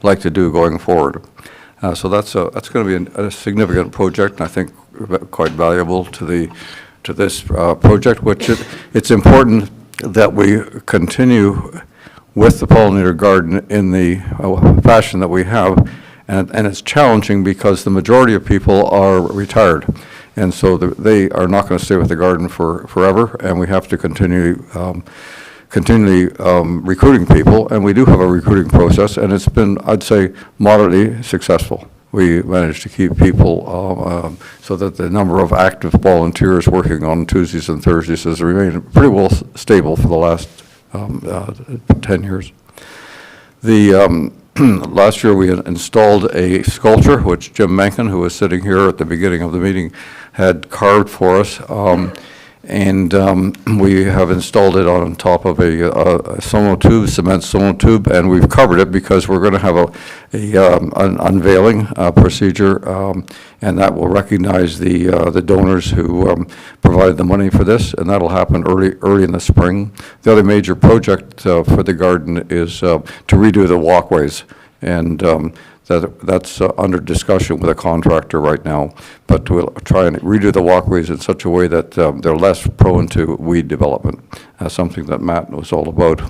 like to do going forward. So that's going to be a significant project, and I think quite valuable to this project. Which it's important that we continue with the pollinator garden in the fashion that we have. And it's challenging because the majority of people are retired. And so they are not going to stay with the garden forever, and we have to continually recruiting people. And we do have a recruiting process, and it's been, I'd say, moderately successful. We managed to keep people so that the number of active volunteers working on Tuesdays and Thursdays has remained pretty well stable for the last 10 years. Last year, we installed a sculpture, which Jim Mencken, who was sitting here at the beginning of the meeting, had carved for us. We have installed it on top of a cement sono tube, and we've covered it because we're going to have an unveiling procedure, and that will recognize the donors who provided the money for this, and that'll happen early in the spring. The other major project for the garden is to redo the walkways, and that's under discussion with a contractor right now, but we'll try and redo the walkways in such a way that they're less prone to weed development, something that Matt knows all about.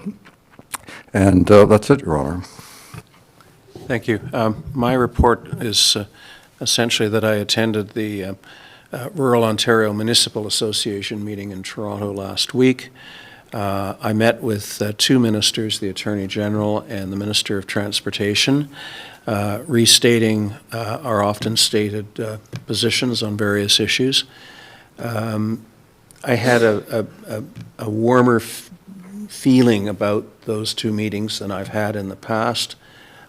And that's it, Your Honor. Thank you. My report is essentially that I attended the Rural Ontario Municipal Association meeting in Toronto last week. I met with two ministers, the Attorney General and the Minister of Transportation, restating our often stated positions on various issues. I had a warmer feeling about those two meetings than I've had in the past,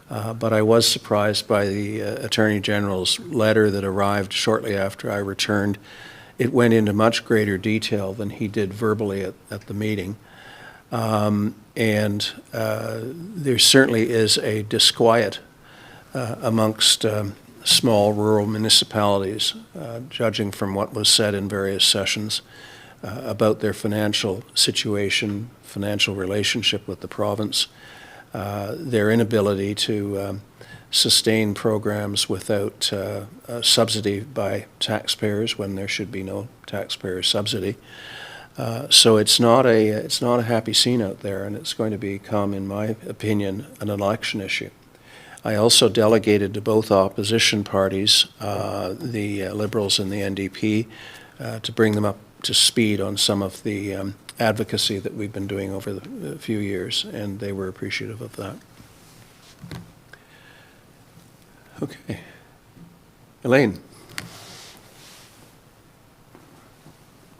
but I was surprised by the Attorney General's letter that arrived shortly after I returned. It went into much greater detail than he did verbally at the meeting. And there certainly is a disquiet amongst small rural municipalities, judging from what was said in various sessions about their financial situation, financial relationship with the province, their inability to sustain programs without subsidy by taxpayers when there should be no taxpayer subsidy. So it's not a happy scene out there, and it's going to become, in my opinion, an election issue. I also delegated to both opposition parties, the Liberals and the NDP, to bring them up to speed on some of the advocacy that we've been doing over the few years, and they were appreciative of that. Okay. Elaine.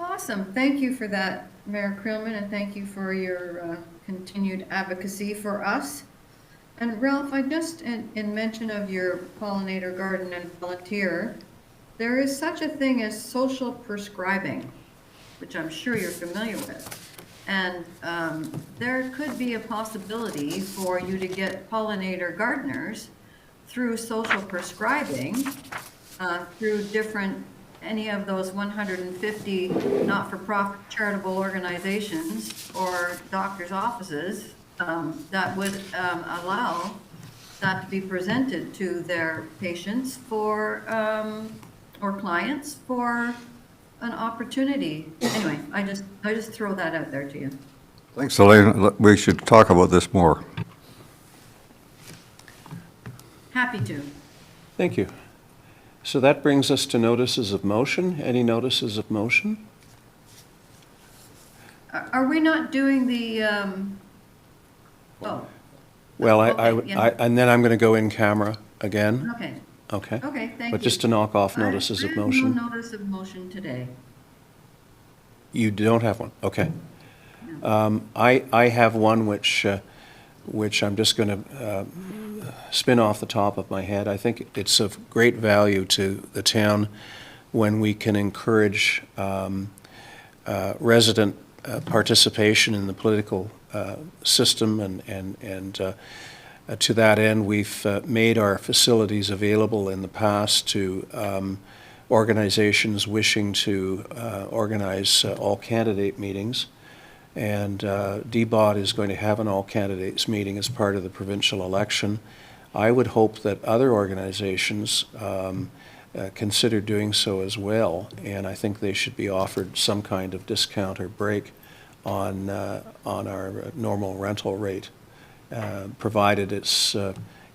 Awesome. Thank you for that, Mayor Creelman, and thank you for your continued advocacy for us. And Ralph, I just, in mention of your pollinator garden and volunteer, there is such a thing as social prescribing, which I'm sure you're familiar with. And there could be a possibility for you to get pollinator gardeners through social prescribing, through different, any of those 150 not-for-profit charitable organizations or doctors' offices that would allow that to be presented to their patients for, or clients for an opportunity. Anyway, I just throw that out there to you. Thanks, Elaine. We should talk about this more. Happy to. Thank you. So that brings us to notices of motion. Any notices of motion? Are we not doing the, oh, Well, Okay, yeah. and then I'm going to go in camera again. okay, Okay. okay, thank you. But just to knock off notices of motion. No notice of motion today. You don't have one? Okay. I have one which I'm just going to spin off the top of my head. I think it's of great value to the town when we can encourage resident participation in the political system, and to that end, we've made our facilities available in the past to organizations wishing to organize all-candidate meetings. And DBOT is going to have an all-candidates meeting as part of the provincial election. I would hope that other organizations consider doing so as well, and I think they should be offered some kind of discount or break on our normal rental rate, provided it's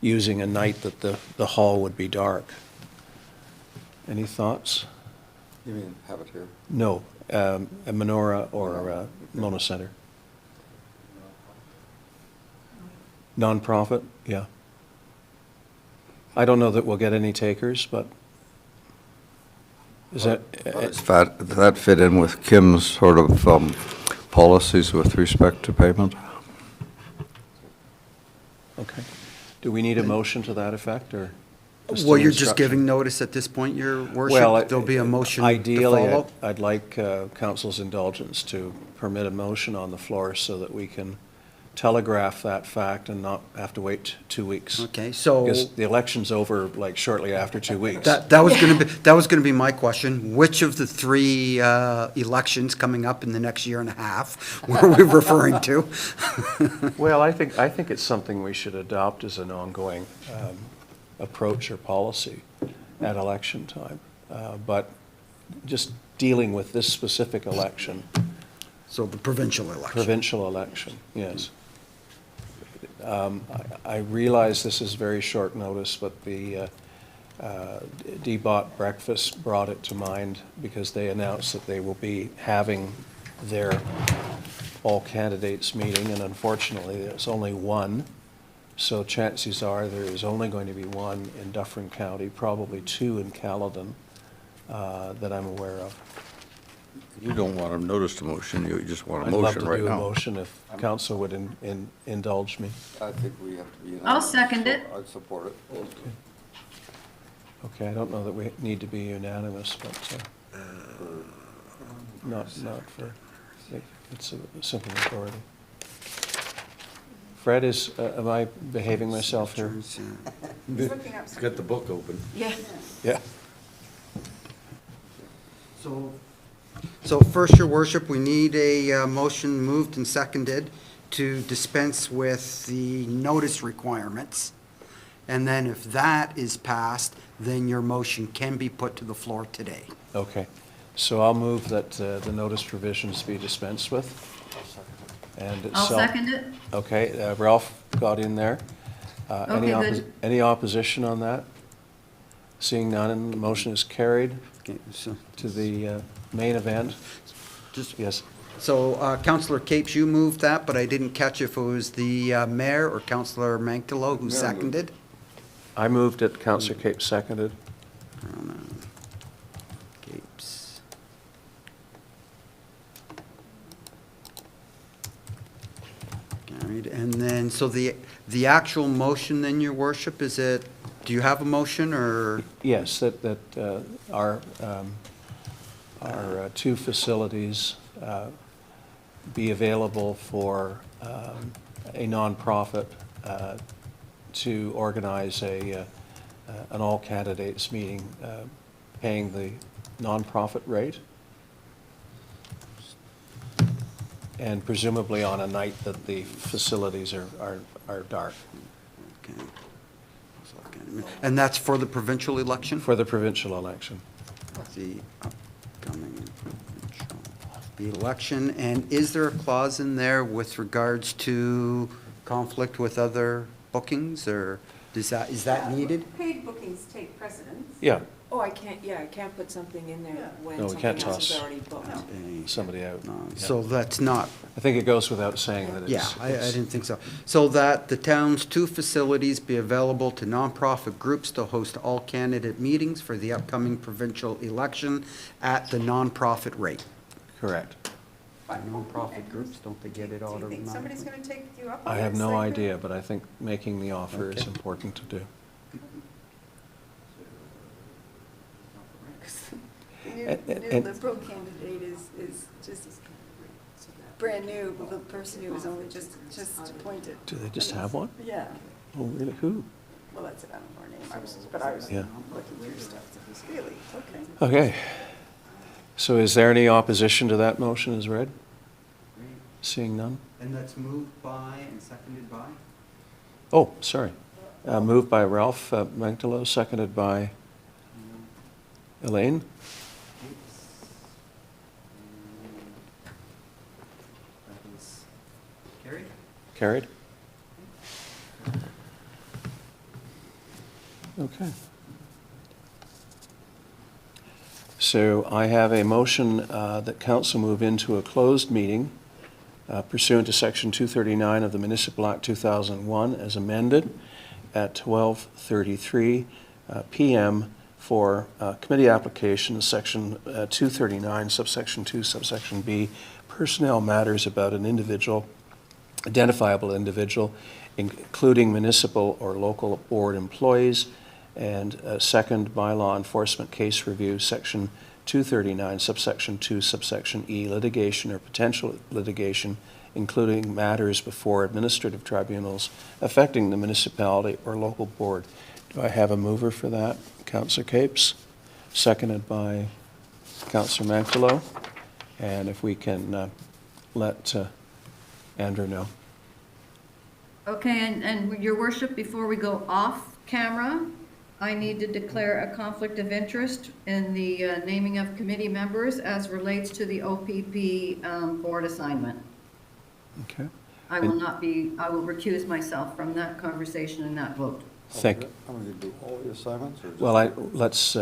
using a night that the hall would be dark. Any thoughts? You mean have it here? No, a menorah or a Mona Center. Nonprofit, yeah. I don't know that we'll get any takers, but is that? Does that fit in with Kim's sort of policies with respect to payment? Okay. Do we need a motion to that effect, or? Well, an you're just instruction? giving notice at this point, Your Well, Worship? There'll be a motion to Ideally, follow? I'd like council's indulgence to permit a motion on the floor so that we can telegraph that fact and not have to wait 2 weeks. Okay, so Because the election's over like shortly after 2 weeks. that was going to be my question. Which of the three elections coming up in the next year and a half were we referring to? Well, I think it's something we should adopt as an ongoing approach or policy at election time. But just dealing with this specific election. So the provincial election. Provincial election, yes. I realize this is very short notice, but the DBOT breakfast brought it to mind because they announced that they will be having their all candidates meeting, and unfortunately, there's only one. So chances are there is only going to be one in Dufferin County, probably two in Caledon that I'm aware of. You don't want a notice to motion, you just want a I'd love motion to right do a now. motion if council would indulge me. I think we have to be unanimous. I'll second it. I'd support it. Okay, I don't know that we need to be unanimous, but not for, it's a simple majority. Fred, am I behaving myself here? Got the book open. Yeah. Yeah. So first, Your Worship, we need a motion moved and seconded to dispense with the notice requirements. And then if that is passed, then your motion can be put to the floor today. Okay, so I'll move that the notice provisions be dispensed with. And I'll so- second it. Okay, Ralph got in there. Okay, good. Any opposition on that? Seeing none, the motion is carried Okay, so to the main event. just, Yes, so Councillor Capes, you moved that, but I didn't catch if it was the mayor or Councillor Manctilo who seconded. I moved it, Councillor Cape seconded. Capes. Carried, and then, so the actual motion then, Your Worship, is it, do you have a motion, or? Yes, that our two facilities be available for a nonprofit to organize an all-candidates meeting, paying the nonprofit rate, and presumably on a night that the facilities are dark. Okay. And that's for the provincial election? For the provincial election. The upcoming provincial election, and is there a clause in there with regards to conflict with other bookings, or? is that needed? Paid bookings take precedence. Yeah, Oh, I can't put something in there when No, we something can't else is toss. already booked. somebody out. So that's not, I think it goes without saying that it's. yeah, I didn't think so. So that the town's 2 facilities be available to nonprofit groups to host all candidate meetings for the upcoming provincial election at the nonprofit rate. Correct. Nonprofit groups, don't they get it Do you automatically? think somebody's going to take you up on I this? have no like, idea, but I think making the offer is Okay. important to do. The new And- Liberal candidate is just brand new, the person who was only just appointed. Do they just have one? Yeah, Oh, really? Who? well, that's it, I don't know her name, but I was Yeah. looking through stuff, so it was really, okay. Okay. So is there any opposition to that motion as read? Seeing none? And that's moved by and seconded by? Oh, sorry. Moved by Ralph Magdalo, seconded by Elaine. That is carried. Carried? Okay. So I have a motion that council move into a closed meeting pursuant to Section 239 of the Municipal Act 2001 as amended at 12:33 PM for committee applications, Section 239, subsection 2, subsection B, personnel matters about an individual, identifiable individual, including municipal or local board employees, and second, bylaw enforcement case review, Section 239, subsection 2, subsection E, litigation or potential litigation, including matters before administrative tribunals affecting the municipality or local board. Do I have a mover for that? Councillor Capes, seconded by Councillor Mantalo. And if we can let Andrew know. Okay, and your worship, before we go off camera, I need to declare a conflict of interest in the naming of committee members as relates to the OPP board assignment. Okay. I will recuse myself from that conversation and that vote. Thank you. I'm going to do all the assignments, or just? Well, let's,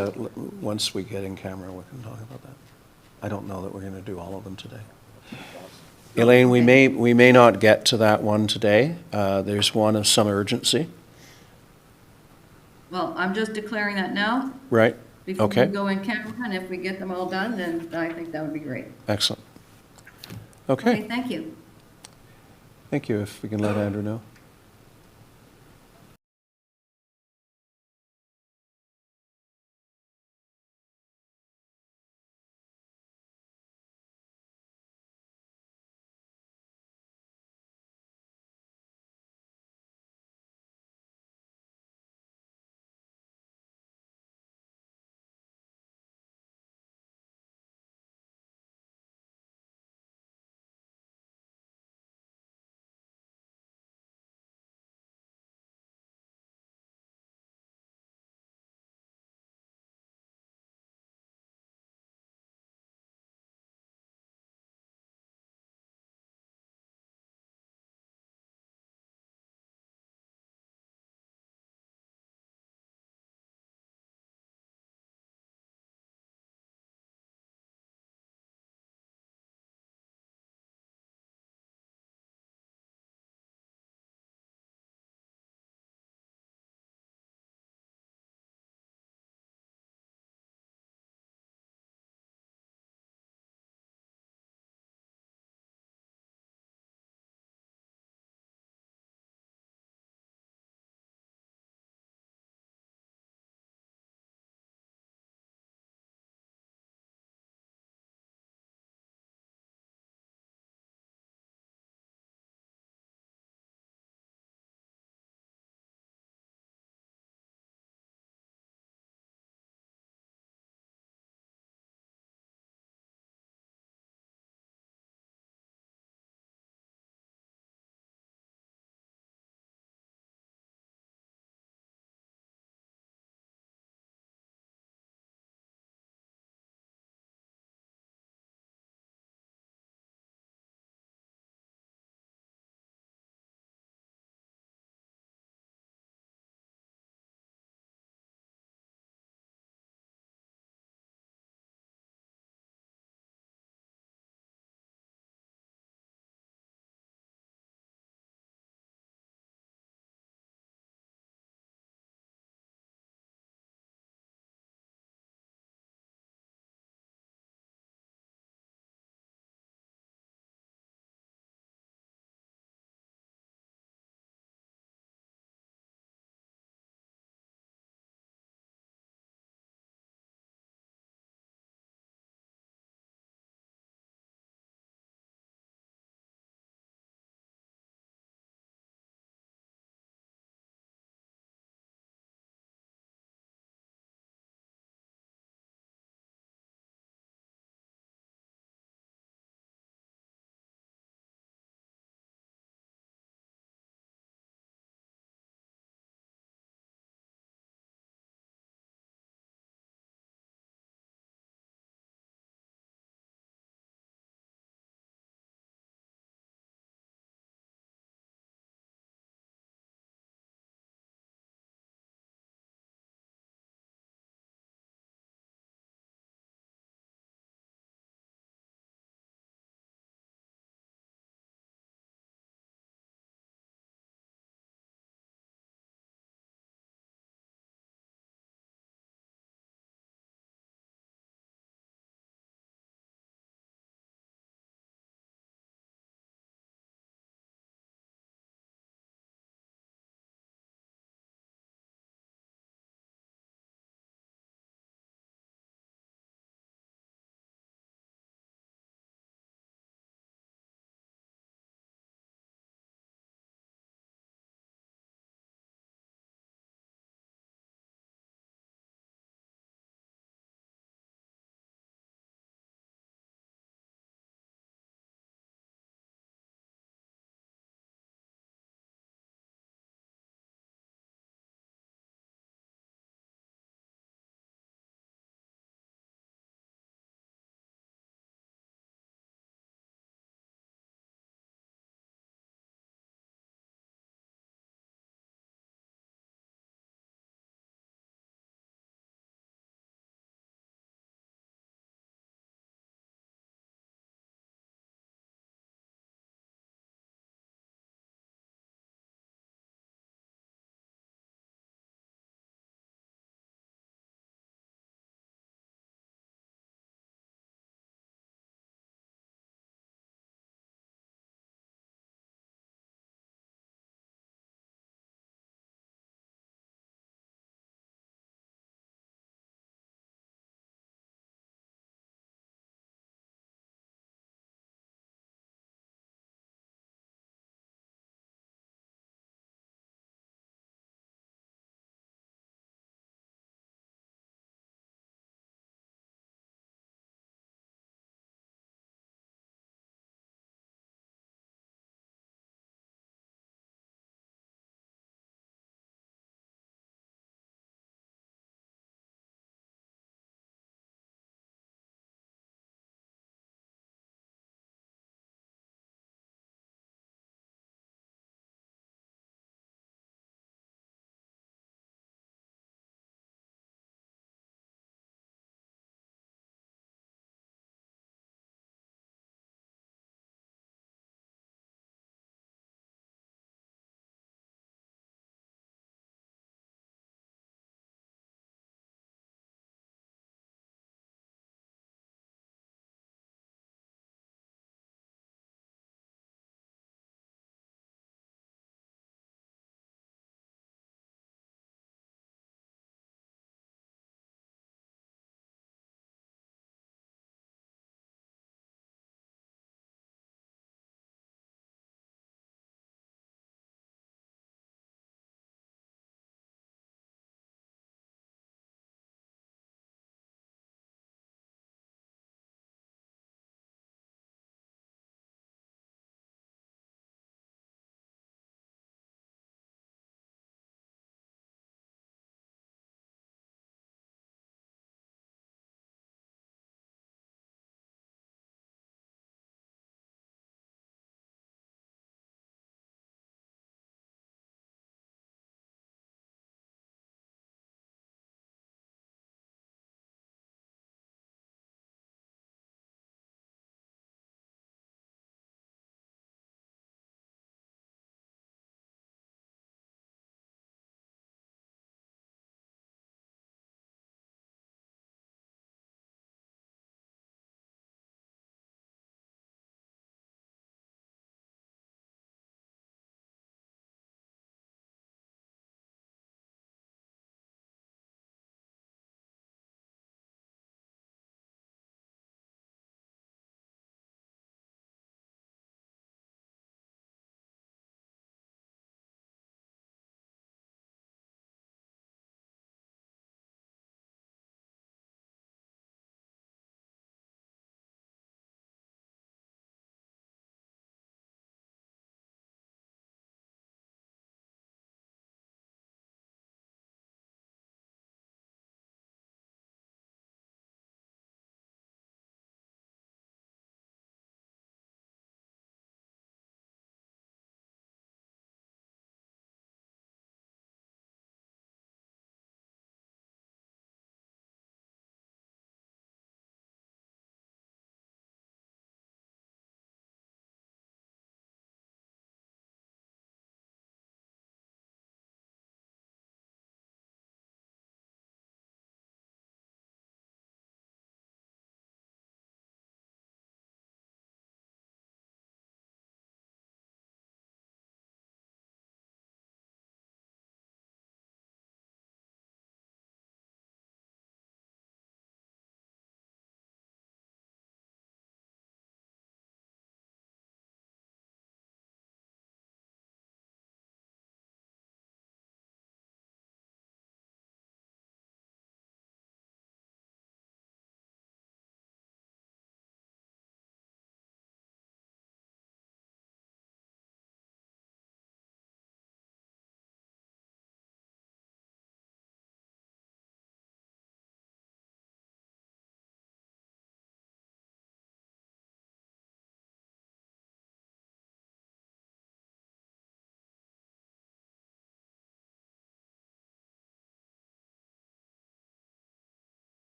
once we get in camera, we can talk about that. I don't know that we're going to do all of them today. Elaine, we may not get to that one today. There's one of some urgency, Well, I'm just declaring that now, right? before we Okay, go in camera, and if we get them all done, then I think that would be great. excellent. Okay, Okay, thank you. thank you. If we can let Andrew know.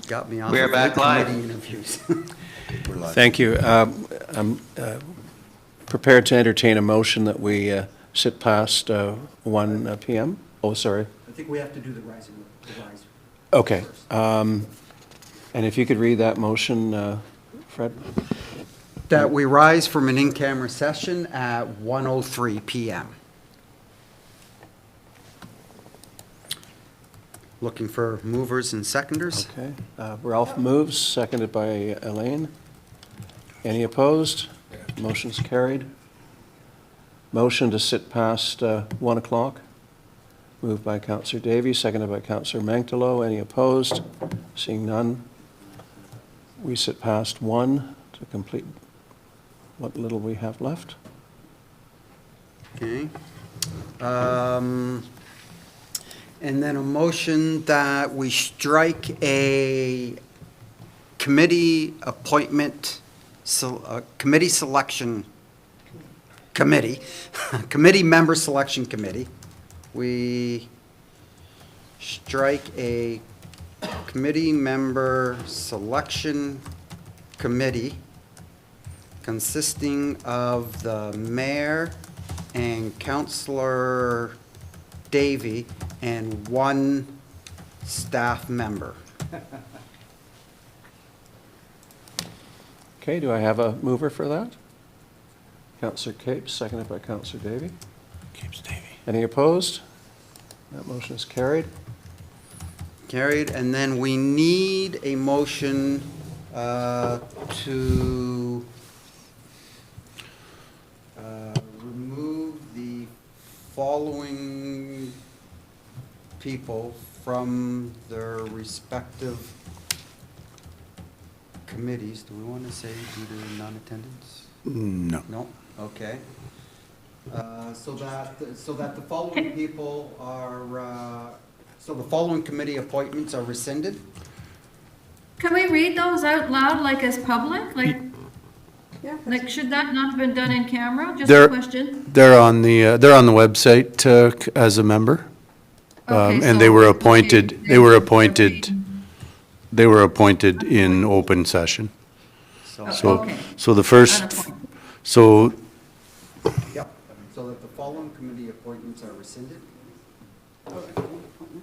Got me off We are of back live. committee interviews. Thank you. I'm prepared to entertain a motion that we sit past 1 PM. Oh, sorry. I think we have to do the rise. Okay. And if you could read that motion, Fred? That we rise from an in-camera session at 1:03 PM. Looking for movers and seconders. Okay. Ralph moves, seconded by Elaine. Any opposed? Motion's carried. Motion to sit past 1 o'clock. Moved by Councillor Davies, seconded by Councillor Mantalo. Any opposed? Seeing none. We sit past 1 to complete what little we have left. Okay. And then a motion that we strike a committee appointment, committee selection committee, committee member selection committee. We strike a committee member selection committee consisting of the mayor and Councillor Davy and one staff member. Okay, do I have a mover for that? Councillor Capes, seconded by Councillor Davy. Keeps Davy. Any opposed? That motion is carried. Carried, and then we need a motion to remove the following people from their respective committees. Do we want to say due to non-attendance? No. No? Okay. So that the following people are, so the following committee appointments are rescinded? Can we read those out loud, like as public? Like, should that not have been done in camera? Just a question. They're on the website as a member. Okay, And so they were we appointed, should- they were appointed in open session. So, okay. so the first, Unappointed. so Yep. So that the following committee appointments are rescinded?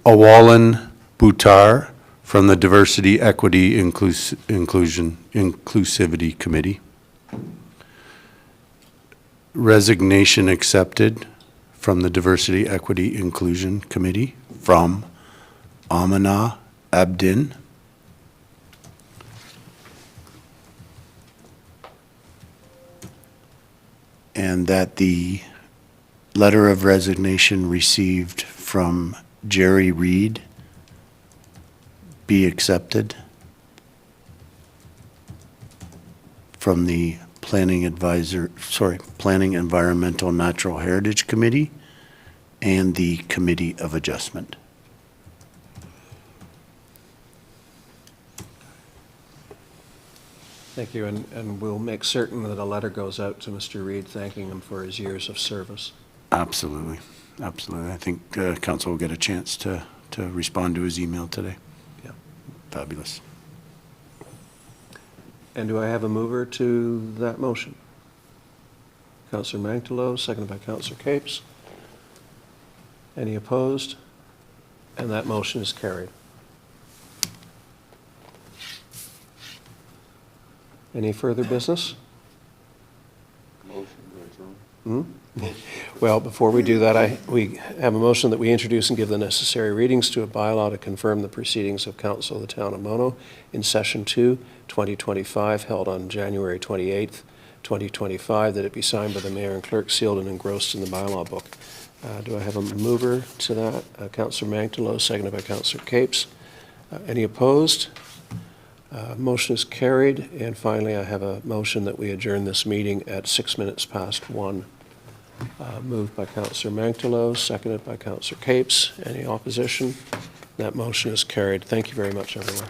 Awalan Buttar from the Diversity, Equity, Inclusivity Committee. Resignation accepted from the Diversity, Equity, Inclusion Committee from Amina Abdin. And that the letter of resignation received from Jerry Reed be accepted from the Planning Environmental Natural Heritage Committee and the Committee of Adjustment. Thank you, and we'll make certain that a letter goes out to Mr. Reed thanking him for his years of service. Absolutely, absolutely. I think council will get a chance to respond to his email today. Yeah. Fabulous. And do I have a mover to that motion? Councillor Mantalo, seconded by Councillor Capes. Any opposed? And that motion is carried. Any further business? Well, before we do that, we have a motion that we introduce and give the necessary readings to a bylaw to confirm the proceedings of Council of the Town of Mono in Session 2, 2025, held on January 28th, 2025, that it be signed by the mayor and clerk, sealed and engrossed in the bylaw book. Do I have a mover to that? Councillor Mantalo, seconded by Councillor Capes. Any opposed? Motion is carried. And finally, I have a motion that we adjourn this meeting at 6 minutes past 1. Moved by Councillor Mantalo, seconded by Councillor Capes. Any opposition? That motion is carried. Thank you very much, everyone.